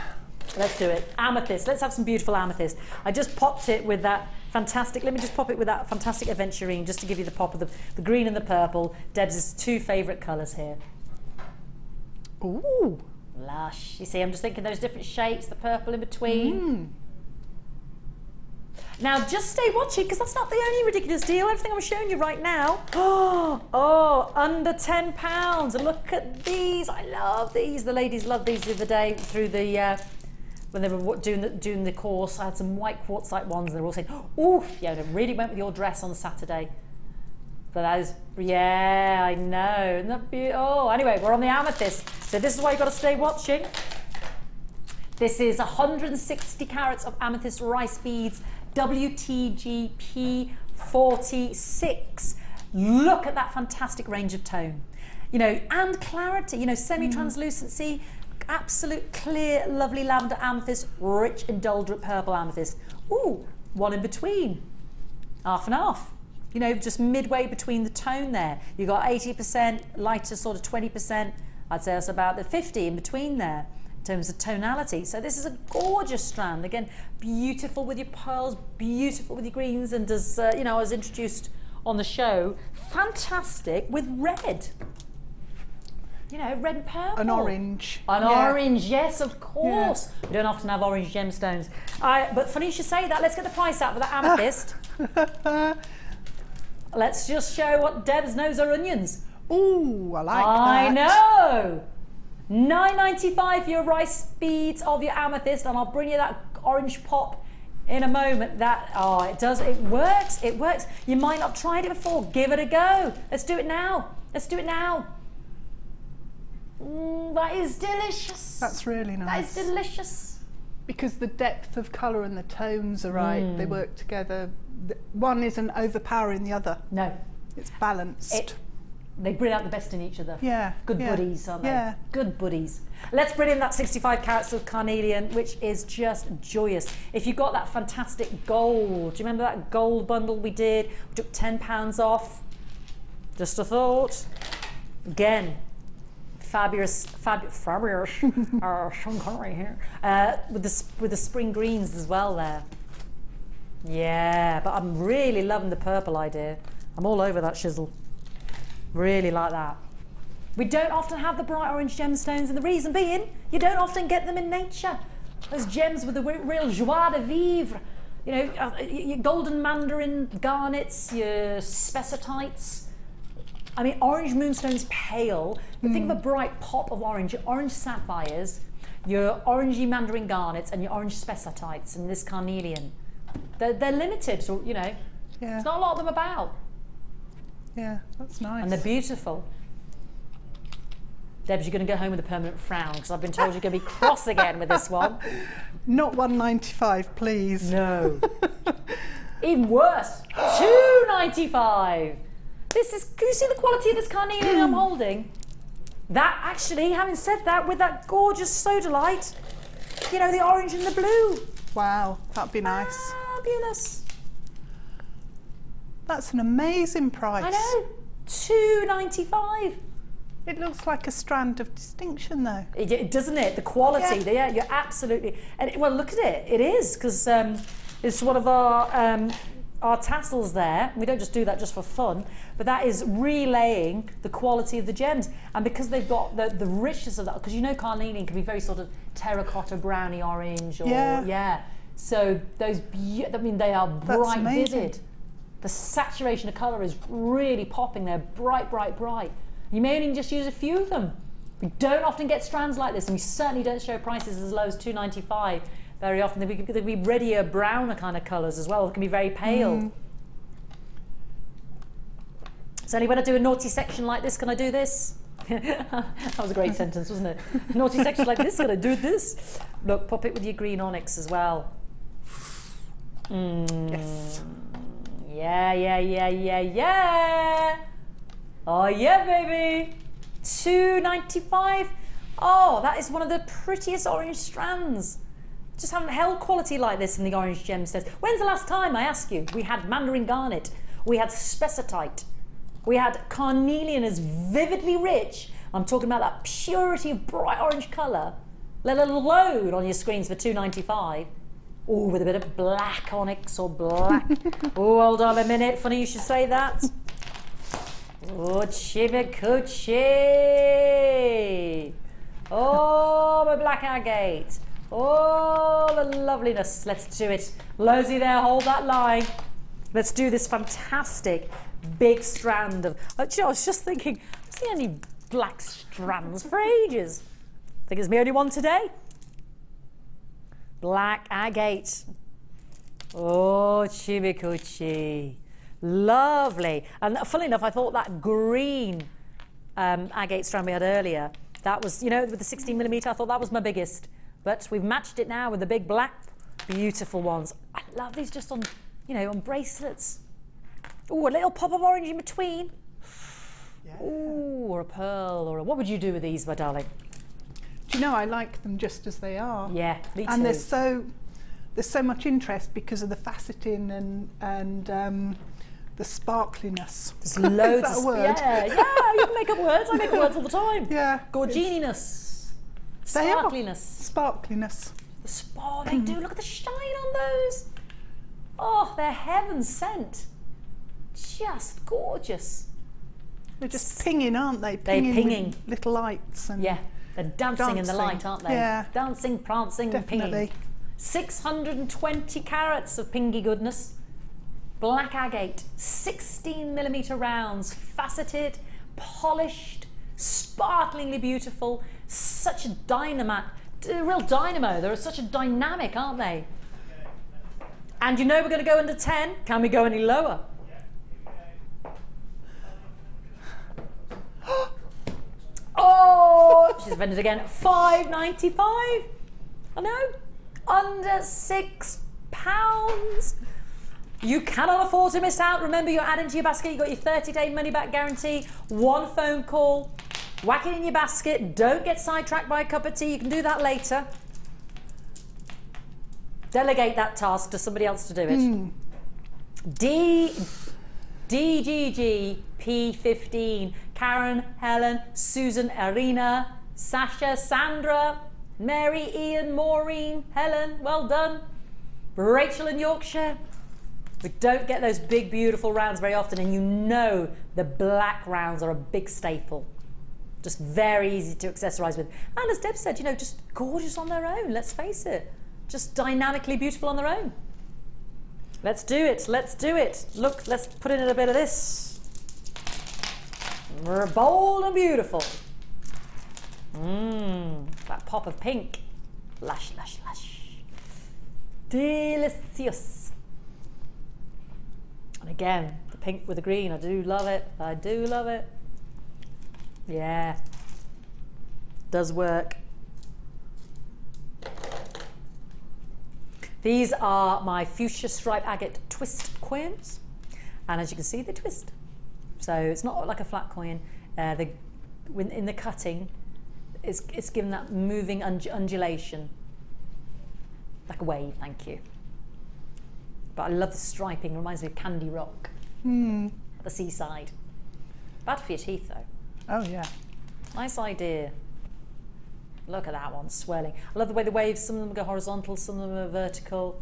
Let's do it. Amethyst. Let's have some beautiful amethyst. I just popped it with that fantastic. Let me just pop it with that fantastic aventurine, just to give you the pop of the green and the purple. Debs' 2 favourite colours here. Ooh. Lush. You see, I'm just thinking those different shapes, the purple in between. Now, just stay watching, because that's not the only ridiculous deal. Everything I'm showing you right now. Oh, under £10. And look at these. I love these. The ladies loved these the other day through the when they were doing the course. I had some white quartzite ones, and they were all saying, "Oof, yeah, it really went with your dress on Saturday." But that is, yeah, I know. Isn't that beautiful? Oh, anyway, we're on the amethyst. So this is why you've got to stay watching. This is 160 carats of amethyst rice beads, WTGP 46. Look at that fantastic range of tone, you know, and clarity, you know, semi-translucency, absolute clear, lovely lavender amethyst, rich, indulgent purple amethyst. Ooh, one in between, half and half. You know, just midway between the tone there. You got 80%, lighter sort of 20%. I'd say that's about the 50 in between there in terms of tonality. So this is a gorgeous strand. Again, beautiful with your pearls, beautiful with your greens, and as you know, I was introduced on the show, fantastic with red. You know, red and purple. An orange. An orange, yes, of course. Yeah. We don't often have orange gemstones. But funny you should say that. Let's get the price out for that amethyst. Let's just show what Debs knows are onions. Ooh, I like that. I know. $9.95 for your rice beads of your amethyst, and I'll bring you that orange pop in a moment. That, oh, it does, it works, it works. You might not have tried it before. Give it a go. Let's do it now. Let's do it now. That is delicious. That's really nice. That is delicious. Because the depth of colour and the tones are right. They work together. One isn't overpowering the other. No. It's balanced. They bring out the best in each other. Yeah. Good yeah, buddies, aren't they? Yeah. Good buddies. Let's bring in that 65 carats of Carnelian, which is just joyous. If you got that fantastic gold, do you remember that gold bundle we did? We took £10 off. Just a thought. Again, fabulous, Sean Connery here, with the spring greens as well there. Yeah, but I'm really loving the purple idea. I'm all over that shizzle. Really like that. We don't often have the bright orange gemstones, and the reason being, you don't often get them in nature. Those gems with the real joie de vivre. You know, your golden mandarin garnets, your spessartites. I mean, orange moonstone's pale, but think of a bright pop of orange. Your orange sapphires, your orangey mandarin garnets, and your orange spessartites, and this carnelian. They're limited, so, you know, there's not a lot of them about. Yeah, that's nice. And they're beautiful. Debs, you're going to go home with a permanent frown because I've been told you're going to be cross again with this one. Not £1.95, please. No. Even worse, £2.95. This is, can you see the quality of this carnelian I'm holding? That actually, having said that, with that gorgeous sodalite, you know, the orange and the blue. Wow, that'd be nice. Fabulous. That's an amazing price. I know, £2.95. It looks like a strand of distinction, though. Doesn't it? The quality, yeah, you're absolutely. And well, look at it. It is, because it's one of our tassels there. We don't just do that just for fun, but that is relaying the quality of the gems. And because they've got the richness of that, because you know carnelian can be very sort of terracotta, browny orange, or so those. I mean, they are bright, vivid. The saturation of colour is really popping. They're bright, bright, bright. You may only just use a few of them. We don't often get strands like this, and we certainly don't show prices as low as $2.95 very often. They can be reddier, browner kind of colours as well. It can be very pale. It's only when I do a naughty section like this can I do this. That was a great sentence, wasn't it? Naughty section like this, can I do this? Look, pop it with your green onyx as well. Yes. Yeah, yeah, yeah, yeah, yeah. Oh yeah, baby. $2.95. Oh, that is one of the prettiest orange strands. Just haven't held quality like this in the orange gemstones. When's the last time, I ask you, we had mandarin garnet, we had spessartite, we had carnelian as vividly rich. I'm talking about that purity of bright orange colour, let alone on your screens for $2.95. Oh, with a bit of black onyx or black. Oh, hold on a minute. Funny you should say that. Oh, chimicucci. Oh, my black agate. Oh, the loveliness. Let's do it. Losey there, hold that line. Let's do this fantastic big strand of... I was just thinking, I don't see any black strands for ages. I think it's the only one today. Black agate. Oh, chimicucci. Lovely. And funnily enough, I thought that green agate strand we had earlier, that was, you know, with the 16mm, I thought that was my biggest. But we've matched it now with the big black, beautiful ones. I love these just on, you know, on bracelets. Oh, a little pop of orange in between. Yeah. Oh, or a pearl, or what would you do with these, my darling? Do you know, I like them just as they are. Yeah, me too. And there's so much interest because of the faceting and the sparkliness. There's loads Is that a word? Yeah, you can make up words. I make up words all the time. Yeah. Gorgininess. They are. Sparkliness. Sparkliness. They do. Look at the shine on those. Oh, they're heaven sent. Just gorgeous. They're just pinging, aren't they? They're pinging. With little lights. And yeah, they're dancing in the light, aren't they? Yeah. Dancing, prancing, Definitely. pinging. 620 carats of pingy goodness. Black agate, 16mm rounds, faceted, polished, sparklingly beautiful. Such a real dynamo. They're such a dynamic, aren't they? And you know we're going to go under 10. Can we go any lower? Oh, she's offended again. $5.95. I know. Under £6. You cannot afford to miss out. Remember, you're adding to your basket. You've got your 30-day money-back guarantee. One phone call. Whack it in your basket. Don't get sidetracked by a cup of tea. You can do that later. Delegate that task to somebody else to do it. DGG P15. Karen, Helen, Susan, Irina, Sasha, Sandra, Mary, Ian, Maureen, Helen, well done. Rachel in Yorkshire. We don't get those big, beautiful rounds very often, and you know the black rounds are a big staple. Just very easy to accessorize with. And as Deb said, you know, just gorgeous on their own, let's face it. Just dynamically beautiful on their own. Let's do it, let's do it. Look, let's put in a bit of this. We're bold and beautiful. That pop of pink. Lush, lush, lush. Delicious. And again, the pink with the green, I do love it. I do love it. Yeah. Does work. These are my fuchsia stripe agate twist coins. And as you can see, they twist. So it's not like a flat coin. In the cutting, it's given that moving undulation. Like a wave, thank you. But I love the striping, reminds me of Candy Rock. At the seaside. Bad for your teeth though. Oh yeah. Nice idea. Look at that one, swirling. I love the way the waves, some of them go horizontal, some of them are vertical.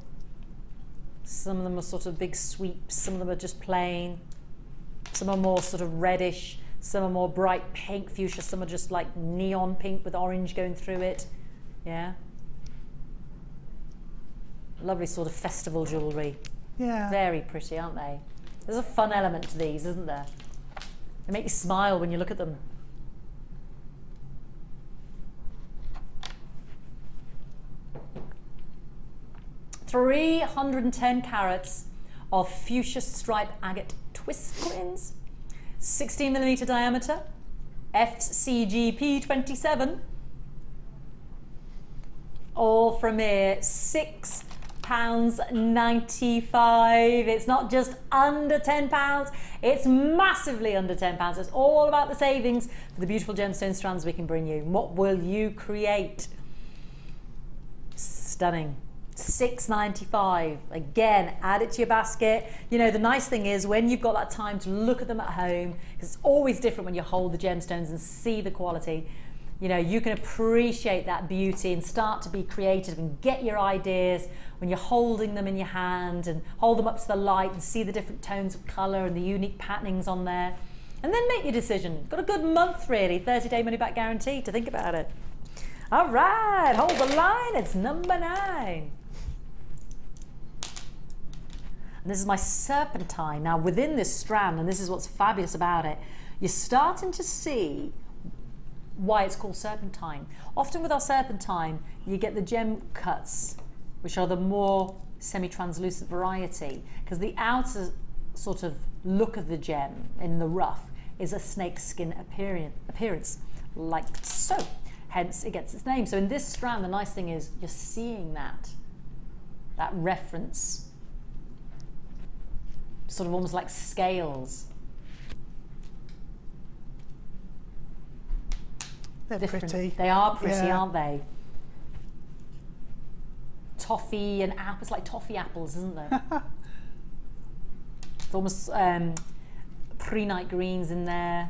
Some of them are sort of big sweeps, some of them are just plain. Some are more sort of reddish, some are more bright pink fuchsia, some are just like neon pink with orange going through it. Yeah. Lovely sort of festival jewellery. Yeah. Very pretty, aren't they? There's a fun element to these, isn't there? They make you smile when you look at them. $310 carats of fuchsia stripe agate twist coins, 16mm diameter, FCGP 27, all from here, £6.95. It's not just under £10, it's massively under £10. It's all about the savings for the beautiful gemstone strands we can bring you. What will you create? Stunning. $6.95. Again, add it to your basket. You know, the nice thing is when you've got that time to look at them at home, because it's always different when you hold the gemstones and see the quality. You know, you can appreciate that beauty and start to be creative and get your ideas when you're holding them in your hand and hold them up to the light and see the different tones of colour and the unique patternings on there. And then make your decision. Got a good month really, 30-day money back guarantee to think about it. All right, hold the line, it's number 9. And this is my Serpentine. Now within this strand, and this is what's fabulous about it, you're starting to see why it's called Serpentine. Often with our Serpentine, you get the gem cuts, which are the more semi-translucent variety, because the outer sort of look of the gem in the rough is a snakeskin appearance, like so. Hence it gets its name. So in this strand, the nice thing is you're seeing that reference, sort of almost like scales. They're pretty. They are pretty, yeah. aren't they? Toffee and apples, it's like toffee apples, isn't there? It's almost pre-night greens in there.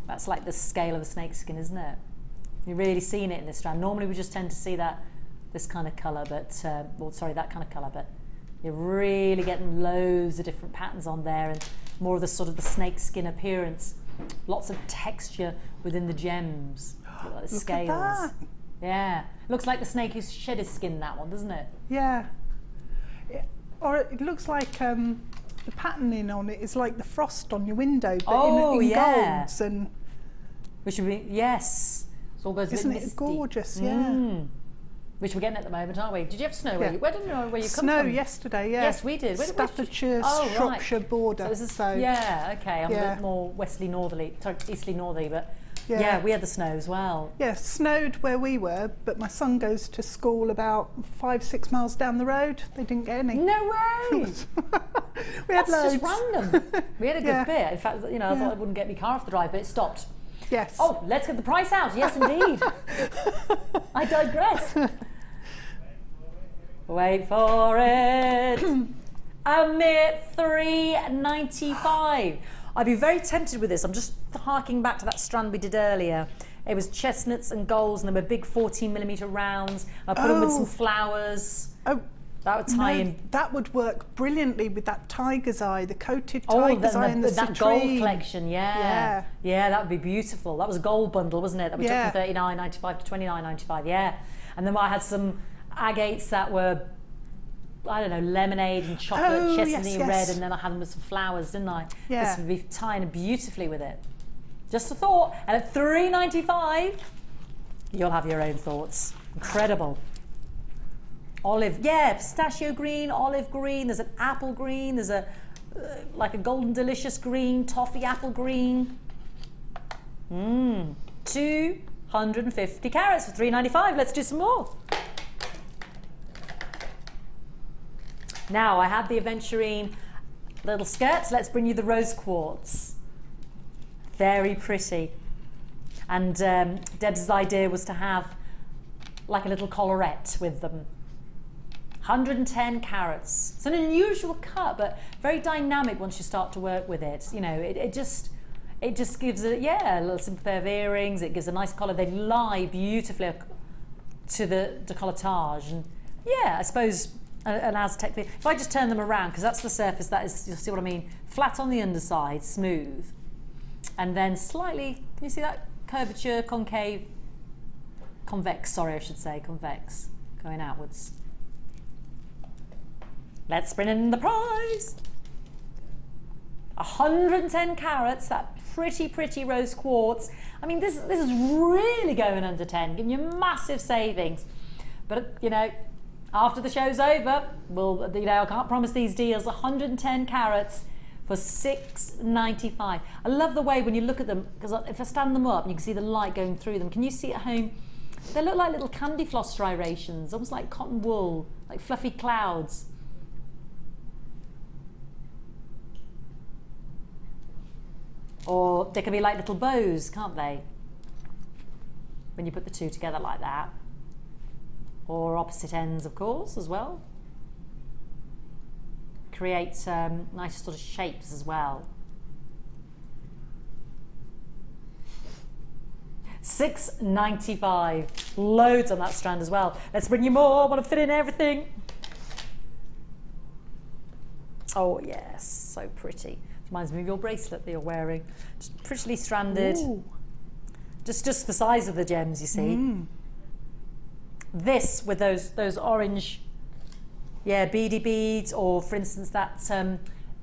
That's like the scale of a snakeskin, isn't it? You're really seeing it in this strand. Normally we just tend to see this kind of colour, but well, sorry, that kind of colour, but you're really getting loads of different patterns on there and more of the sort of the snakeskin appearance. Lots of texture within the gems. Look at the scales. At that. Yeah. Looks like the snake who's shed his skin, that one, doesn't it? Yeah. Or it looks like the patterning on it is like the frost on your window, but in golds and. Which would be, yes. It all goes a bit misty. Isn't it gorgeous? Yeah. Which we're getting at the moment, aren't we? Did you have snow? Yeah. Where did you know where you come snow from? yesterday, yeah. Yes, we did. Staffordshire, right. Shropshire border. So this is, yeah, okay. I'm a bit more westerly northerly, sorry, easterly northerly, but Yeah, we had the snow as well. Yeah, snowed where we were, but my son goes to school about 5-6 miles down the road. They didn't get any. No way! We had That's loads. just random. We had a good Yeah. bit. In fact, you know, I thought I wouldn't get my car off the drive, but it stopped. Yes. Oh, let's get the price out. Yes, indeed. I digress. Wait for it. A mere $3.95. I'd be very tempted with this. I'm just harking back to that strand we did earlier. It was chestnuts and golds, and they were big 14mm rounds. I put them with some flowers. Oh, that would tie in. That would work brilliantly with that tiger's eye, the coated tiger's eye and the that citrine. gold collection, yeah, that would be beautiful. That was a gold bundle, wasn't it? That we took from $39.95 to $29.95, yeah. And then I had some agates that were, I don't know, lemonade and chocolate, chestnut red, and then I had them with some flowers, didn't I? Yeah. This would be tying beautifully with it. Just a thought. And at $3.95, you'll have your own thoughts. Incredible. Olive, yeah, pistachio green, olive green. There's an apple green. There's a like a golden delicious green, toffee apple green. 250 carats for $3.95. Let's do some more. Now I have the aventurine little skirts. Let's bring you the rose quartz. Very pretty. And Debs' idea was to have like a little collarette with them. 110 carats. It's an unusual cut, but very dynamic once you start to work with it. You know, it just gives a a little simple pair of earrings. It gives a nice collar. They lie beautifully to the decolletage, and yeah, I suppose an Aztec. If I just turn them around, because that's the surface that is, you'll see what I mean. Flat on the underside, smooth, and then slightly. Can you see that curvature, concave, convex? Sorry, I should say convex, going outwards. Let's bring in the prize. 110 carats, that pretty rose quartz. I mean, this is really going under 10, giving you massive savings. But you know, after the show's over, I can't promise these deals. 110 carats for $6.95. I love the way when you look at them, because if I stand them up, you can see the light going through them. Can you see at home? They look like little candy floss striations, almost like cotton wool, like fluffy clouds. Or they can be like little bows, can't they? When you put the two together like that. Or opposite ends, of course, as well. Create nice sort of shapes as well. $6.95. Loads on that strand as well. Let's bring you more. I want to fit in everything. Oh yes, so pretty. Reminds me of your bracelet that you're wearing. Just prettily stranded. Ooh. Just the size of the gems, you see. This with those orange, beady beads, or for instance that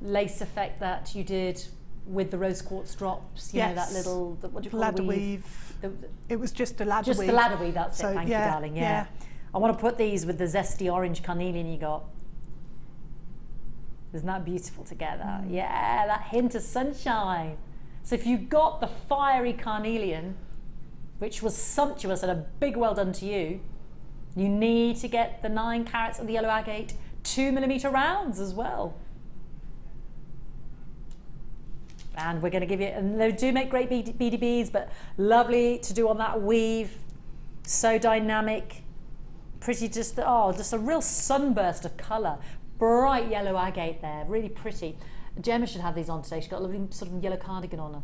lace effect that you did with the rose quartz drops. You know, that little, what do you call ladder the weave? It was just a ladder weave. Just the ladder weave, that's it. Thank you, darling. Yeah. I want to put these with the zesty orange carnelian you got. Isn't that beautiful together? Yeah, that hint of sunshine. So if you got the fiery carnelian, which was sumptuous and a big well done to you, you need to get the 9 carats of the yellow agate 2mm rounds as well. And we're going to give you, and they do make great beady beads, but lovely to do on that weave. So dynamic, pretty, just a real sunburst of colour. Bright yellow agate there, really pretty. Gemma should have these on today. She's got a lovely sort of yellow cardigan on her.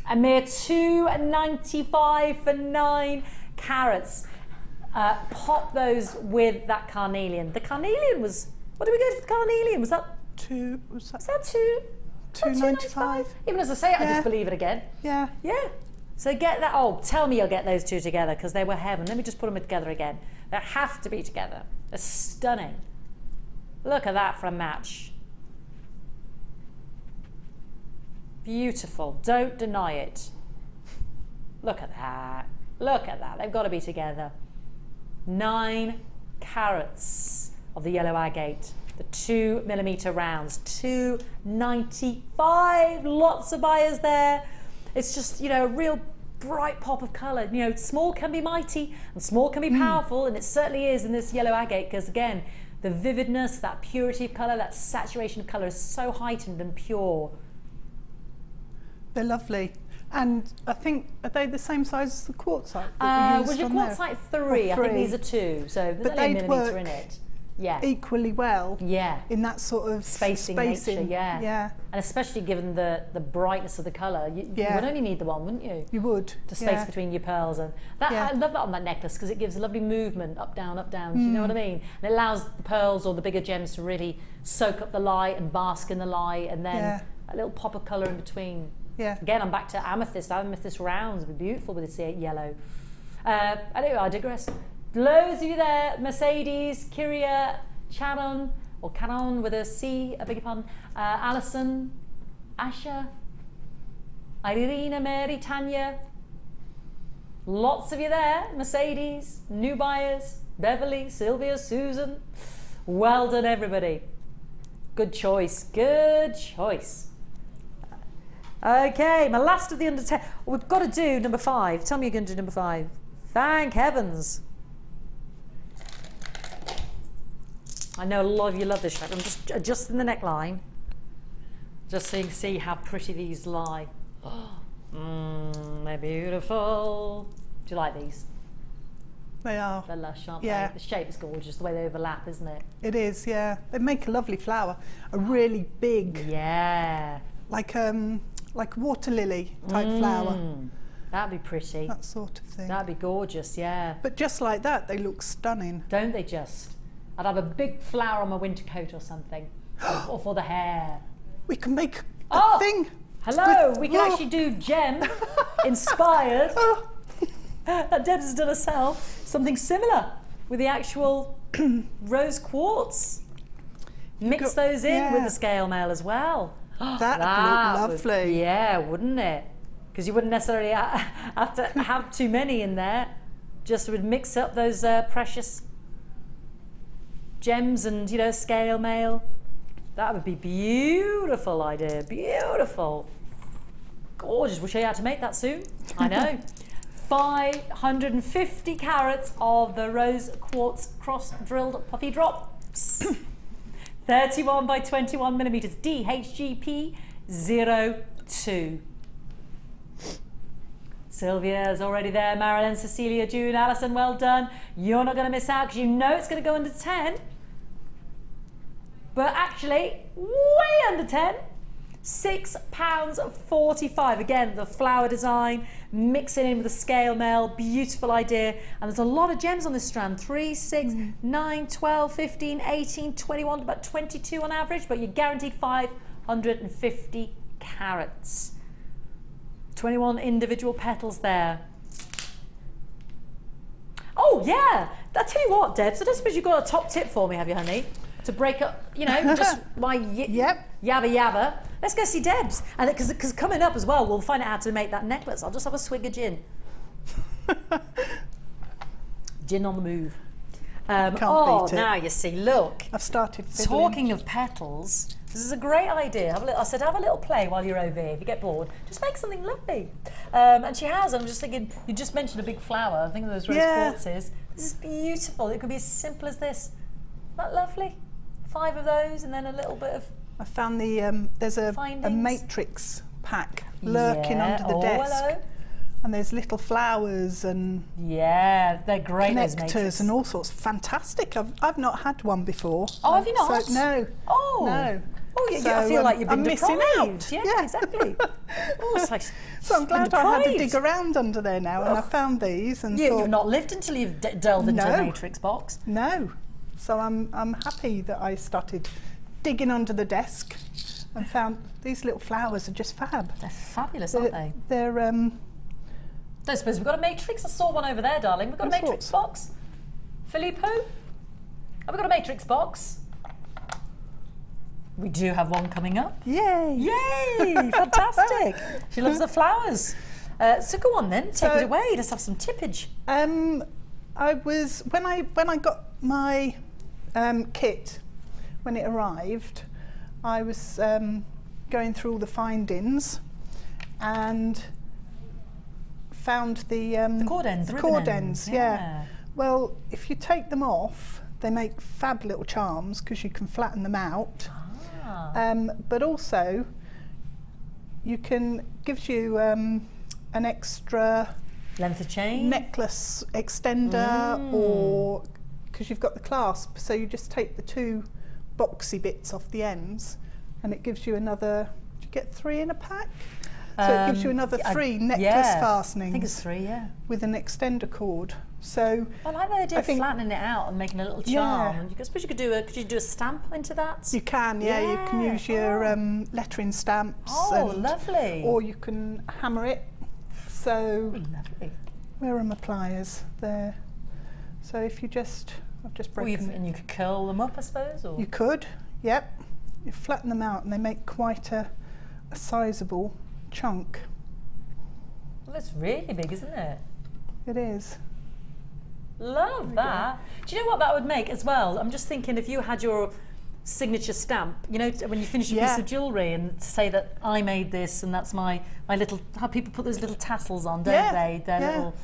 A mere $2.95 for 9 carats. Pop those with that carnelian. The carnelian was, what did we go for the carnelian? Was that $2.95? Even as I say it, I just believe it again. Yeah. Yeah. So get that. Oh, tell me you'll get those two together, because they were heaven. Let me just put them together again. They have to be together. They're stunning. Look at that for a match. Beautiful. Don't deny it. Look at that. Look at that. They've got to be together. 9 carats of the yellow agate. the 2mm rounds, $2.95. Lots of buyers there. It's just, you know, a real bright pop of colour. You know, small can be mighty and small can be powerful, and it certainly is in this yellow agate, because again, the vividness, that purity of colour, that saturation of colour is so heightened and pure. They're lovely. And I think, are they the same size as the quartzite? Was your quartzite 3? I think these are 2, so there's only a millimetre in it. Yeah. Equally well. Yeah. In that sort of spacing. Nature, yeah. Yeah. And especially given the brightness of the colour, you would only need the one, wouldn't you? You would. To space between your pearls, and that I love that on that necklace, because it gives a lovely movement up, down, up, down. Do you know what I mean? And it allows the pearls or the bigger gems to really soak up the light and bask in the light, and then a little pop of colour in between. Yeah. Again, I'm back to amethyst. Amethyst rounds would be beautiful with this yellow. Anyway, I digress. Loads of you there. Mercedes, Kyria, Charon, or Caron with a C, I beg your pardon. Alison, Asha, Irina, Mary, Tanya. Lots of you there. Mercedes, new buyers, Beverly, Sylvia, Susan. Well done, everybody. Good choice. Good choice. Okay, my last of the under 10. We've got to do number 5. Tell me you're going to do number 5. Thank heavens. I know a lot of you love this shape. I'm just adjusting the neckline, just so you can see how pretty these lie. They're beautiful. Do you like these? They are. They're lush, aren't they? The shape is gorgeous, the way they overlap, isn't it? It is, yeah. They make a lovely flower. A really big. Yeah. Like water lily type flower. That'd be pretty. That sort of thing. That'd be gorgeous, yeah. But just like that, they look stunning. Don't they just? I'd have a big flower on my winter coat or something. or for the hair. We can make a thing. Hello, we can actually do gem inspired. That Debs has done herself. Something similar with the actual rose quartz. Mix those in with the Scale Maille as well. That would look lovely. Yeah, wouldn't it? Because you wouldn't necessarily have to have too many in there. Just would mix up those precious gems and, you know, Scale Maille. That would be beautiful idea. Beautiful. Gorgeous. We'll show you how to make that soon. I know. 550 carats of the rose quartz cross drilled puffy drops. 31 by 21 millimeters. DHGP 02. Sylvia's already there. Marilyn, Cecilia, June, Alison, well done. You're not going to miss out because you know it's going to go under 10. But actually, way under 10. £6.45. Again, the flower design, mixing in with the Scale Maille, beautiful idea. And there's a lot of gems on this strand. 3, 6, 9, 12, 15, 18, 21, about 22 on average, but you're guaranteed 550 carats. 21 individual petals there. Oh yeah, I'll tell you what, Debs, I don't suppose you've got a top tip for me, have you, honey? To break up, you know, just my yabba yabba. Let's go see Debs. And because coming up as well, we'll find out how to make that necklace. I'll just have a swig of gin. Gin on the move. Can't beat it. Now you see, look. I've started fiddling. Talking of petals, this is a great idea. I said, have a little play while you're over here. If you get bored, just make something lovely. And she has. I'm just thinking, you just mentioned a big flower. I think of those rose quartzes. This is beautiful. It could be as simple as this. Isn't that lovely? 5 of those, and then a little bit of. I found the there's a matrix pack lurking under the desk. Hello. And there's little flowers and they're great. Connectors and all sorts. Fantastic. I've not had one before. Oh, have you not? So, no. Oh. No. Oh, yeah, I feel like you've been missing out. Yeah, exactly. So I'm glad I had to dig around under there now, and I found these and thought, you've not lived until you've delved into the matrix box. No. So I'm happy that I started digging under the desk and found these little flowers are just fab. They're fabulous, aren't they? They're don't suppose we've got a matrix? I saw one over there, darling. We've got a matrix box. Filippo? Have we got a matrix box? We do have one coming up. Yay! Yay! Fantastic. She loves the flowers. So go on then, take it away. Let's have some tippage. I was when I got my kit, when it arrived, I was going through all the findings and found the cord ends, the cord ends, yeah. Well, if you take them off, they make fab little charms because you can flatten them out. But also, you can gives you an extra length of chain, necklace extender, or because you've got the clasp, so you just take the two boxy bits off the ends, and it gives you another. Do you get 3 in a pack? So it gives you another 3 necklace fastenings. I think it's 3, yeah. With an extender cord. So I like the idea of flattening it out and making a little charm. And I suppose you could do a stamp into that. You can, yeah. You can use your lettering stamps. Oh, lovely. Or you can hammer it. So lovely. Where are my pliers? There. So if you just, I've just broken it. And you could curl them up, I suppose. Or? You could, yep. You flatten them out, and they make quite a sizable chunk. Well, that's really big, isn't it? It is. Love that. Do you know what that would make as well? I'm just thinking if you had your signature stamp, you know, when you finish a piece of jewellery, and to say that I made this and that's my little, how people put those little tassels on, don't they? Their little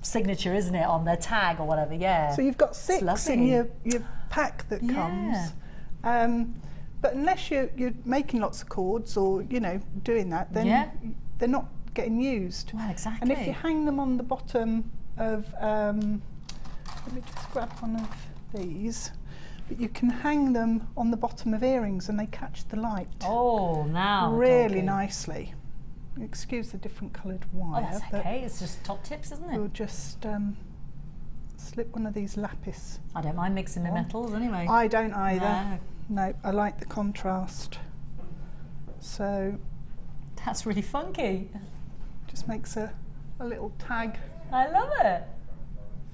signature, isn't it, on their tag or whatever, So you've got 6 in your pack that comes. But unless you're making lots of cords or, you know, doing that, then they're not getting used. Well, exactly. And if you hang them on the bottom of, let me just grab one of these, but you can hang them on the bottom of earrings and they catch the light. Oh, now really nicely. Excuse the different coloured wire. Oh, that's okay. It's just top tips, isn't it? We'll just slip one of these lapis. I don't mind mixing the metals anyway. I don't either. No, I like the contrast. So that's really funky. Just makes a little tag. I love it.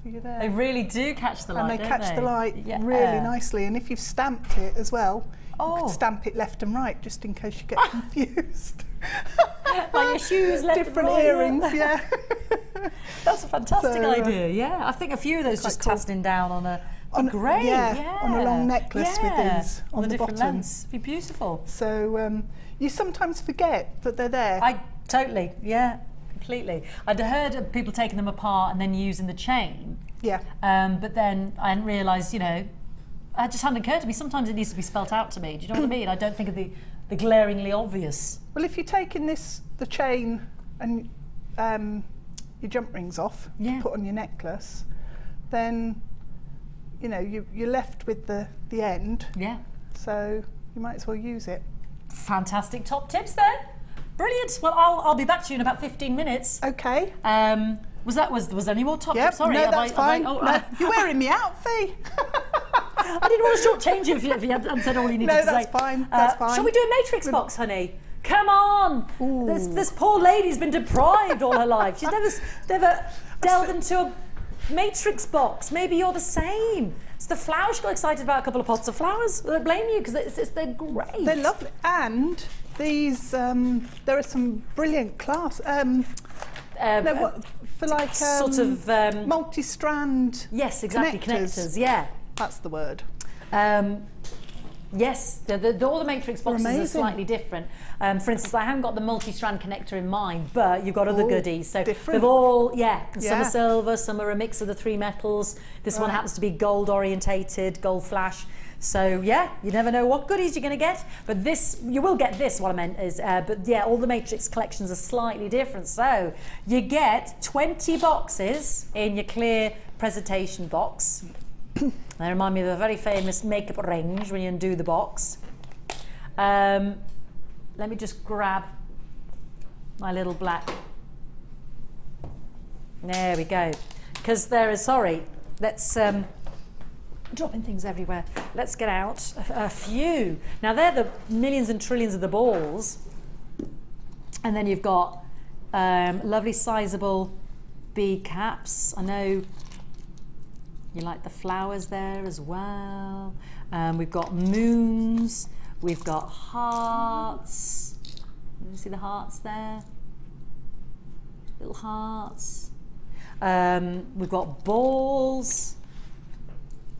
See there. They really do catch the light, and they catch the light really nicely. And if you've stamped it as well, you could stamp it left and right just in case you get confused. Like your shoes, left different and right, earrings, That's a fantastic idea. Yeah, I think a few of those just casting down on a grey, on a long necklace with these on the bottom. Lengths. Be beautiful. So you sometimes forget that they're there. Totally, completely. I'd heard of people taking them apart and then using the chain. But then I hadn't realised, you know, it just hadn't occurred to me. Sometimes it needs to be spelt out to me. Do you know what I mean? I don't think of the glaringly obvious. Well, if you're taking the chain and your jump rings off to put on your necklace, then you know you're left with the end. So you might as well use it. Fantastic top tips then. Brilliant. Well, I'll be back to you in about 15 minutes. Okay. Was there any more top tips? Sorry, no, that's fine. No, you're wearing me out, Fee. I didn't want to shortchange you if you hadn't said all you needed to say. No, that's fine. That's fine. Shall we do a matrix box, honey? Come on! This poor lady's been deprived all her life. She's never delved into a matrix box. Maybe you're the same. It's the flowers. She got excited about a couple of pots of flowers. I don't blame you because they're great. They're lovely. And these, there are some brilliant class. For like sort of multi-strand. Yes, exactly. Connectors. Yeah, that's the word. Yes, all the matrix boxes are slightly different. For instance, I haven't got the multi-strand connector in mind, but you've got other goodies. So they've all, some are silver, some are a mix of the 3 metals. This one happens to be gold orientated, gold flash. So you never know what goodies you're going to get. But this, you will get this, what I meant is, all the matrix collections are slightly different. So you get 20 boxes in your clear presentation box. They remind me of a very famous makeup range when you undo the box. Let me just grab my little black. There we go. Because there is, let's, dropping things everywhere. Let's get out a few. Now they're the millions and trillions of the balls. And then you've got lovely sizable bead caps. I know you like the flowers there as well. We've got moons. We've got hearts. You see the hearts there? Little hearts. We've got balls.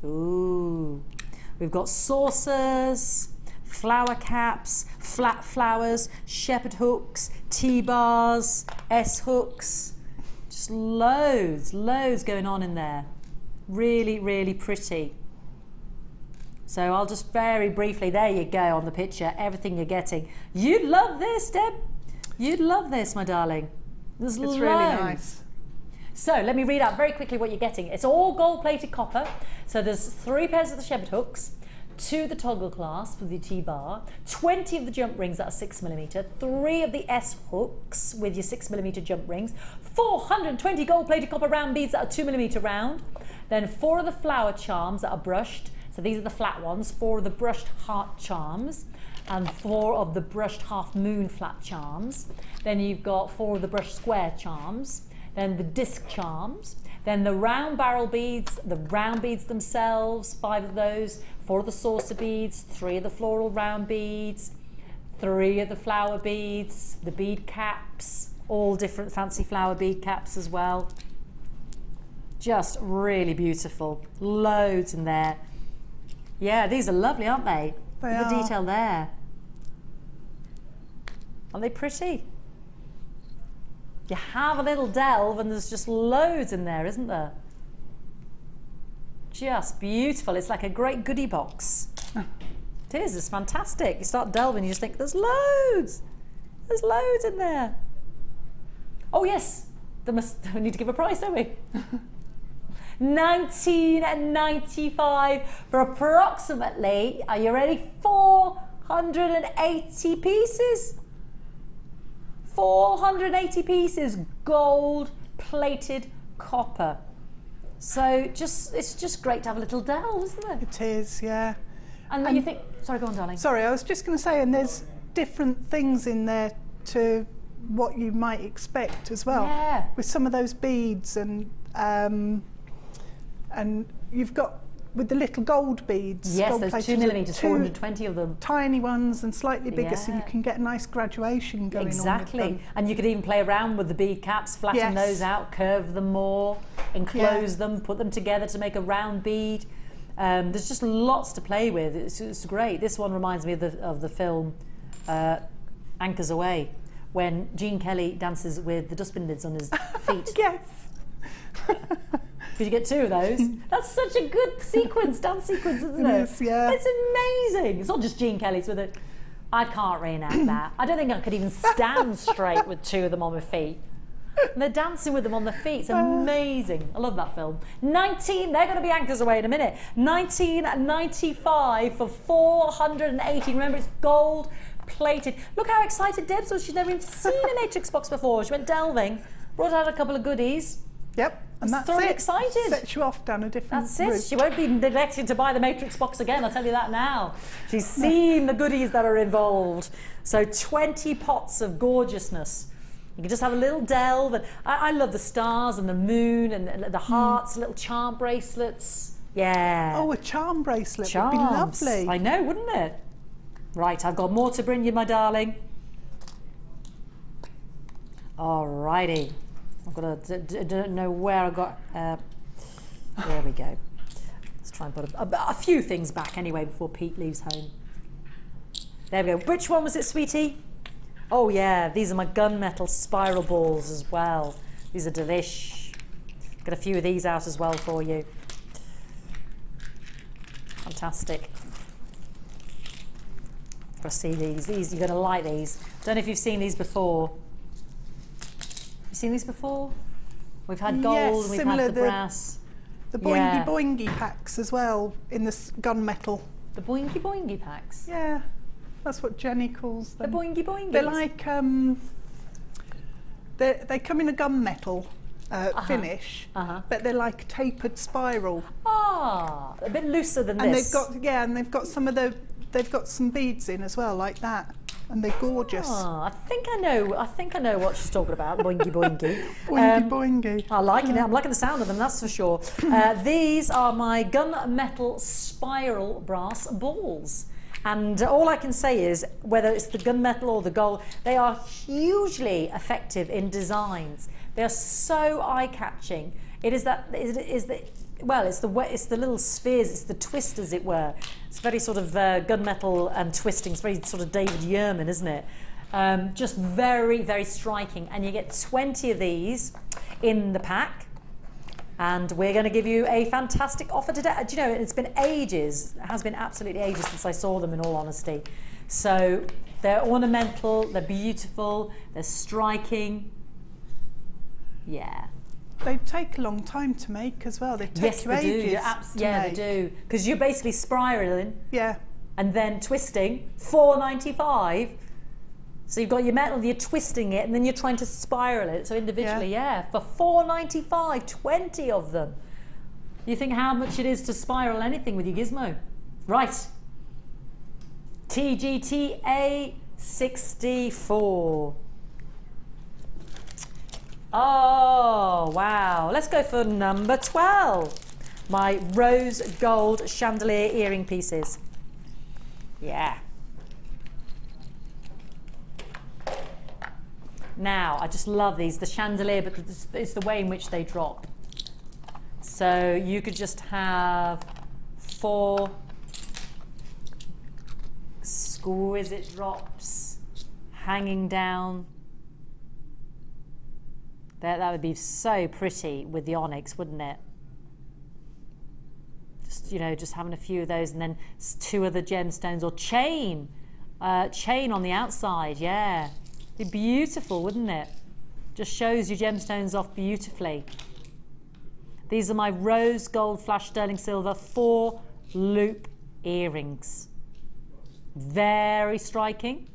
Ooh. We've got saucers, flower caps, flat flowers, shepherd hooks, T-bars, S-hooks. Just loads going on in there. Really, really pretty. So I'll just very briefly, there you go on the picture, everything you're getting. You'd love this, Deb. You'd love this, my darling. There's loads. It's really nice. So let me read out very quickly what you're getting. It's all gold-plated copper. So there's 3 pairs of the shepherd hooks, 2 of the toggle clasp with the T-bar, 20 of the jump rings that are 6mm, 3 of the S hooks with your 6mm jump rings, 420 gold-plated copper round beads that are 2mm round, then 4 of the flower charms that are brushed. So these are the flat ones, 4 of the brushed heart charms, and 4 of the brushed half moon flat charms. Then you've got 4 of the brushed square charms, then the disc charms, then the round barrel beads, the round beads themselves, 5 of those, 4 of the saucer beads, 3 of the floral round beads, 3 of the flower beads, the bead caps, all different fancy flower bead caps as well. Just really beautiful, loads in there. Yeah, these are lovely, aren't they? They Look at the are. detail there. Aren't they pretty? You have a little delve and there's just loads in there, isn't there? Just beautiful. It's like a great goodie box. It is, it's fantastic. You start delving, you just think, there's loads. There's loads in there. Oh yes, we need to give a price, don't we? $19.95 for approximately, are you ready? 480 pieces. 480 pieces, gold plated copper. So it's just great to have a little delve, isn't it? It is, yeah. And when you think, sorry, go on, darling. Sorry, I was just going to say, and there's different things in there to what you might expect as well. Yeah. With some of those beads and you've got with the little gold beads. Yes, gold there's plated, 2mm, 420 of them. Tiny ones and slightly bigger, so you Yeah. can get a nice graduation going on with Exactly. them. And you could even play around with the bead caps, flatten Yes. those out, curve them more, enclose them, put them together to make a round bead. There's just lots to play with. It's great. This one reminds me of the film Anchors Away, when Gene Kelly dances with the dustbin lids on his feet. Yes. Did you get 2 of those? That's such a good sequence, dance sequence, isn't it? It is, yeah. It's amazing. It's not just Gene Kelly's with it. I can't reenact that. I don't think I could even stand straight with 2 of them on my feet. And they're dancing with them on their feet. It's amazing. I love that film. They're going to be Anchors Away in a minute. $19.95 for 480. Remember, it's gold plated. Look how excited Debs was. She's never even seen a matrix box before. She went delving, brought out a couple of goodies. Yep. And that's thoroughly it. excited. Sets you off down a different That's it. route. She won't be neglecting to buy the matrix box again, I'll tell you that now. She's seen the goodies that are involved. So 20 pots of gorgeousness. You can just have a little delve. And I love the stars and the moon and the hearts, little charm bracelets. Yeah. Oh, a charm bracelet Charms. would be lovely. I know, wouldn't it? Right, I've got more to bring you, my darling. Alrighty. I've got don't know where I got. There we go. Let's try and put a few things back anyway before Pete leaves home. There we go. Which one was it, sweetie? Oh yeah, these are my gunmetal spiral balls as well. These are delish. Got a few of these out as well for you. Fantastic. Got to see these. These, you're going to like these. Don't know if you've seen these before. You seen these before? We've had gold, Yes, and we've similar had the brass. The boingy boingy packs as well in this gunmetal. The boingy boingy packs. Yeah, that's what Jenny calls The them. boingy boingies. They're like they come in a gunmetal finish, but they're like tapered spiral. Ah, a bit looser than And this. they've got some of the some beads in as well, like that, and they're gorgeous. Ah, I think I know what she's talking about. Boingy boingy. Boingy boingy. I like it. I'm liking the sound of them, that's for sure. These are my gunmetal spiral brass balls. And all I can say is, whether it's the gunmetal or the gold, they are hugely effective in designs. They are so eye-catching. It is that well, it's the little spheres, it's the twist, as it were. It's very sort of gunmetal and twisting. It's very sort of David Yurman, isn't it? Just very, very striking. And you get 20 of these in the pack. And we're going to give you a fantastic offer today. Do you know, it's been ages, it has been absolutely ages since I saw them, in all honesty. So they're ornamental, they're beautiful, they're striking. Yeah. They take a long time to make as well. They take you ages. Yeah, they do. Because you're basically spiraling. Yeah. And then twisting. $4.95. So you've got your metal, you're twisting it, and then you're trying to spiral it. So individually, yeah, for $4.95, 20 of them. You think how much it is to spiral anything with your gizmo? Right. TGTA 64. Oh, wow. Let's go for number 12. My rose gold chandelier earring pieces. Yeah. Now, I just love these, the chandelier, but it's the way in which they drop. So you could just have 4 exquisite drops hanging down. That would be so pretty with the onyx, wouldn't it? Just, you know, just having a few of those, and then 2 other gemstones, or chain on the outside, yeah. Be beautiful, wouldn't it? Just shows your gemstones off beautifully. These are my rose gold flash sterling silver 4 loop earrings. Very striking.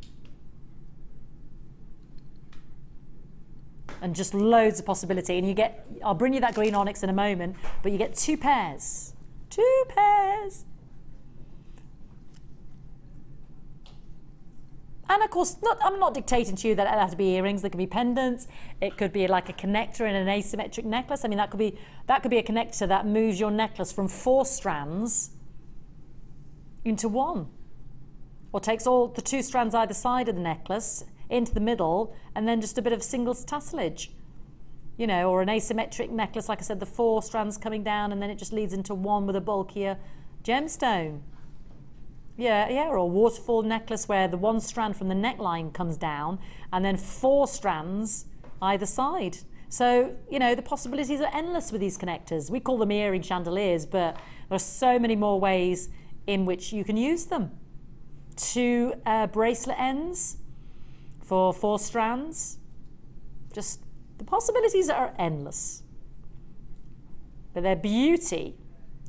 And just loads of possibility. And you get, I'll bring you that green onyx in a moment, but you get 2 pairs. 2 pairs. And of course, I'm not dictating to you that it has to be earrings. There could be pendants. It could be like a connector in an asymmetric necklace. I mean, that could be a connector that moves your necklace from 4 strands into 1, or takes all the 2 strands either side of the necklace into the middle, and then just a bit of single tasselage, you know, or an asymmetric necklace, like I said, the 4 strands coming down, and then it just leads into 1 with a bulkier gemstone. Yeah, or a waterfall necklace where the 1 strand from the neckline comes down, and then 4 strands either side. So, you know, the possibilities are endless with these connectors. We call them earring chandeliers, but there are so many more ways in which you can use them. 2 bracelet ends for 4 strands. Just, the possibilities are endless. But their beauty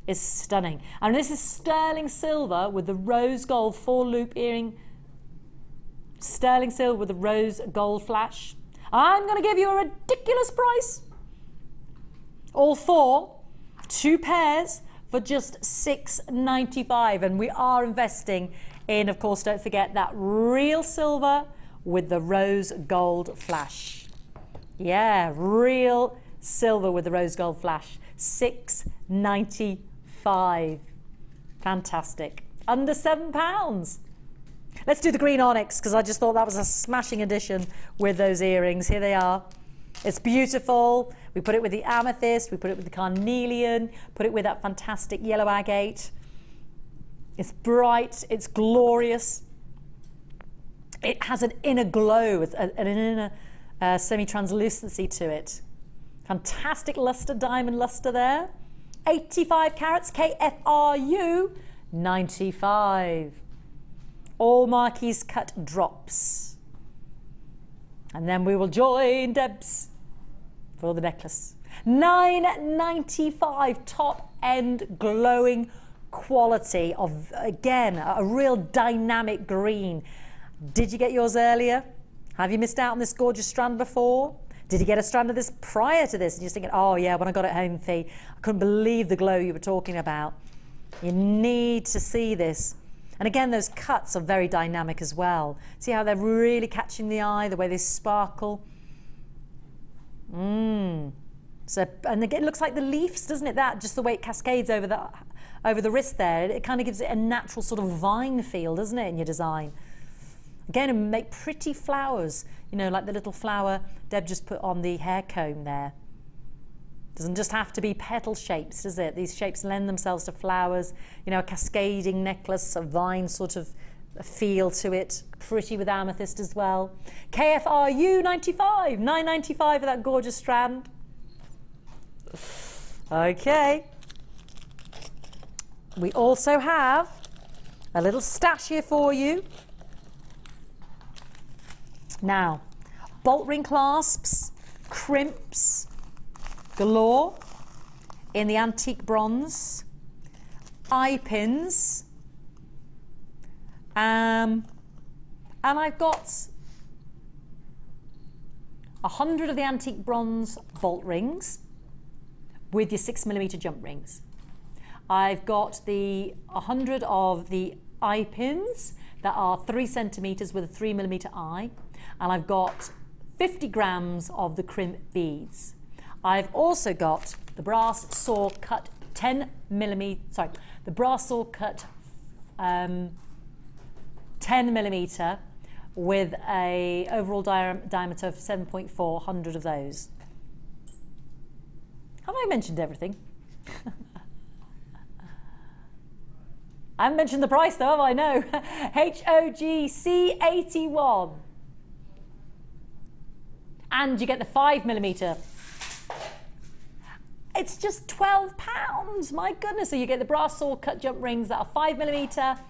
is stunning. And this is sterling silver with the rose gold 4 loop earring. Sterling silver with the rose gold flash. I'm going to give you a ridiculous price. All 4, 2 pairs for just $6.95. And we are investing in, of course, don't forget that real silver with the rose gold flash. Yeah, real silver with the rose gold flash. $6.95. Fantastic. Under £7. Let's do the green onyx, because I just thought that was a smashing addition with those earrings. Here they are. It's beautiful. We put it with the amethyst, we put it with the carnelian, put it with that fantastic yellow agate. It's bright, it's glorious. It has an inner glow, an inner semi-translucency to it. Fantastic luster, diamond luster there. 85 carats, KFRU, 95. All marquise cut drops. And then we will join Debs for the necklace. $9.95, top end glowing quality of, again, a real dynamic green. Did you get yours earlier? Have you missed out on this gorgeous strand before? Did you get a strand of this prior to this? And you're thinking, oh yeah, when I got it home, Fee, I couldn't believe the glow you were talking about. You need to see this. And again, those cuts are very dynamic as well. See how they're really catching the eye, the way they sparkle. So, and again, it looks like the leaves, doesn't it? That, just the way it cascades over the wrist there, it kind of gives it a natural sort of vine feel, doesn't it, in your design? Again, and make pretty flowers, you know, like the little flower Deb just put on the hair comb there. Doesn't just have to be petal shapes, does it? These shapes lend themselves to flowers, you know, a cascading necklace, a vine sort of a feel to it. Pretty with amethyst as well. KFRU 95, $9.95 for that gorgeous strand. Okay. We also have a little stash here for you. Now, bolt ring clasps, crimps, galore in the antique bronze, eye pins, and I've got 100 of the antique bronze bolt rings with your 6mm jump rings. I've got the 100 of the eye pins that are 3 centimeters with a 3mm eye, and I've got 50 grams of the crimp beads. I've also got the brass saw cut 10mm, sorry, the brass saw cut 10mm with a overall diameter of 7.4, 100 of those. Have I mentioned everything? I haven't mentioned the price though, have I? No. HOGC81. And you get the 5mm. It's just £12. My goodness. So you get the brass saw cut jump rings that are 5mm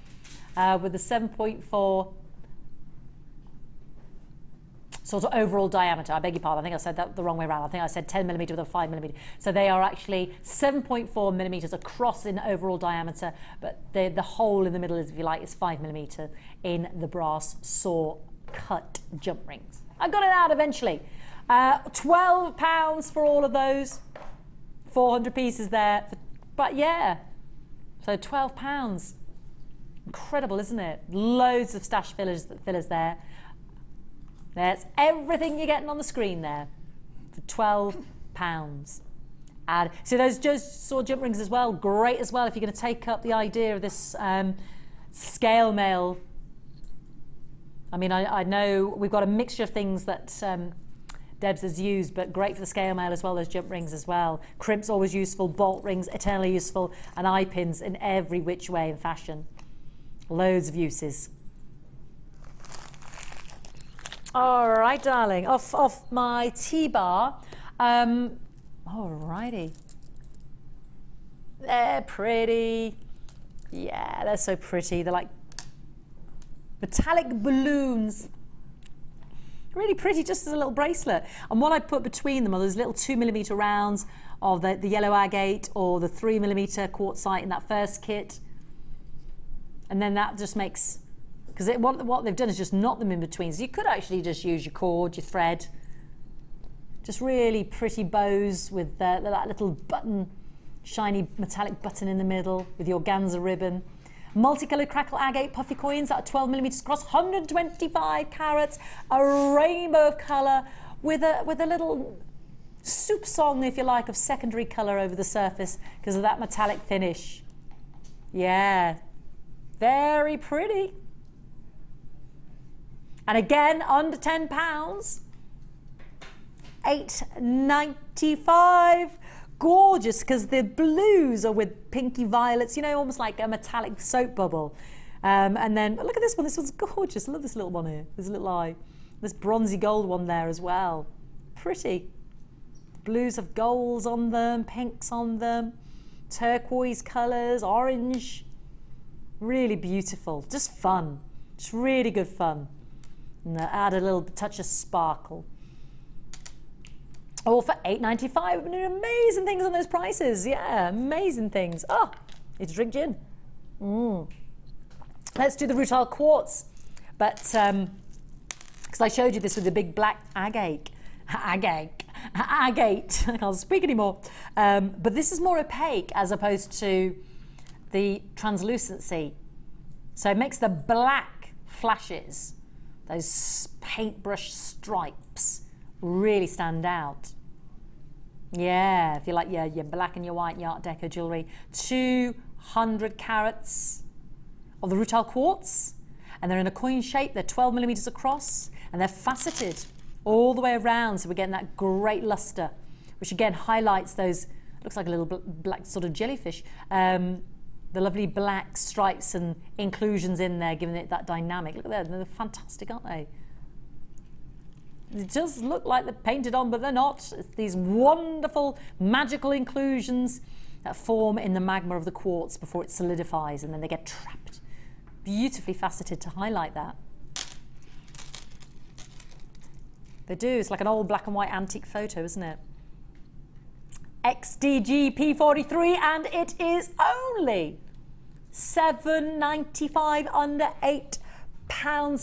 with the 7.4 sort of overall diameter. I beg your pardon. I think I said that the wrong way around. I think I said 10mm with a 5mm. So they are actually 7.4mm across in overall diameter, but the hole in the middle, is, if you like, is 5mm in the brass saw cut jump rings. I got it out eventually. £12 for all of those. 400 pieces there. But yeah, so £12. Incredible, isn't it? Loads of stash fillers there. There's everything you're getting on the screen there for £12. And so those just saw jump rings as well, great as well if you're going to take up the idea of this scale maille. I mean, I know we've got a mixture of things that Debs has used, but great for the scale maille as well, those jump rings as well. Crimps always useful, bolt rings eternally useful, and eye pins in every which way and fashion. Loads of uses. All right, darling, off my T-bar. Alrighty. They're pretty. Yeah, they're so pretty. They're like metallic balloons. Really pretty, just as a little bracelet. And what I put between them are those little 2mm rounds of the yellow agate or the 3mm quartzite in that first kit. And then that just makes, because what they've done is just knot them in between. So you could actually just use your cord, your thread. Just really pretty bows with that little button, shiny metallic button in the middle with your organza ribbon. Multicolored crackle agate puffy coins that are 12mm across, 125 carats, a rainbow of colour with a little soup song, if you like, of secondary colour over the surface because of that metallic finish. Yeah, very pretty. And again, under £10, $8.95. Gorgeous, because the blues are with pinky violets, you know, almost like a metallic soap bubble. And then look at this one. This one's gorgeous. I love this little one here. This little eye. This bronzy gold one there as well. Pretty. Blues have golds on them, pinks on them, turquoise colours, orange. Really beautiful. Just fun. Just really good fun. And add a little touch of sparkle. All for $8.95. We've been doing amazing things on those prices. Yeah, amazing things. Oh, need to drink gin. Let's do the rutile quartz. But, because I showed you this with the big black agate. Agate. I can't speak anymore. But this is more opaque as opposed to the translucency. So it makes the black flashes, those paintbrush stripes, really stand out. Yeah, if you like your black and your white and your Art Deco jewellery. 200 carats of the rutile quartz, and they're in a coin shape. They're 12mm across, and they're faceted all the way around, so we're getting that great luster which again highlights those, looks like a little black sort of jellyfish, the lovely black stripes and inclusions in there, giving it that dynamic. Look at that, they're fantastic, aren't they? It does look like they're painted on, but they're not. It's these wonderful magical inclusions that form in the magma of the quartz before it solidifies, and then they get trapped. Beautifully faceted to highlight that. They do. It's like an old black and white antique photo, isn't it? XDG P43, and it is only $7.95, under £8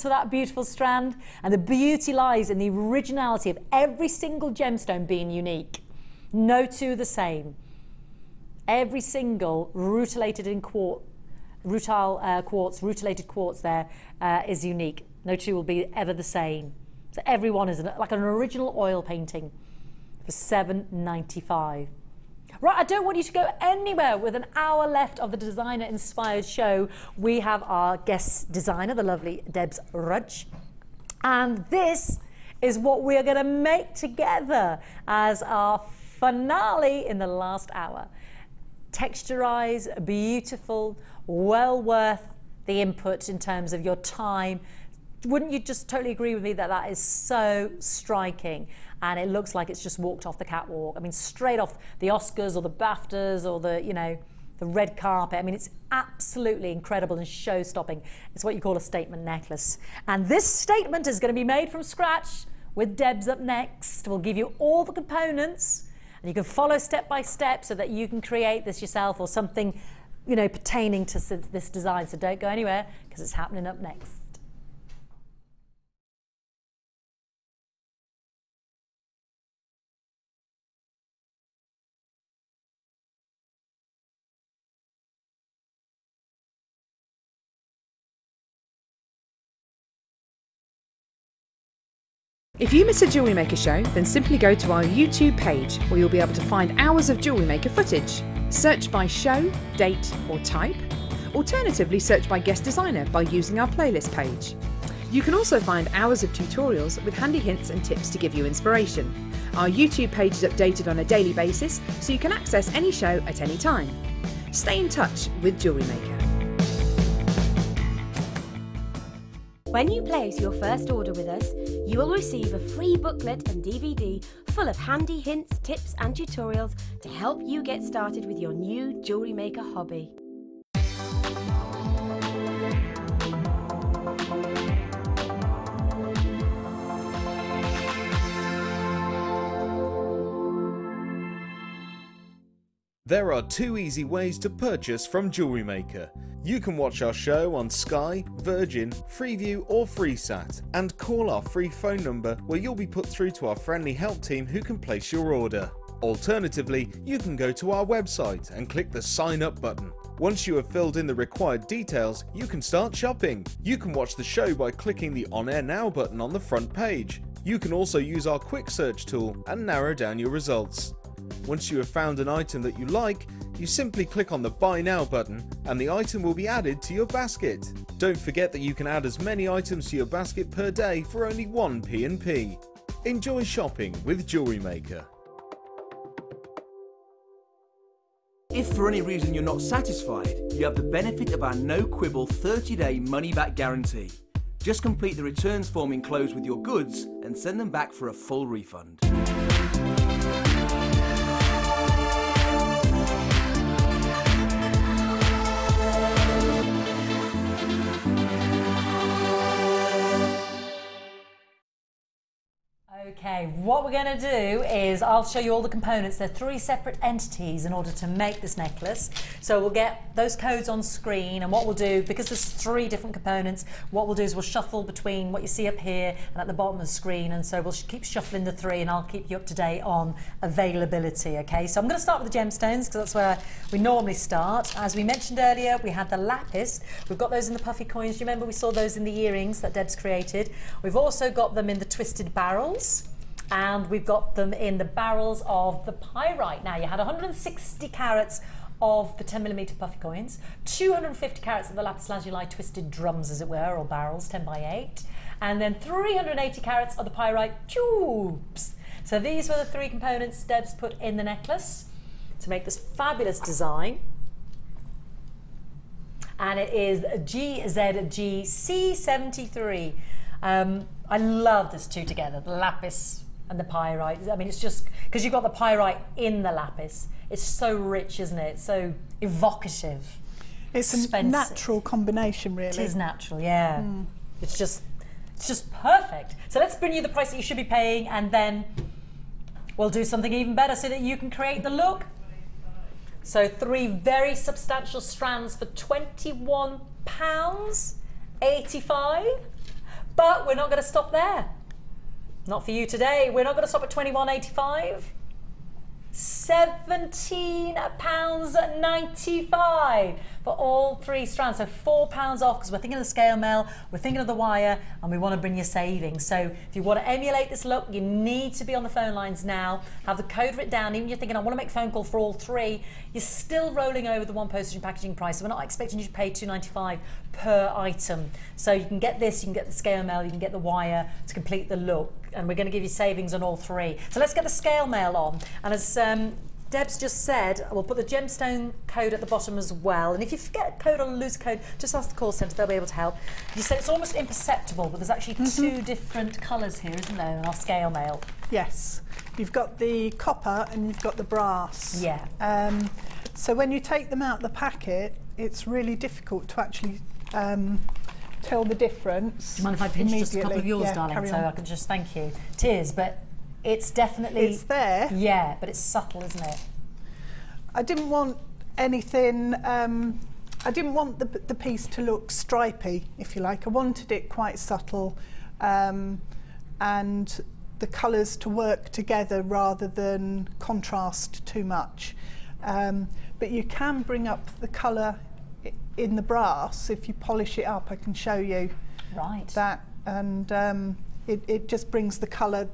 for that beautiful strand. And the beauty lies in the originality of every single gemstone being unique. No two the same. Every single rutilated in quartz, rutilated quartz there is unique. No two will be ever the same. So every one is like an original oil painting for $7.95. Right, I don't want you to go anywhere. With an hour left of the designer inspired show, we have our guest designer, the lovely Debs Rudge. And this is what we are going to make together as our finale in the last hour. Texturized, beautiful, well worth the input in terms of your time. Wouldn't you just totally agree with me that that is so striking, and it looks like it's just walked off the catwalk? I mean, straight off the Oscars or the BAFTAs or the, you know, the red carpet. I mean, it's absolutely incredible and show-stopping. It's what you call a statement necklace. And this statement is going to be made from scratch with Debs up next. We'll give you all the components, and you can follow step by step so that you can create this yourself or something, you know, pertaining to this design. So don't go anywhere, because it's happening up next. If you miss a Jewellery Maker show, then simply go to our YouTube page, where you'll be able to find hours of Jewellery Maker footage. Search by show, date or type. Alternatively, search by guest designer by using our playlist page. You can also find hours of tutorials with handy hints and tips to give you inspiration. Our YouTube page is updated on a daily basis, so you can access any show at any time. Stay in touch with Jewellery Maker. When you place your first order with us, you will receive a free booklet and DVD full of handy hints, tips and tutorials to help you get started with your new Jewellery Maker hobby. There are 2 easy ways to purchase from Jewellery Maker. You can watch our show on Sky, Virgin, Freeview or FreeSat, and call our free phone number where you'll be put through to our friendly help team who can place your order. Alternatively, you can go to our website and click the sign up button. Once you have filled in the required details, you can start shopping. You can watch the show by clicking the On Air Now button on the front page. You can also use our quick search tool and narrow down your results. Once you have found an item that you like, you simply click on the Buy Now button and the item will be added to your basket. Don't forget that you can add as many items to your basket per day for only 1 P&P. Enjoy shopping with Jewellery Maker. If for any reason you're not satisfied, you have the benefit of our no-quibble 30-day money-back guarantee. Just complete the returns form enclosed with your goods and send them back for a full refund. Okay, what we're going to do is I'll show you all the components. They're 3 separate entities in order to make this necklace. So we'll get those codes on screen, and what we'll do, because there's 3 different components, what we'll do is we'll shuffle between what you see up here and at the bottom of the screen, and so we'll keep shuffling the 3 and I'll keep you up to date on availability. Okay, so I'm going to start with the gemstones because that's where we normally start. As we mentioned earlier, we had the lapis. We've got those in the puffy coins. Do you remember we saw those in the earrings that Debs created? We've also got them in the twisted barrels. And we've got them in the barrels of the pyrite. Now, you had 160 carats of the 10mm puffy coins, 250 carats of the lapis lazuli twisted drums, as it were, or barrels, 10 by 8, and then 380 carats of the pyrite tubes. So these were the 3 components Debs put in the necklace to make this fabulous design. And it is GZGC73. I love this 2 together, the lapis and the pyrite. I mean, it's just, because you've got the pyrite in the lapis, it's so rich, isn't it? It's so evocative. It's expensive. a natural combination, really. It is natural, yeah. It's just perfect. So let's bring you the price that you should be paying, and then we'll do something even better so that you can create the look. So 3 very substantial strands for £21.85. But we're not going to stop there. Not for you today. We're not going to stop at £21.85. £17.95 for all 3 strands, so £4 off, because we're thinking of the scale mail, we're thinking of the wire, and we want to bring you savings. So if you want to emulate this look, you need to be on the phone lines now, have the code written down. Even if you're thinking, I want to make a phone call for all 3, you're still rolling over the 1 postage and packaging price, so we're not expecting you to pay £2.95 per item. So you can get this, you can get the scale mail, you can get the wire to complete the look, and we're going to give you savings on all 3. So let's get the scale mail on, and as Debs just said, we'll put the gemstone code at the bottom as well. And if you forget a code or lose a code, just ask the call centre, they'll be able to help. You said it's almost imperceptible, but there's actually 2 different colours here, isn't there, in our scale mail? Yes. You've got the copper and you've got the brass. Yeah. So when you take them out of the packet, it's really difficult to actually tell the difference. Do you mind if I pinch just a couple of yours, darling, so I can just thank you? It is, but it's definitely... It's there. Yeah, but it's subtle, isn't it? I didn't want anything... I didn't want the piece to look stripy, if you like. I wanted it quite subtle, and the colours to work together rather than contrast too much. But you can bring up the colour in the brass if you polish it up. I can show you that, and it just brings the colour.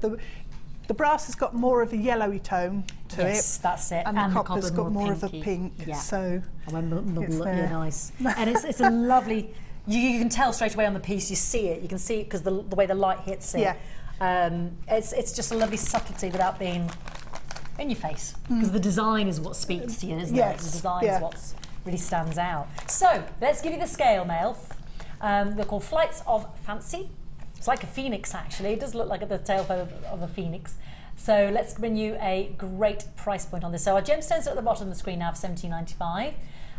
The brass has got more of a yellowy tone to it. Yes, that's it. And the copper's got more of a pink. Yeah. So it's nice. And it's a lovely. You can tell straight away on the piece. You see it. You can see it because the way the light hits it. Yeah. It's just a lovely subtlety without being in your face, because the design is what speaks to you, isn't it? The design is what really stands out. So let's give you the scale mail. They're called Flights of Fancy. It's like a phoenix, actually. It does look like the tail of a phoenix. So let's bring you a great price point on this. So our gemstones are at the bottom of the screen now for £17.95.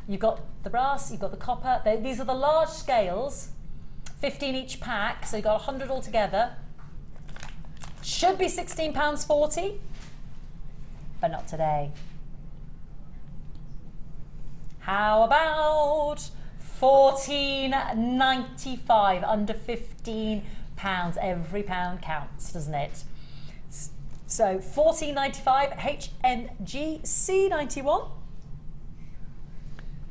You've got the brass, you've got the copper. These are the large scales, 15 each pack, so you've got 100 altogether. Should be £16.40, but not today. How about £14.95, under £15? Every pound counts, doesn't it? So £14.95, HNGC91.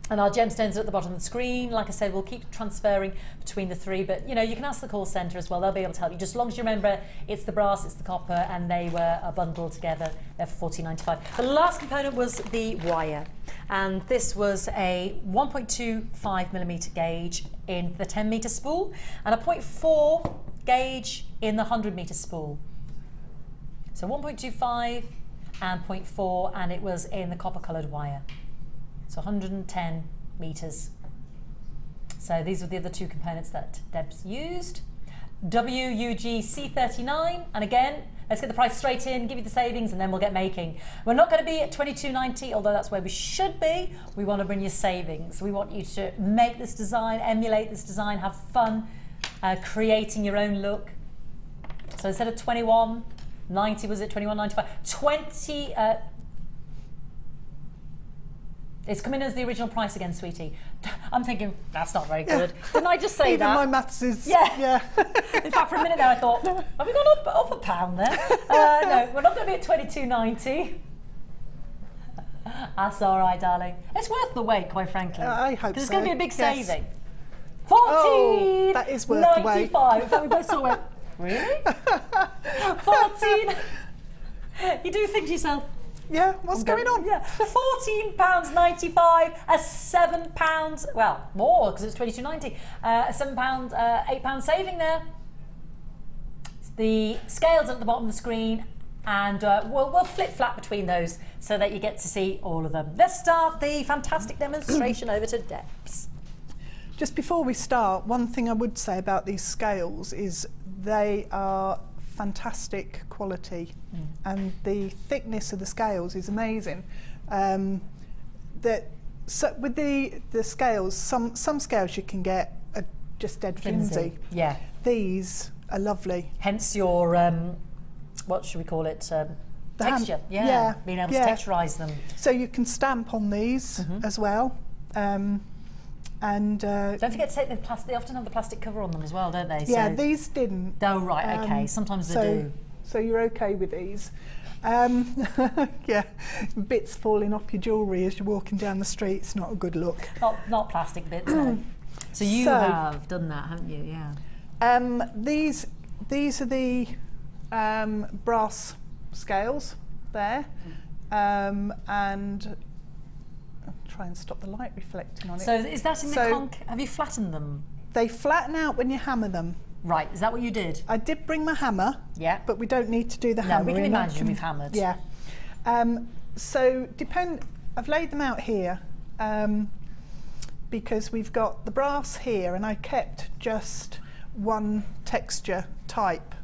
And our gemstones are at the bottom of the screen. Like I said, we'll keep transferring between the 3, but you know, you can ask the call centre as well. They'll be able to help you. Just as long as you remember it's the brass, it's the copper, and they were bundled together. They're for £14.95. The last component was the wire, and this was a 1.25mm gauge in the 10-metre spool and a 0.4 gauge in the 100-metre spool. So 1.25 and 0.4, and it was in the copper coloured wire. So 110 metres. So these were the other 2 components that Debs used. WUG-C39, and again, let's get the price straight in, give you the savings, and then we'll get making. We're not going to be at $22.90, although that's where we should be. We want to bring you savings. We want you to make this design, emulate this design, have fun creating your own look. So instead of $21.90, was it $21.95? It's coming as the original price again, sweetie. I'm thinking, that's not very good. Didn't I just say Even that? my maths is... Yeah. In fact, for a minute there I thought, have we gone up a pound there? No, we're not going to be at $22.90. That's all right, darling. It's worth the wait, quite frankly. I hope so. Because it's going to be a big Yes. saving. Oh, that is worth the wait. $14.95. In fact, we both sort of went, really? 14. You do think to yourself, yeah, what's going on? Yeah, £14.95, a £7, well, more because it's $22.90, a £7, £8 saving there. The scales at the bottom of the screen, And we'll flip-flap between those so that you get to see all of them. Let's start the fantastic demonstration over to Debs. Just before we start, one thing I would say about these scales is they are fantastic quality, and the thickness of the scales is amazing. So with the scales, some scales you can get are just dead flimsy. Yeah. These are lovely. Hence your what should we call it? Texture. Yeah. Being able to texturise them. So you can stamp on these as well. And don't forget to take the plastic. They often have the plastic cover on them as well, don't they? Yeah, so these didn't. Oh right, okay. Sometimes they do. So you're okay with these. Yeah, bits falling off your jewellery as you're walking down the street. It's not a good look. Not plastic bits. No. So you have done that, haven't you? Yeah. These are the brass scales there, and I'll try and stop the light reflecting on it. So is that in the have you flattened them? They flatten out when you hammer them. Right, is that what you did? I did bring my hammer. Yeah. But we don't need to do the hammering. We can imagine we've hammered. Yeah. So I've laid them out here because we've got the brass here, and I kept just one texture type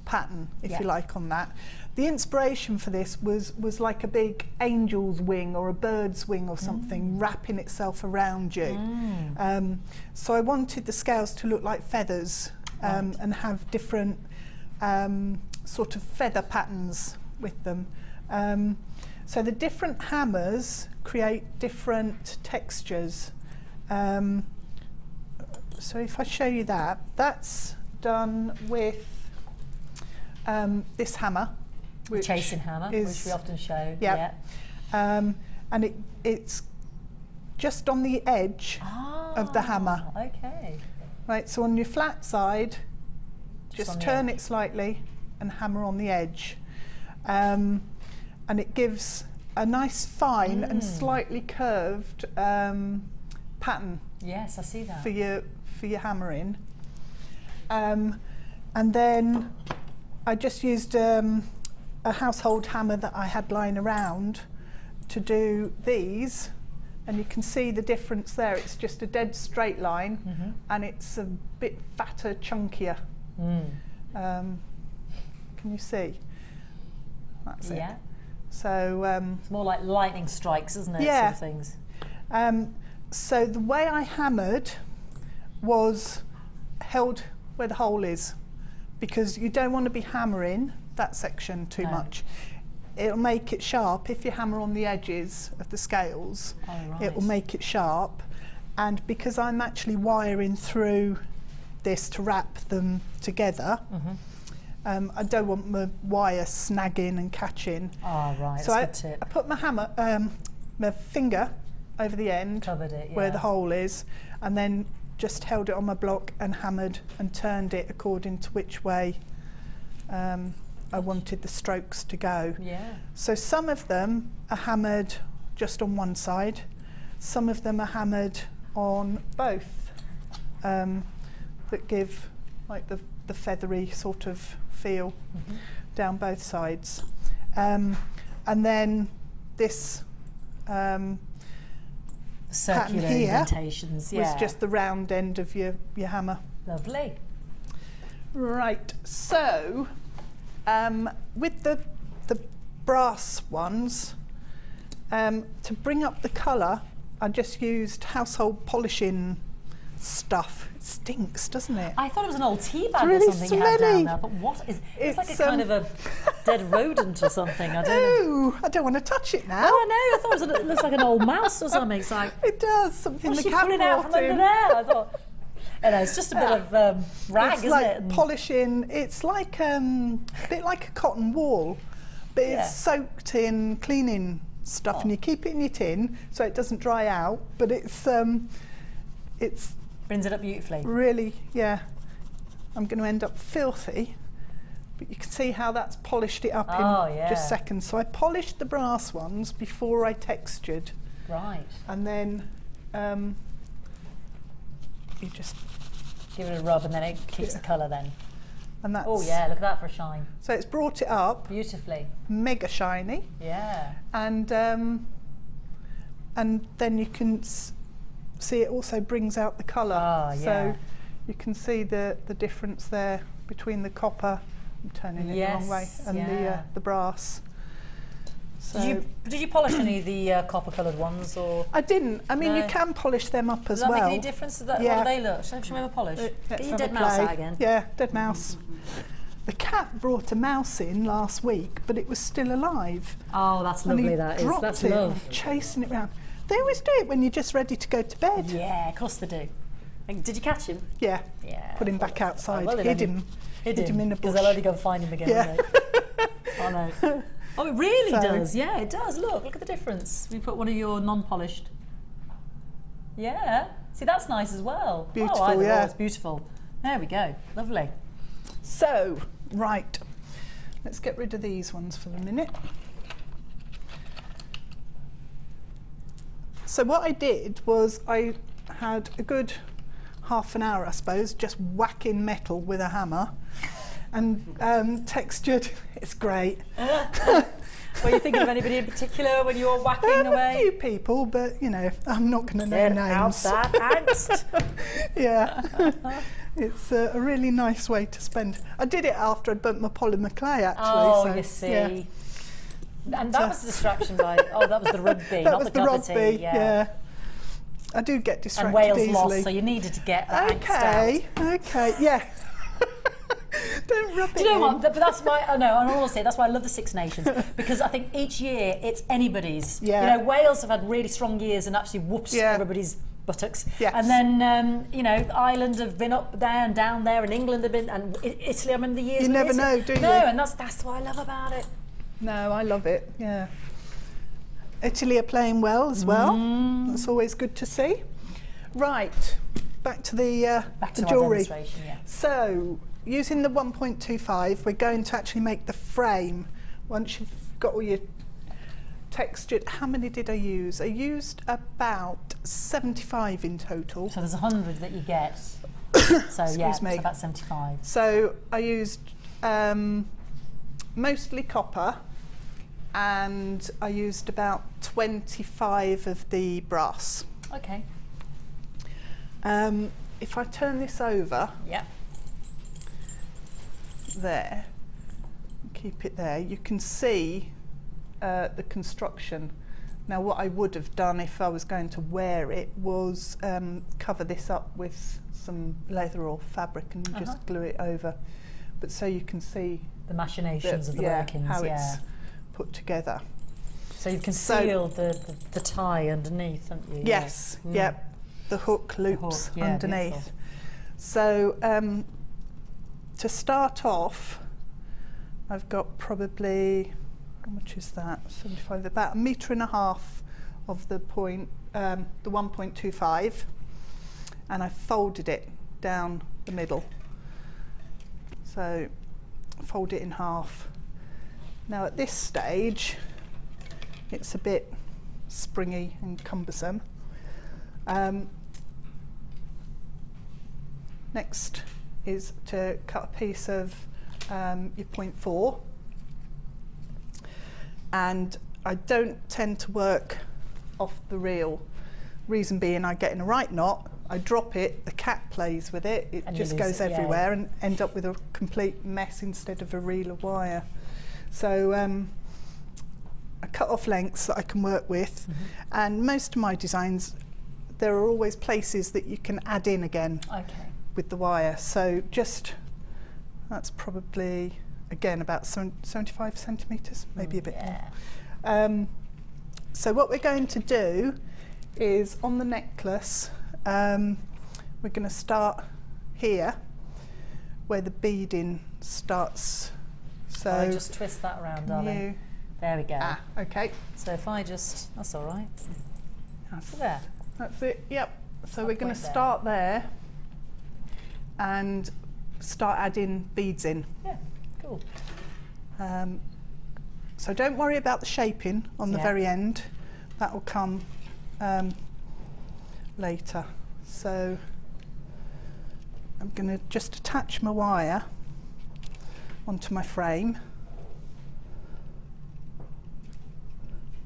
pattern, if you like, on that. The inspiration for this was like a big angel's wing or a bird's wing or something wrapping itself around you. So I wanted the scales to look like feathers. And have different sort of feather patterns with them. So the different hammers create different textures. So if I show you that, that's done with this hammer. The chasing hammer, which we often show. Yeah. And it's just on the edge of the hammer. Okay. Right, so on your flat side, just turn it slightly and hammer on the edge. And it gives a nice fine and slightly curved pattern. Yes, I see that. For your hammering. And then I just used a household hammer that I had lying around to do these. And you can see the difference there. It's just a dead straight line, and it's a bit fatter, chunkier. Can you see? That's it. Yeah. So it's more like lightning strikes, isn't it? Yeah. Sort of things. So the way I hammered was held where the hole is, because you don't want to be hammering that section too much. It'll make it sharp if you hammer on the edges of the scales. It will make it sharp, and because I'm actually wiring through this to wrap them together, I don't want my wire snagging and catching. So that's a good tip. I put my hammer, my finger over the end, covered it, where the hole is, and then just held it on my block and hammered and turned it according to which way I wanted the strokes to go. So some of them are hammered just on one side, some of them are hammered on both, that give like the feathery sort of feel down both sides. And then this circular pattern here indentations was just the round end of your hammer. Lovely. Right, so with the brass ones, to bring up the colour, I just used household polishing stuff. It stinks, doesn't it? I thought it was an old tea bag really or something you had down there. I thought, what is it's like a kind of a dead rodent or something. I don't know. I don't want to touch it now. Oh, I know. I thought it looks like an old mouse or something. It's like, it does, something the she cat pulling out from brought in. under there. I thought, it's just a bit of rag, it's isn't like it? Polishing. It's like a bit like a cotton wool, but it's soaked in cleaning stuff, and you keep it in your tin so it doesn't dry out. But it's brings it up beautifully. Really, yeah. I'm going to end up filthy, but you can see how that's polished it up in just seconds. So I polished the brass ones before I textured. Right. And then you just give it a rub, and then it keeps the colour then. And that's, Oh yeah, look at that for a shine. so it's brought it up Beautifully. mega shiny, Yeah. and then you can see it also brings out the colour. Ah, yeah. So you can see the difference there between the copper, I'm turning it the wrong way, and the brass. So Did you polish any of the copper coloured ones, or I didn't. I mean, No. you can polish them up as does that well. make any difference? What do Yeah. they look? Should we have a polish? Let's Get your have dead a mouse play. out again. Yeah, dead mouse. The cat brought a mouse in last week, but it was still alive. Oh, that's And lovely. he That is. dropped That's it, love. chasing it around. They always do it when you're just ready to go to bed. Yeah, of course they do. And did you catch him? Yeah. Yeah. Put him back outside. well, Hid him in a bush. Because they'll only go find him again. Yeah. Won't they? Oh no. Oh, it really So- does. Yeah, it does. Look at the difference. We put one of your non-polished. Yeah. See, that's nice as well. Beautiful, Oh, either yeah. or, it's beautiful. There we go. Lovely. So, right. Let's get rid of these ones for the minute. So what I did was I had a good half an hour, I suppose, just whacking metal with a hammer and textured. It's great. Were you thinking of anybody in particular when you were whacking A away? few people, but you know, I'm not going to name Get out names. that angst. Yeah. It's a really nice way to spend. I did it after I'd burnt my polymer clay, actually. Oh, so, you see. yeah. And that was a distraction, right? Oh, that was the rugby, That not was the the cup of tea. rugby, Yeah. yeah. I do get distracted And Wales easily. lost, so you needed to get that angst out. Okay, yeah. Don't rub it Do you know in. what? But that's why I know. And honestly, that's why I love the Six Nations, because I think each year it's anybody's. Yeah. You know, Wales have had really strong years and actually whoops Yeah. everybody's buttocks. Yes. And then you know, Ireland have been up there and down there, and England have been, and Italy. I remember the years. You when never Italy- know, do you? No, and that's what I love about it. No, I love it, yeah. Italy are playing well as well. That's always good to see. Right, back to the Back to our jewellery. demonstration, yeah. So, using the 1.25, we're going to actually make the frame. Once you've got all your textured, how many did I use? I used about 75 in total. So there's 100 that you get. So yeah, Excuse me. so about 75. So I used mostly copper, and I used about 25 of the brass. Okay. If I turn this over Yeah. there, keep it there, you can see the construction. Now what I would have done if I was going to wear it was cover this up with some leather or fabric and just glue it over. But so you can see The machinations of the workings, how yeah. it's put together. So you've concealed the tie underneath, haven't you? Yes, Yeah. yep. The hook loops hook, yeah, underneath. beautiful. So to start off, I've got probably, how much is that? 75, about 1.5 meters of the 1.25, and I folded it down the middle. So fold it in half. Now at this stage, it's a bit springy and cumbersome. Next is to cut a piece of your 0.4, and I don't tend to work off the reel. Reason being, I get in a right knot, I drop it, the cat plays with it, it And you just lose goes it, yeah. everywhere and end up with a complete mess instead of a reel of wire. So I cut off lengths that I can work with, and most of my designs, there are always places that you can add in again Okay. with the wire. So just, that's probably, again, about 75 centimetres, maybe a bit more. So what we're going to do is on the necklace, we're going to start here where the beading starts. So I just twist that around, darling. There we go. Okay. So if I just, that's all right. That's, There. that's it, yep. So we're going to Halfway there. start there and start adding beads in. Yeah, cool. So don't worry about the shaping on the Yeah. very end. That will come later. So I'm going to just attach my wire onto my frame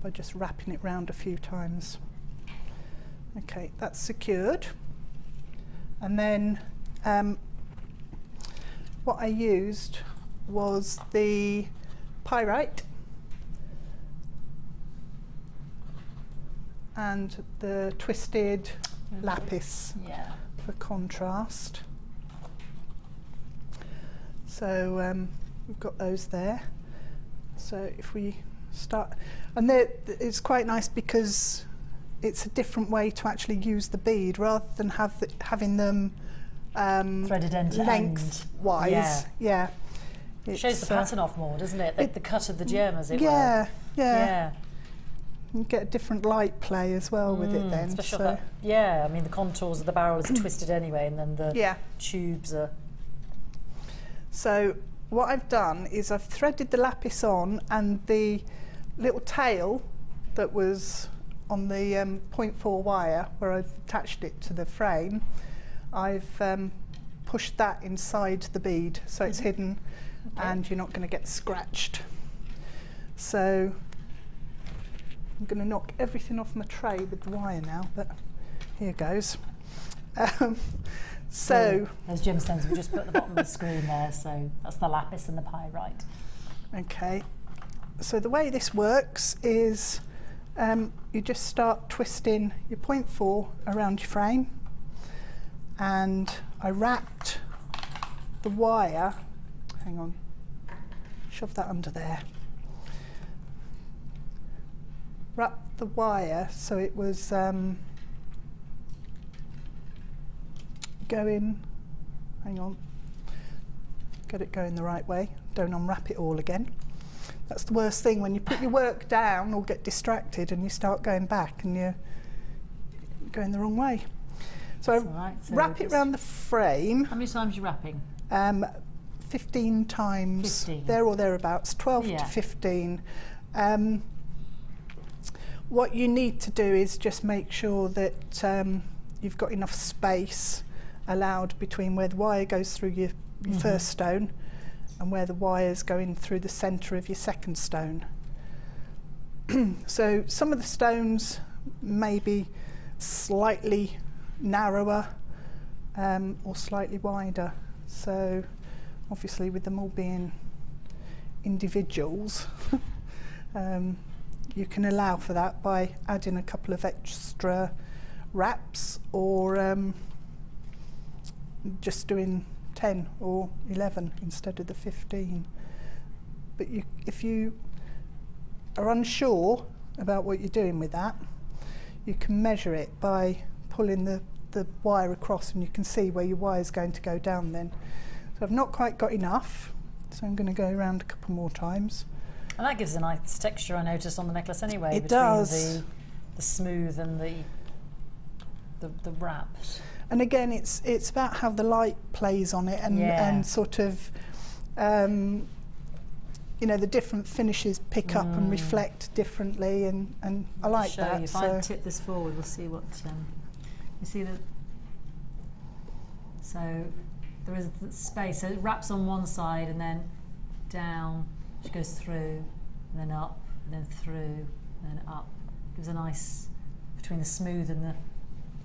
by just wrapping it round a few times. Okay, that's secured. And then what I used was the pyrite and the twisted lapis for contrast. So we've got those there. So if we start, and it's quite nice because it's a different way to actually use the bead rather than having them threaded end to lengthwise. Yeah. It shows the pattern off more, doesn't it? The cut of the gem, as it were. Yeah. You get a different light play as well with it then. Especially I mean the contours of the barrel is twisted anyway, and then the tubes are. So what I've done is I've threaded the lapis on, and the little tail that was on the 0.4 wire where I've attached it to the frame, I've pushed that inside the bead so it's hidden and you're not going to get scratched. So I'm going to knock everything off my tray with the wire now, but here goes. So those gemstones we just put at the bottom of the screen there, so that's the lapis and the pyrite. Okay, so the way this works is you just start twisting your 0.4 around your frame, and I wrapped the wire, hang on, shove that under there, wrapped the wire so it was going, hang on, get it going the right way, don't unwrap it all again. That's the worst thing, when you put your work down or get distracted and you start going back and you're going the wrong way. So I wrap it around the frame. How many times are you wrapping? 15 times, there or thereabouts, 12 to 15. What you need to do is just make sure that you've got enough space allowed between where the wire goes through your first stone and where the wire's going through the centre of your second stone. So some of the stones may be slightly narrower or slightly wider. So obviously with them all being individuals, you can allow for that by adding a couple of extra wraps or just doing 10 or 11 instead of the 15. But if you are unsure about what you're doing with that, you can measure it by pulling the wire across, and you can see where your wire is going to go down then. So I've not quite got enough, so I'm going to go around a couple more times. And that gives a nice texture, I noticed, on the necklace anyway. It does. The smooth and the wraps. And again, it's about how the light plays on it, and sort of, you know, the different finishes pick up and reflect differently, and I like that. If I tip this forward, we'll see what you see. So there is the space. So it wraps on one side and then down, which goes through, and then up, and then through, and then up. Gives a nice between the smooth and the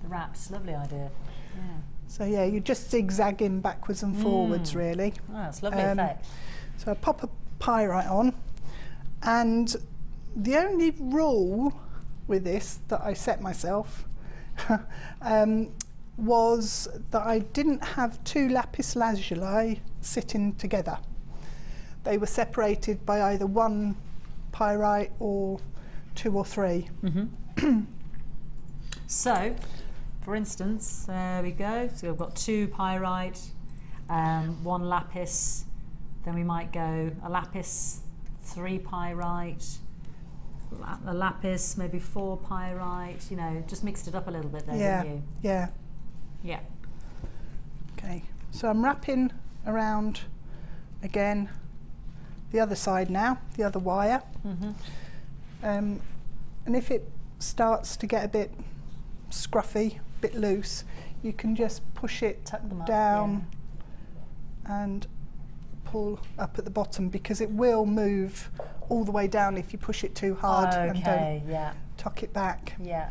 wraps. Lovely idea. Yeah. So yeah, you're just zigzagging backwards and forwards, really. Oh, it's lovely effect. So I pop a pyrite on, and the only rule with this that I set myself was that I didn't have two lapis lazuli sitting together. They were separated by either one pyrite or two or three. So, for instance, there we go. So we've got two pyrite, one lapis. Then we might go a lapis, 3 pyrite, a lapis, maybe 4 pyrite. You know, just mixed it up a little bit there, didn't you? Yeah. Yeah. Okay. So I'm wrapping around again the other side now, the other wire. And if it starts to get a bit scruffy, a bit loose, you can just push it down and pull up at the bottom because it will move all the way down if you push it too hard and don't tuck it back. Yeah.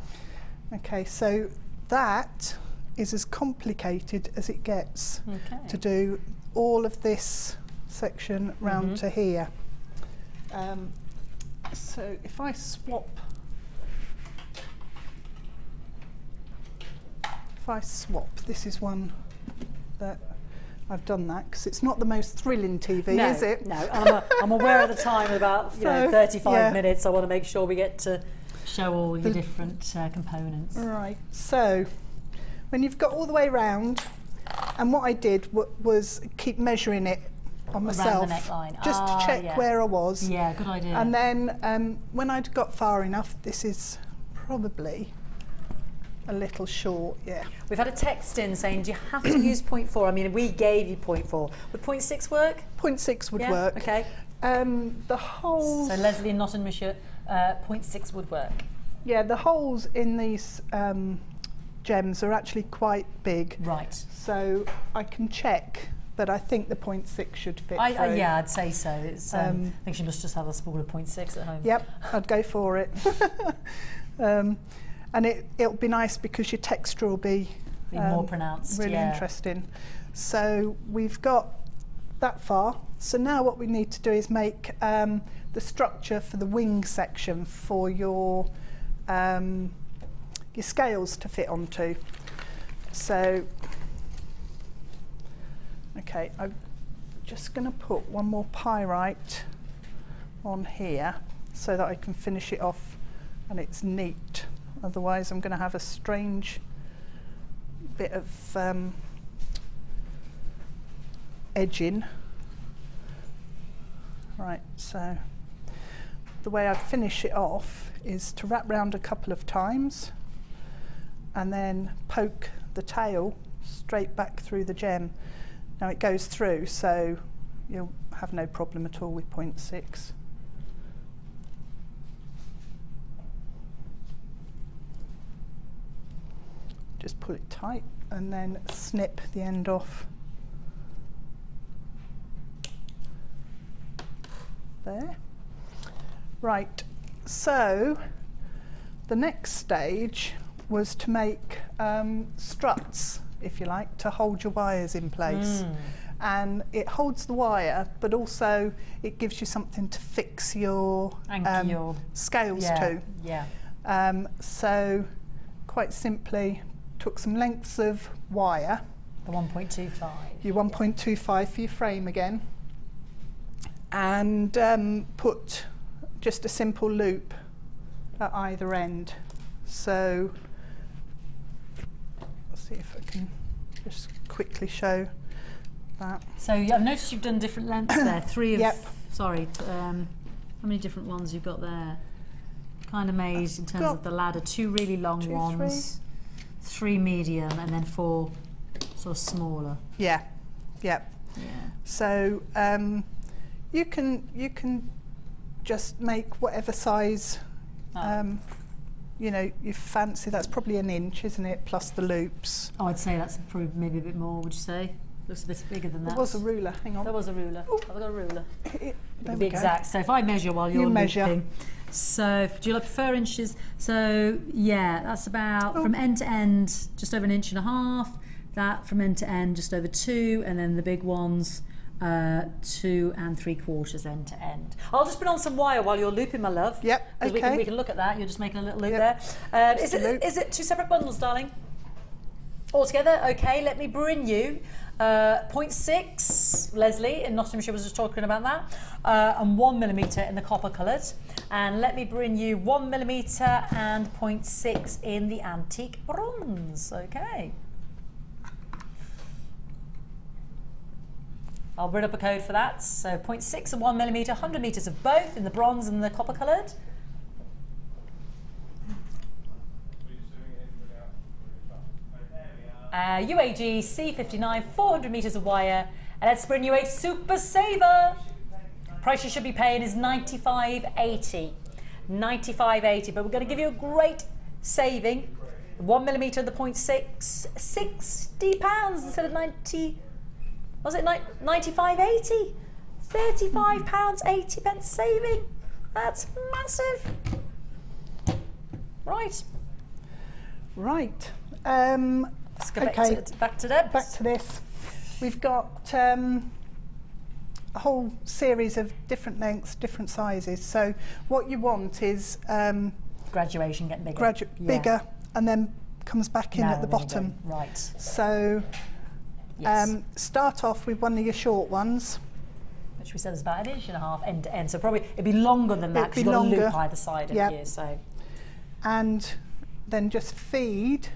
Okay, so that is as complicated as it gets to do all of this section round to here. So if I swap, this is one that I've done that because it's not the most thrilling TV, is it? No, I'm aware of the time, about 35 minutes. I want to make sure we get to show all your different components. Right, so when you've got all the way round, and what I did was keep measuring it on myself, around the neckline, just to check where I was. Yeah, good idea. And then when I'd got far enough, this is probably a little short, We've had a text in saying, do you have to use 0.4? I mean, we gave you 0.4. Would 0.6 work? 0.6 would work. Okay. The holes... So Leslie and Nottinghamshire, 0.6 would work. Yeah, the holes in these gems are actually quite big. Right. So I can check, but I think the 0.6 should fit through. Yeah, I'd say so. It's, I think she must just have a smaller 0.6 at home. Yep, I'd go for it. And it'll be nice because your texture will be more pronounced. Really interesting. So we've got that far. So now what we need to do is make the structure for the wing section for your scales to fit onto. So, okay, I'm just going to put one more pyrite on here so that I can finish it off and it's neat. Otherwise I'm going to have a strange bit of edging. Right, so the way I finish it off is to wrap round a couple of times and then poke the tail straight back through the gem. Now it goes through, so you'll have no problem at all with 0.6. Just pull it tight and then snip the end off. There. Right, so the next stage was to make struts, if you like, to hold your wires in place. And it holds the wire, but also it gives you something to fix your scales to. Yeah. So quite simply, took some lengths of wire. The 1.25. Your 1.25 for your frame again. And put just a simple loop at either end. So let's see if I can just quickly show that. So I've noticed you've done different lengths there. Three of, Yep. sorry, how many different ones you've got there? Kind of made in terms of the ladder, 2 really long ones, 3 medium, and then 4 sort of smaller. Yeah. So you can just make whatever size you know you fancy. That's probably an inch, isn't it? Plus the loops. Oh, I'd say that's probably maybe a bit more. Would you say? Looks a bit bigger than that. There was a ruler. Hang on. There was a ruler. Ooh. I've got a ruler. There be exact. So if I measure while you're measure. looping. So do you prefer inches? So yeah, that's about from end to end, just over 1.5 inches. That from end to end, just over 2, and then the big ones, 2 3/4 end to end. I'll just put on some wire while you're looping, my love. Yep. Okay. We can look at that. You're just making a little loop Yep. there. Is it 2 separate bundles, darling? All together? Okay. Let me bring you 0.6, Leslie in Nottinghamshire was just talking about that, and 1mm in the copper coloured. And let me bring you 1mm and 0.6 in the antique bronze. Okay. I'll bring up a code for that. So 0.6 and 1mm, 100 metres of both in the bronze and the copper coloured. UAG C59, 400 metres of wire, and let's bring you a super saver. Price you should be paying is $95.80. $95.80, but we're going to give you a great saving. 1mm of the 0.6, £60 instead of 90. Was it 95.80? £35.80 saving. That's massive. Right. Right. Let's go back to Debs. Back to this. We've got a whole series of different lengths, different sizes. So what you want is graduation, getting bigger. Bigger, and then comes back in at the bottom. Right. So start off with one of your short ones, which we said is about 1.5 inches end to end. So probably it'd be longer than that because you've got a loop either side of you. So. And then just feed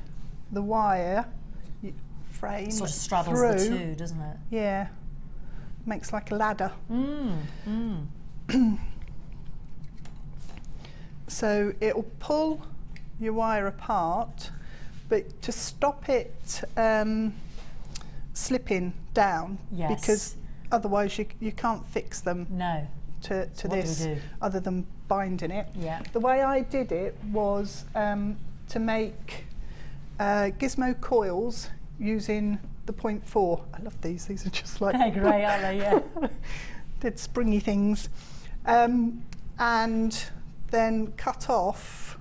the wire frame sort of straddles through. The two, doesn't it? Yeah, makes like a ladder. So it'll pull your wire apart, but to stop it slipping down, because otherwise you can't fix them. No. To what this, do we do? Other than binding it. Yeah. The way I did it was to make gizmo coils using the 0.4. I love these. These are just like they're great, aren't they? Yeah. Did springy things, and then cut off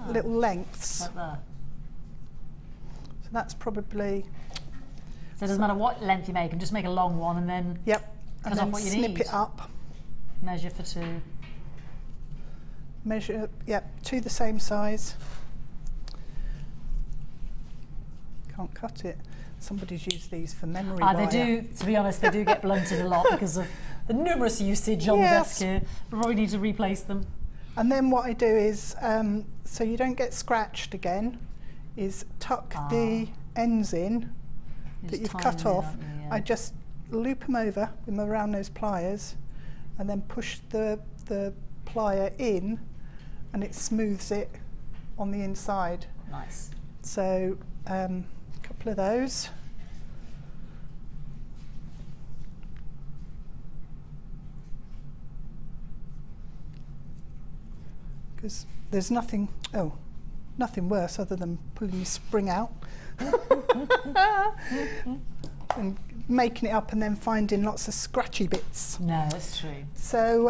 little lengths. Like that. So that's probably. So it doesn't matter what length you make, and just make a long one, and then cut off what you snip need. it up. Measure for 2. Measure, to the same size. Can't cut it. Somebody's used these for memory wire. They do, to be honest, they do get blunted a lot because of the numerous usage on the desk here. We probably need to replace them. And then what I do is, so you don't get scratched again, is tuck the ends in that you've cut off. I just loop them over with my round nose pliers and then push the plier in, and it smooths it on the inside. Nice. So a couple of those. Because there's nothing worse other than pulling your spring out and making it up and then finding lots of scratchy bits. No, that's true. So,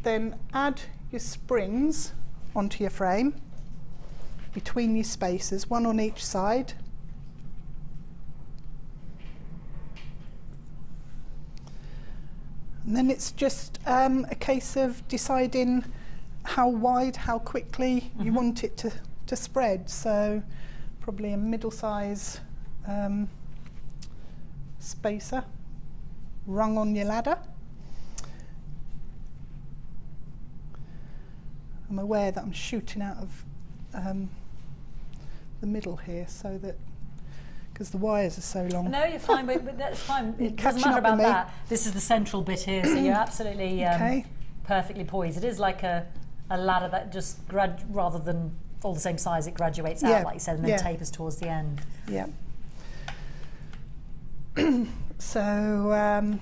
then add your springs onto your frame between your spaces, one on each side. And then it's just a case of deciding how wide, how quickly you want it to spread. So probably a middle size spacer rung on your ladder. I'm aware that I'm shooting out of the middle here, so that because the wires are so long. No, you're fine, but that's fine. It doesn't matter about that. This is the central bit here, so you're absolutely perfectly poised. It is like a ladder that just rather than all the same size, it graduates out, like you said, and then tapers towards the end. Yeah. So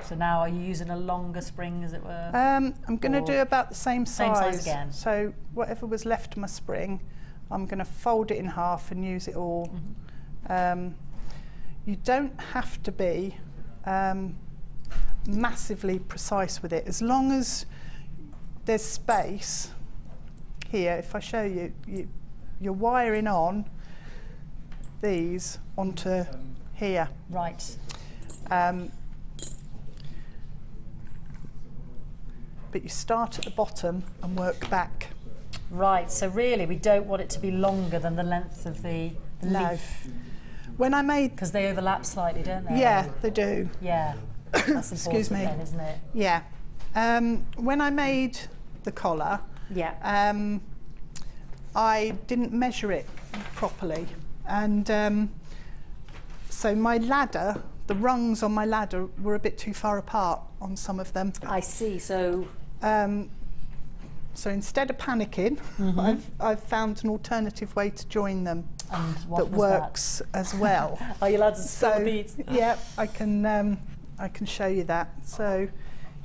So now are you using a longer spring, as it were? I'm going to do about the same size. Same size again. So whatever was left of my spring, I'm going to fold it in half and use it all. You don't have to be massively precise with it, as long as there's space here. If I show you, you're wiring on these onto here. Right. But you start at the bottom and work back. Right, so really we don't want it to be longer than the length of the leaf. When I made... Because they overlap slightly, don't they? Yeah, they do. Yeah, that's important. Excuse me. Then, isn't it? Yeah. When I made the collar, I didn't measure it properly, and so my ladder, the rungs on my ladder were a bit too far apart on some of them. I see. So so instead of panicking, I've found an alternative way to join them that works as well. Are you allowed to spill the beads? Yeah, I can show you that. So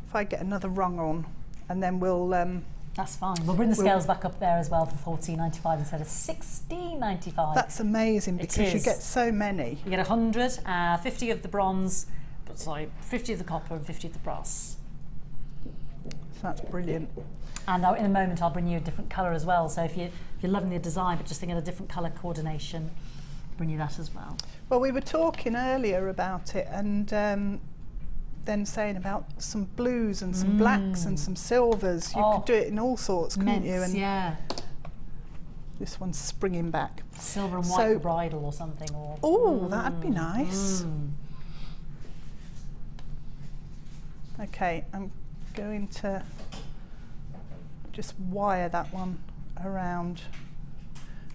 if I get another rung on, and then we'll That's fine. We'll bring the scales back up there as well for $14.95 instead of $16.95. That's amazing because you get so many. You get 100, 50 of the bronze, 50 of the copper and 50 of the brass. So that's brilliant. And in a moment I'll bring you a different colour as well. So if you're loving the design but just thinking of a different colour coordination, I'll bring you that as well. Well, we were talking earlier about it and then saying about some blues and some blacks and some silvers. You could do it in all sorts, couldn't you? And yeah. This one's springing back. Silver and white for bridal or something. Oh, that'd be nice. Okay, I'm going to just wire that one around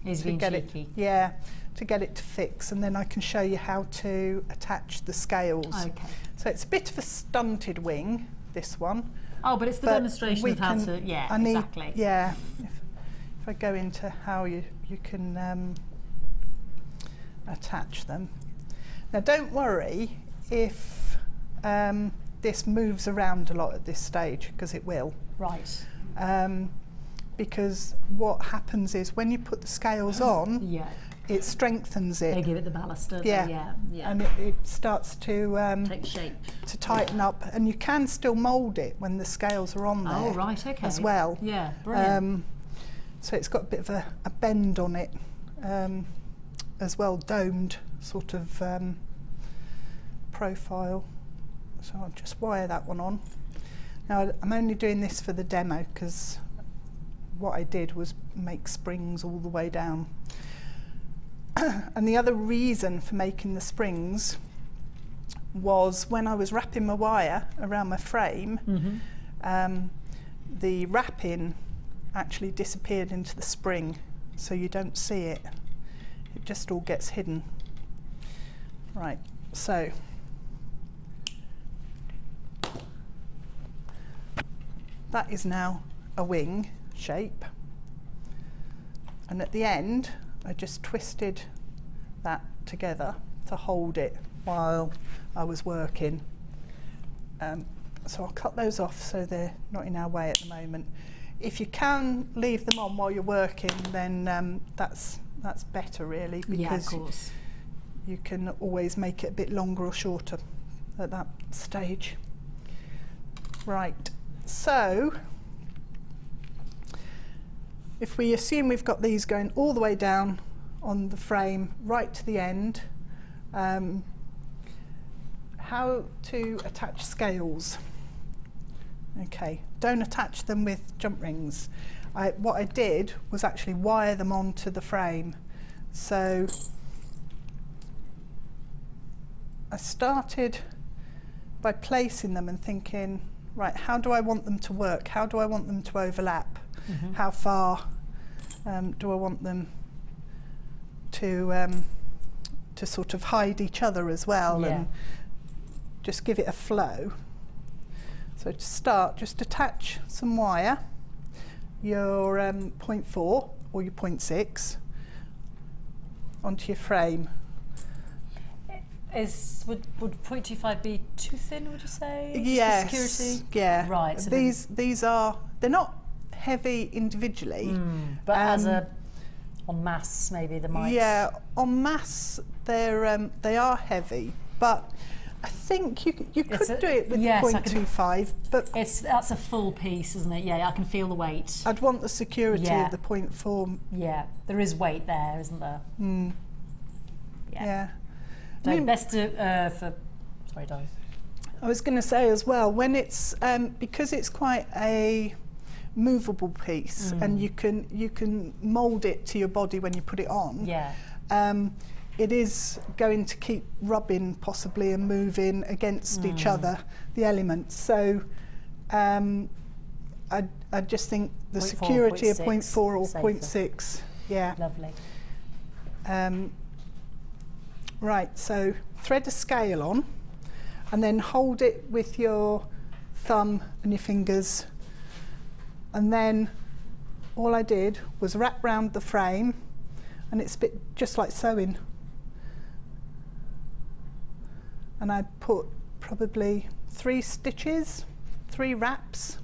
to get cheeky. It. Yeah, to get it to fix, and then I can show you how to attach the scales. Okay. So it's a bit of a stunted wing, this one. Oh, but it's the demonstration of how to, exactly. Yeah, if I go into how you can attach them. Now don't worry if this moves around a lot at this stage, because it will. Right. Because what happens is when you put the scales on, it strengthens it. They give it the ballast, don't they? Yeah. And it starts to take shape, to tighten up, and you can still mould it when the scales are on there. Oh, right, okay. As well. Yeah, brilliant. So it's got a bit of a bend on it, as well, domed sort of profile. So I'll just wire that one on. Now I'm only doing this for the demo because what I did was make springs all the way down. And the other reason for making the springs was when I was wrapping my wire around my frame, the wrapping actually disappeared into the spring, so you don't see it. It just all gets hidden. Right, so that is now a wing shape, and at the end I just twisted that together to hold it while I was working. So I'll cut those off so they're not in our way at the moment. If you can leave them on while you're working, then that's better really, because of course. You can always make it a bit longer or shorter at that stage. Right, so if we assume we've got these going all the way down on the frame right to the end, how to attach scales. Okay, don't attach them with jump rings. What I did was actually wire them onto the frame. So I started by placing them and thinking, right, how do I want them to work? How do I want them to overlap? How far do I want them to sort of hide each other as well, and just give it a flow? So to start, just attach some wire, your 0.4 or your 0.6 onto your frame. Would 0.25 be too thin, would you say? Yes. For security? Yeah. Right. So these are, they're not heavy individually, but as a en masse maybe they might. Yeah, en masse they are heavy, but I think you could do it with 0.25, but that's a full piece, isn't it? Yeah, I can feel the weight. I'd want the security of the 0.4. Yeah, there is weight there, isn't there? Yeah. So I mean, best to sorry, Di. I was going to say as well, when it's because it's quite a movable piece, and you can mould it to your body when you put it on. Yeah. It is going to keep rubbing possibly and moving against each other, the elements. So I just think the security of 0.4 or 0.6. Yeah. Lovely. Right, so thread a scale on and then hold it with your thumb and your fingers, and then all I did was wrap round the frame, and it's a bit just like sewing. And I put probably 3 stitches, 3 wraps,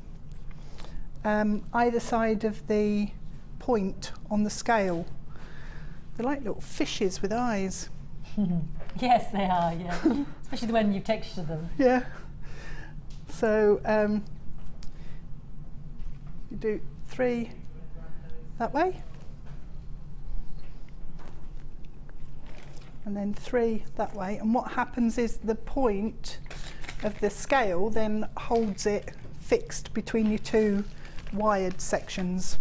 either side of the point on the scale. They're like little fishes with eyes. Yes, they are, yeah. Especially when you've textured them. Yeah. So you do 3 that way, and then 3 that way, and what happens is the point of the scale then holds it fixed between your 2 wired sections.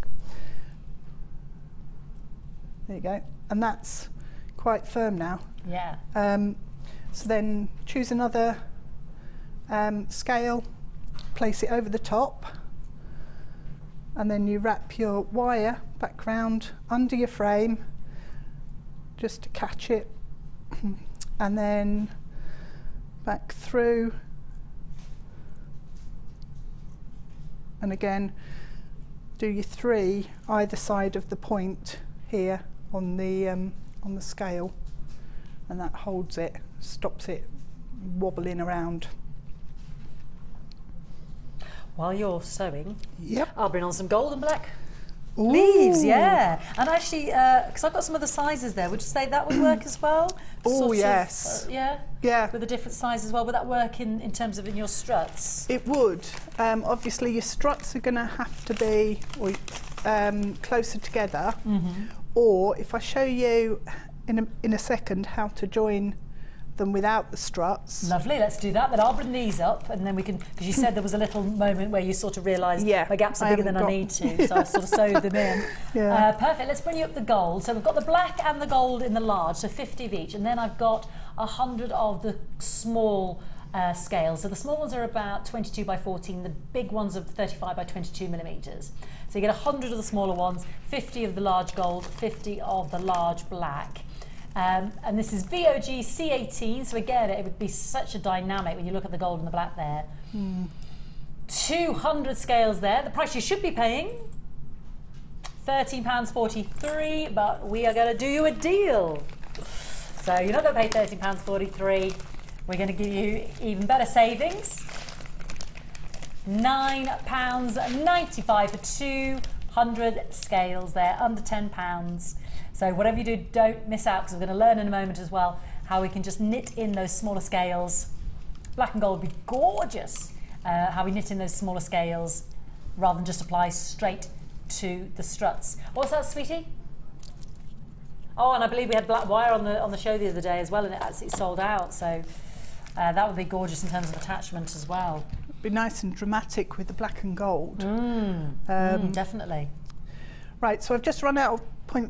There you go, and that's quite firm now. Yeah. So then choose another scale, place it over the top, and then you wrap your wire back round under your frame just to catch it, and then back through, and again do your 3 either side of the point here on the scale, and that holds it, stops it wobbling around. While you're sewing, Yep. I'll bring on some gold and black Ooh. leaves, yeah. And actually, because I've got some other sizes there, would you say that would work as well? Oh, Sort of, yes. yeah? Yeah. With a different size as well. Would that work in terms of in your struts? It would. Obviously, your struts are going to have to be closer together. Mm-hmm. Or if I show you in a second how to join them without the struts. Lovely, let's do that. Then I'll bring these up, and then we can, because you said there was a little moment where you sort of realised my gaps are bigger than I need to, so I sort of sewed them in. Yeah. Perfect, let's bring you up the gold. So we've got the black and the gold in the large, so 50 of each, and then I've got 100 of the small scales. So the small ones are about 22 by 14, the big ones are 35 by 22 millimetres. So you get 100 of the smaller ones, 50 of the large gold, 50 of the large black. And this is VOG C18, so again it would be such a dynamic when you look at the gold and the black there. 200 scales there. The price you should be paying, £13.43, but we are going to do you a deal. So you're not going to pay £13.43, we're going to give you even better savings. £9.95 for 200 scales there, under £10. So whatever you do, don't miss out, because we're going to learn in a moment as well how we can just knit in those smaller scales. Black and gold would be gorgeous. How we knit in those smaller scales rather than just apply straight to the struts. What's that, sweetie? Oh, and I believe we had black wire on the show the other day as well, and it actually sold out. So that would be gorgeous in terms of attachment as well. It'd be nice and dramatic with the black and gold. Definitely. Right, so I've just run out of 0.4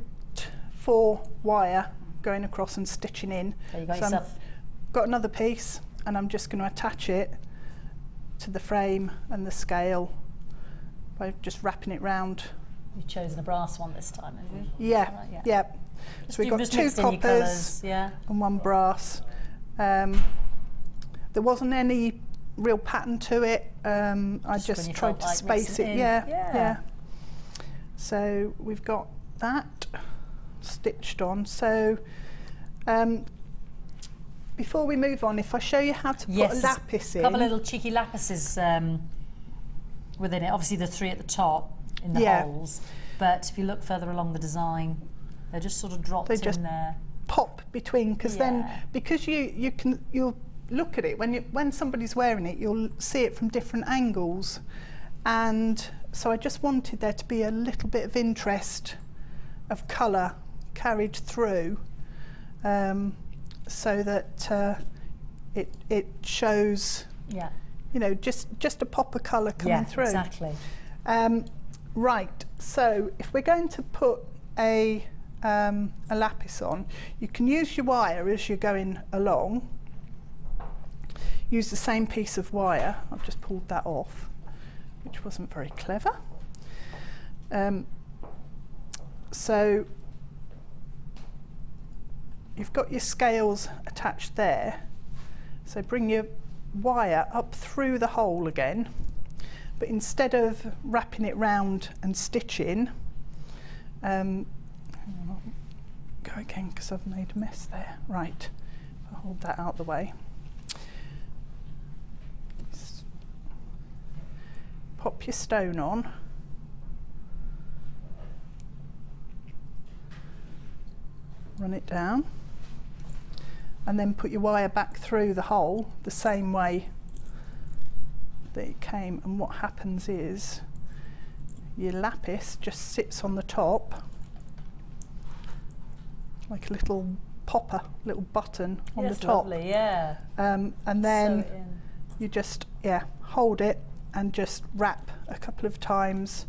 wire going across and stitching in. So you got so yourself. Got another piece, and I'm just going to attach it to the frame and the scale by just wrapping it round. You've chosen a brass one this time, have you? Yeah, Right, yeah. Just, So we've got just 2 mixed in your coppers colours, yeah. and 1 brass. There wasn't any real pattern to it. I Just when just you tried felt to like space mixing it. in. Yeah, Yeah. yeah. So we've got that stitched on. So before we move on, if I show you how to put a lapis a in. couple of little cheeky lapises within it. Obviously the 3 at the top in the holes, but if you look further along the design, they're just sort of dropped in there. Pop between, because then because you'll look at it when somebody's wearing it, you'll see it from different angles, and so I just wanted there to be a little bit of interest of colour carried through, so that it shows, you know, just a pop of colour coming through. Exactly. Right, so if we're going to put a lapis on, you can use your wire as you're going along. Use the same piece of wire. I've just pulled that off, which wasn't very clever. So you've got your scales attached there. So bring your wire up through the hole again, but instead of wrapping it round and stitching, go again because I've made a mess there. Right, I'll hold that out the way. Pop your stone on, run it down, and then put your wire back through the hole the same way that it came. And what happens is your lapis just sits on the top like a little popper, little button on the top. Lovely, yeah. And then you just hold it and just wrap a couple of times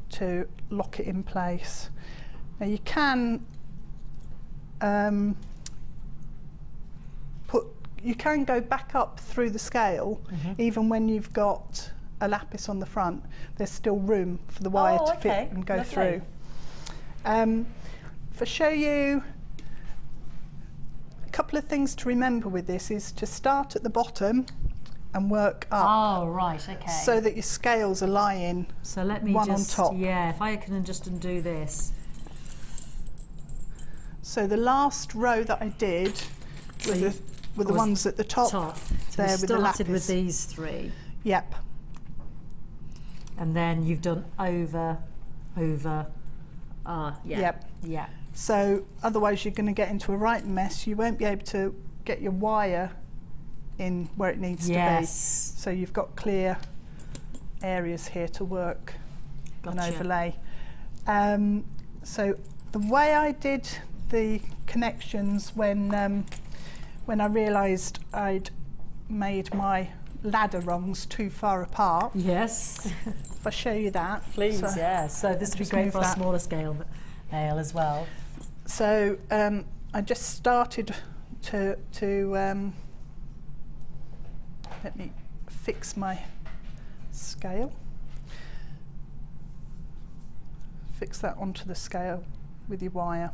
to lock it in place. Now you can you can go back up through the scale, even when you've got a lapis on the front. There's still room for the wire to fit and go through. If I show you a couple of things to remember with this, is to start at the bottom and work up. Oh, right, okay. So that your scales are lying so let me one just, on top. Yeah, if I can just undo this. So the last row that I did were the ones at the top. So there we with the lapis. started with these three. Yep. And then you've done over, yeah. Yep. Yeah. So otherwise you're going to get into a right mess. You won't be able to get your wire in where it needs to be. So you've got clear areas here to work and overlay. So the way I did the connections when I realised I'd made my ladder rungs too far apart. Yes. If I show you that. Please, so yeah. So this would be great for a smaller scale nail as well. So I just started to let me fix my scale. Fix that onto the scale with your wire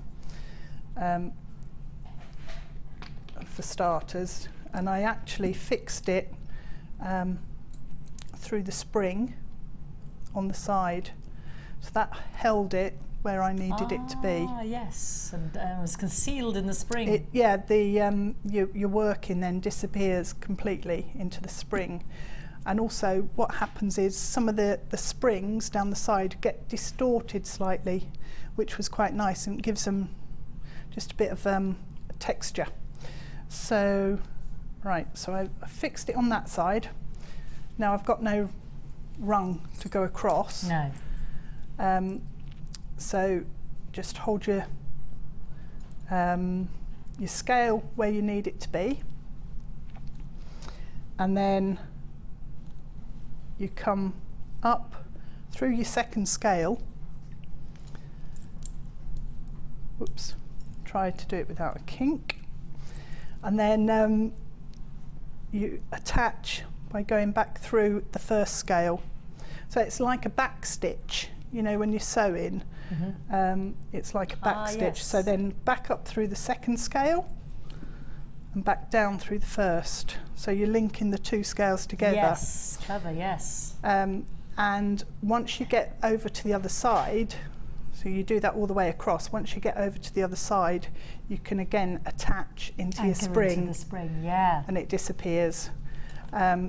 for starters, and I actually fixed it through the spring on the side, so that held it where I needed it to be. Ah, yes, and it was concealed in the spring. Your working then disappears completely into the spring. And also what happens is some of the springs down the side get distorted slightly, which was quite nice, and gives them just a bit of texture. So, right, so I fixed it on that side. Now I've got no rung to go across. No. So just hold your scale where you need it to be, and then you come up through your second scale. Whoops, try to do it without a kink. And then you attach by going back through the first scale. So it's like a back stitch, you know, when you're sewing, it's like a back stitch. Yes. So then back up through the second scale and back down through the first. So you're linking the two scales together. Yes, clever, yes. And once you get over to the other side, so you do that all the way across, once you get over to the other side, you can again attach into your spring. Into the spring, yeah. And it disappears.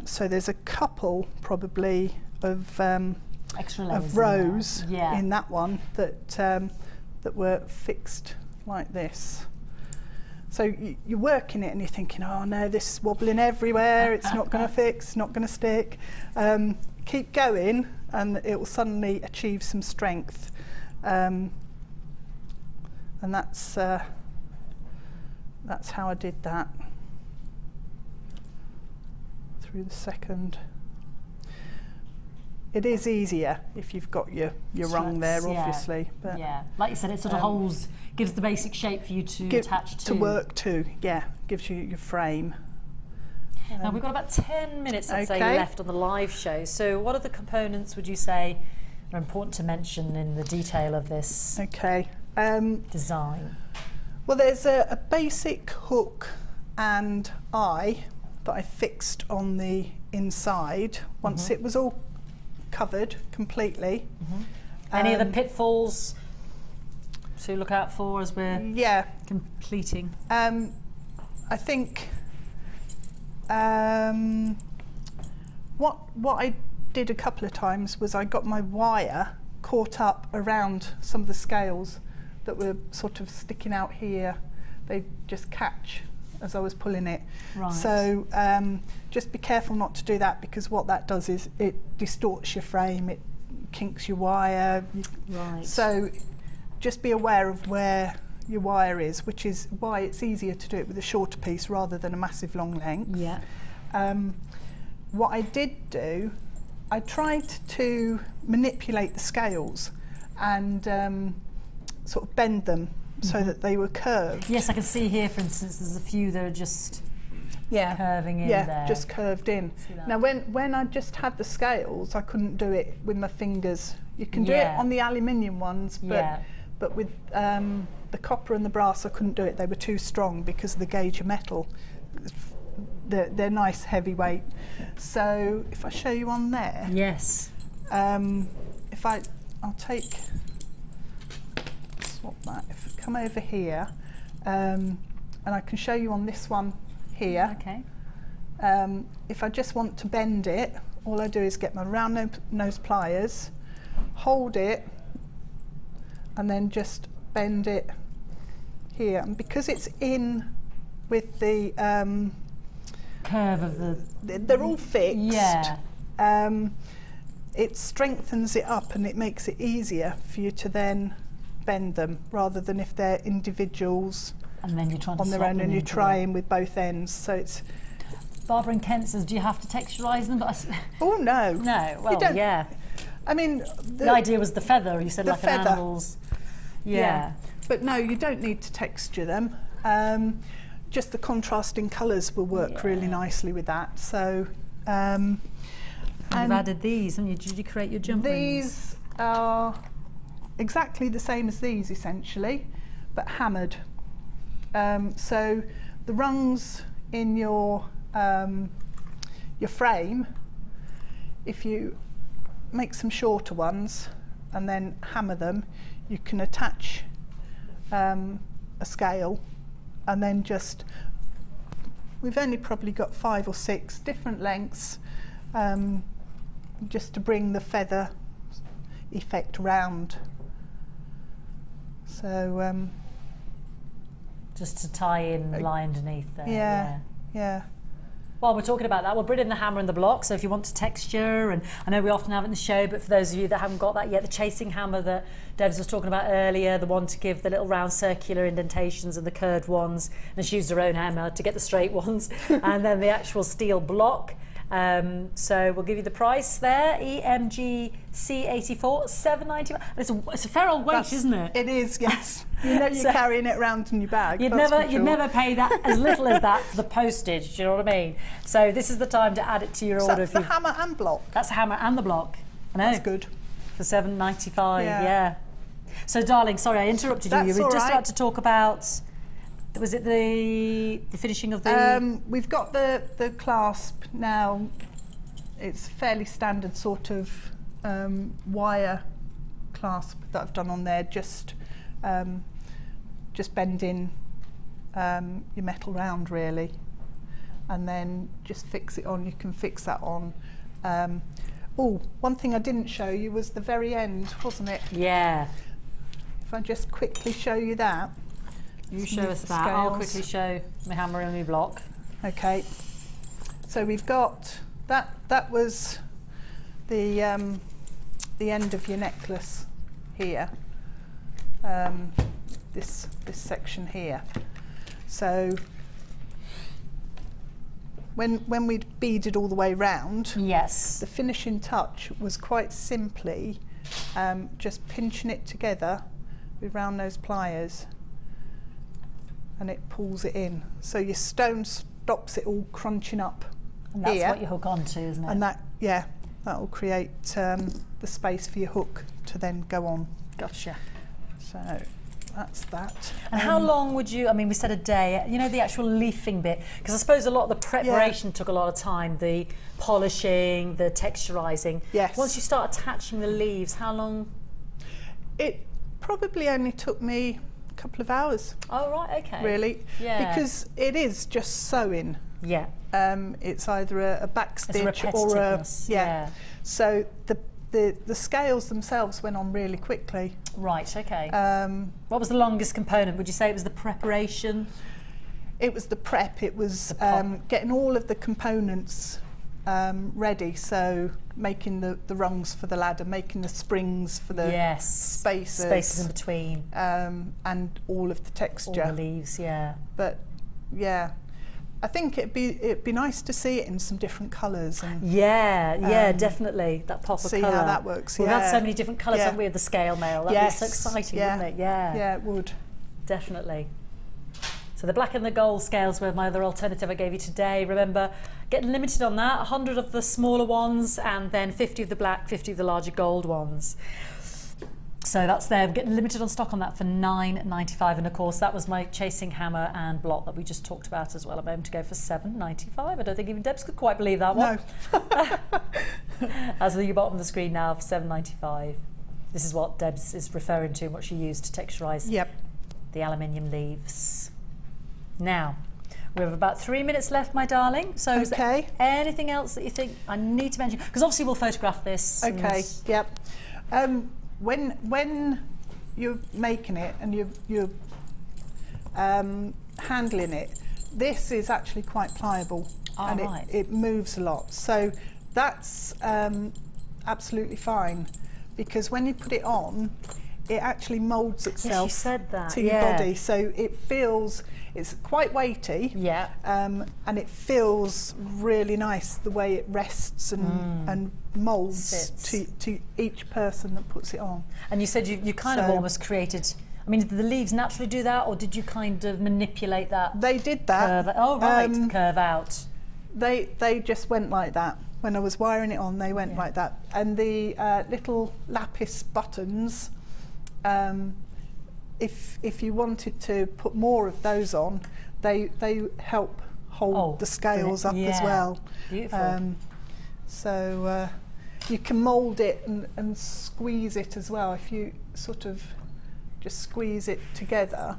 So there's a couple probably of extra layers of rows in that one that were fixed like this. So you're working it and you're thinking, oh no, this is wobbling everywhere, it's not going to fix, not going to stick. Keep going and it will suddenly achieve some strength. And that's how I did that through the second. It is easier if you've got your rung there, obviously. But like you said, it sort of holds, gives the basic shape for you to attach to. To work to, gives you your frame. Now we've got about 10 minutes, let's say, left on the live show. So what are the components, would you say, are important to mention in the detail of this design? Well, there's a basic hook and eye that I fixed on the inside once it was all covered completely. Any other pitfalls to look out for as we're completing? I think what I did a couple of times was I got my wire caught up around some of the scales that were sort of sticking out here, they just catch as I was pulling it. Right. So just be careful not to do that, because what that does is it distorts your frame, it kinks your wire. Right. So just be aware of where your wire is, which is why it's easier to do it with a shorter piece rather than a massive long length. Yeah. What I did do, I tried to manipulate the scales and sort of bend them so that they were curved. Yes, I can see here, for instance, there's a few that are just curving in there. Yeah, just curved in. Now, when I just had the scales, I couldn't do it with my fingers. You can do it on the aluminium ones, but with the copper and the brass, I couldn't do it. They were too strong because of the gauge of metal. They're nice heavyweight. So if I show you on there, yes. If I'll swap that. If I come over here, and I can show you on this one here. Okay. If I just want to bend it, all I do is get my round nose pliers, hold it, and then just bend it here. And because it's in with the curve of they're all fixed. Yeah. It strengthens it up and it makes it easier for you to then bend them, rather than if they're individuals and then you're trying on to their own and you're trying with both ends. So it's. Barbara and Kent says, do you have to texturise them? But Oh no. No. Well, yeah. I mean, the idea was the feather. You said like feather. an animal's. Yeah. But no, you don't need to texture them. Just the contrasting colours will work really nicely with that. So. And you've added these, haven't you? Did you create your jump rings? These are exactly the same as these, essentially, but hammered. So the rungs in your frame, if you make some shorter ones and then hammer them, you can attach a scale, and then just, we've only probably got 5 or 6 different lengths, just to bring the feather effect round. So just to tie in the line underneath there. Yeah. While we're talking about that, we'll bring in the hammer and the block. So if you want to texture, and I know we often have it in the show, but for those of you that haven't got that yet, the chasing hammer that Debs was talking about earlier, the one to give the little round circular indentations and the curved ones, and she used her own hammer to get the straight ones, and then the actual steel block. So we'll give you the price there, EMG C84, $7.95. It's a fair old weight, isn't it? It is, yes. You know, you're carrying it around in your bag. You'd never pay that as little as that for the postage. Do you know what I mean? So this is the time to add it to your order. That's the hammer and block. That's the hammer and the block. I know. That's good. For $7.95. Yeah. So, darling, sorry I interrupted you. You were just about to talk about. Was it the finishing of the? We've got the clasp now. It's fairly standard sort of wire clasp that I've done on there. Just bending your metal round really, and then just fix it on. You can fix that on. Oh, one thing I didn't show you was the very end, wasn't it? Yeah. If I just quickly show you that. You show us that. I'll quickly show my hammer and my block. Okay. So we've got that. That was the end of your necklace here. This section here. So when we'd beaded all the way round, yes, the finishing touch was quite simply just pinching it together with round nose pliers, and it pulls it in. So your stone stops it all crunching up. And that's here. what you hook onto, isn't it? And that will create the space for your hook to then go on. Gotcha. So that's that. And how long would you, I mean, we said a day, you know, the actual leafing bit, because I suppose a lot of the preparation took a lot of time, the polishing, the texturizing. Yes. Once you start attaching the leaves, how long? It probably only took me a couple of hours. Oh, right, okay. Really? Yeah. Because it is just sewing. Yeah. It's either a back stitch or a... Yeah. So the the scales themselves went on really quickly. Right, okay. What was the longest component? Would you say it was the preparation? It was the prep. It was getting all of the components ready. So making the rungs for the ladder, making the springs for the spaces in between, and all of the texture. All the leaves, yeah. But yeah, I think it'd be nice to see it in some different colours. Yeah, definitely that pop of see colour. how that works. We've had so many different colours, haven't we? With the Scale Maille, that'd be so exciting, wouldn't it? Yeah, it would. Definitely. So the black and the gold scales were my other alternative I gave you today. Remember, getting limited on that, 100 of the smaller ones and then 50 of the black, 50 of the larger gold ones. So that's there, getting limited on stock on that for £9.95, and of course that was my chasing hammer and blot that we just talked about as well a moment ago for £7.95. I don't think even Debs could quite believe that one. No. As the bottom of the screen now for £7.95. This is what Debs is referring to and what she used to texturise the aluminium leaves. Now, we have about 3 minutes left, my darling. So is there anything else that you think I need to mention? Because obviously we'll photograph this. Okay, yep. When you're making it and you're handling it, this is actually quite pliable and it moves a lot. So that's absolutely fine, because when you put it on, it actually moulds itself to your body. So it feels, it's quite weighty, and it feels really nice the way it rests and moulds to each person that puts it on. And you said you kind of almost created, I mean, did the leaves naturally do that, or did you kind of manipulate that? They did that. Curve out. They just went like that. When I was wiring it on, they went like that. And the little Lapis buttons, if you wanted to put more of those on, they help hold the scales up as well. Beautiful. So you can mould it and squeeze it as well. If you sort of just squeeze it together,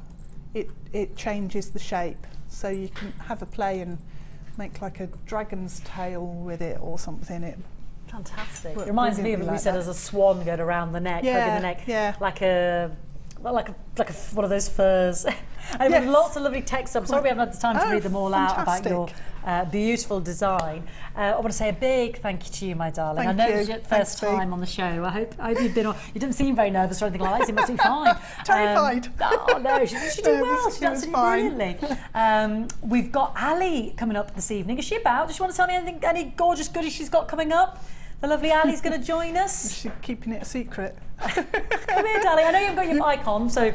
it changes the shape. So you can have a play and make like a dragon's tail with it or something. Fantastic. It reminds me of what we said as a swan going around the neck, hugging the neck, like a one of those furs. And with lots of lovely text. I'm sorry we haven't had the time to read them all out about your beautiful design. I want to say a big thank you to you, my darling. I know it was your first time on the show. I hope you've been on. You didn't seem very nervous or anything like that. You must be fine. Terrified. Oh no, she did well. She did absolutely brilliantly. We've got Ali coming up this evening. Is she about? Does she want to tell me anything? Any gorgeous goodies she's got coming up? The lovely Ali's going to join us. She's keeping it a secret. Come here, darling. I know you've got your mic on, so.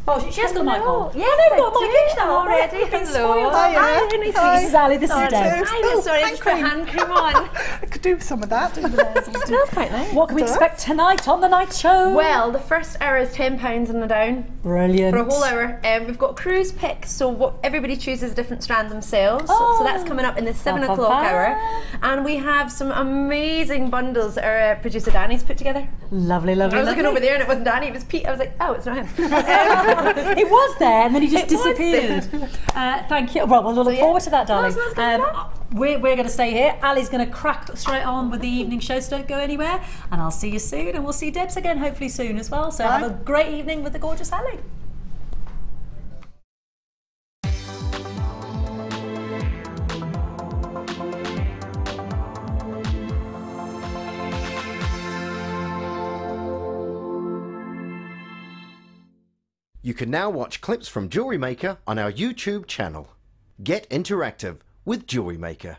Oh, she has got a mic on. Yeah, they've got my mic already. Hello. Hi. This is Ali. This is Debs. Sorry, I just put hand cream on. I could do some of that. It smells quite nice. What can we expect tonight on the night show? Well, the first hour is £10 on the down. Brilliant. For a whole hour. We've got cruise picks, so everybody chooses a different strand themselves. So that's coming up in the 7 o'clock hour. And we have some amazing bundles that our producer Danny's put together. Lovely, lovely. I was looking over there and it wasn't Danny, it was Pete. I was like, oh, it's not him. It was there and then he just disappeared. Thank you. Well, we'll look forward to that, darling. We're going to stay here. Ali's going to crack straight on with the evening show, so don't go anywhere. And I'll see you soon, and we'll see Debs again hopefully soon as well. So have a great evening with the gorgeous Ali. You can now watch clips from Jewellery Maker on our YouTube channel. Get interactive with Jewellery Maker.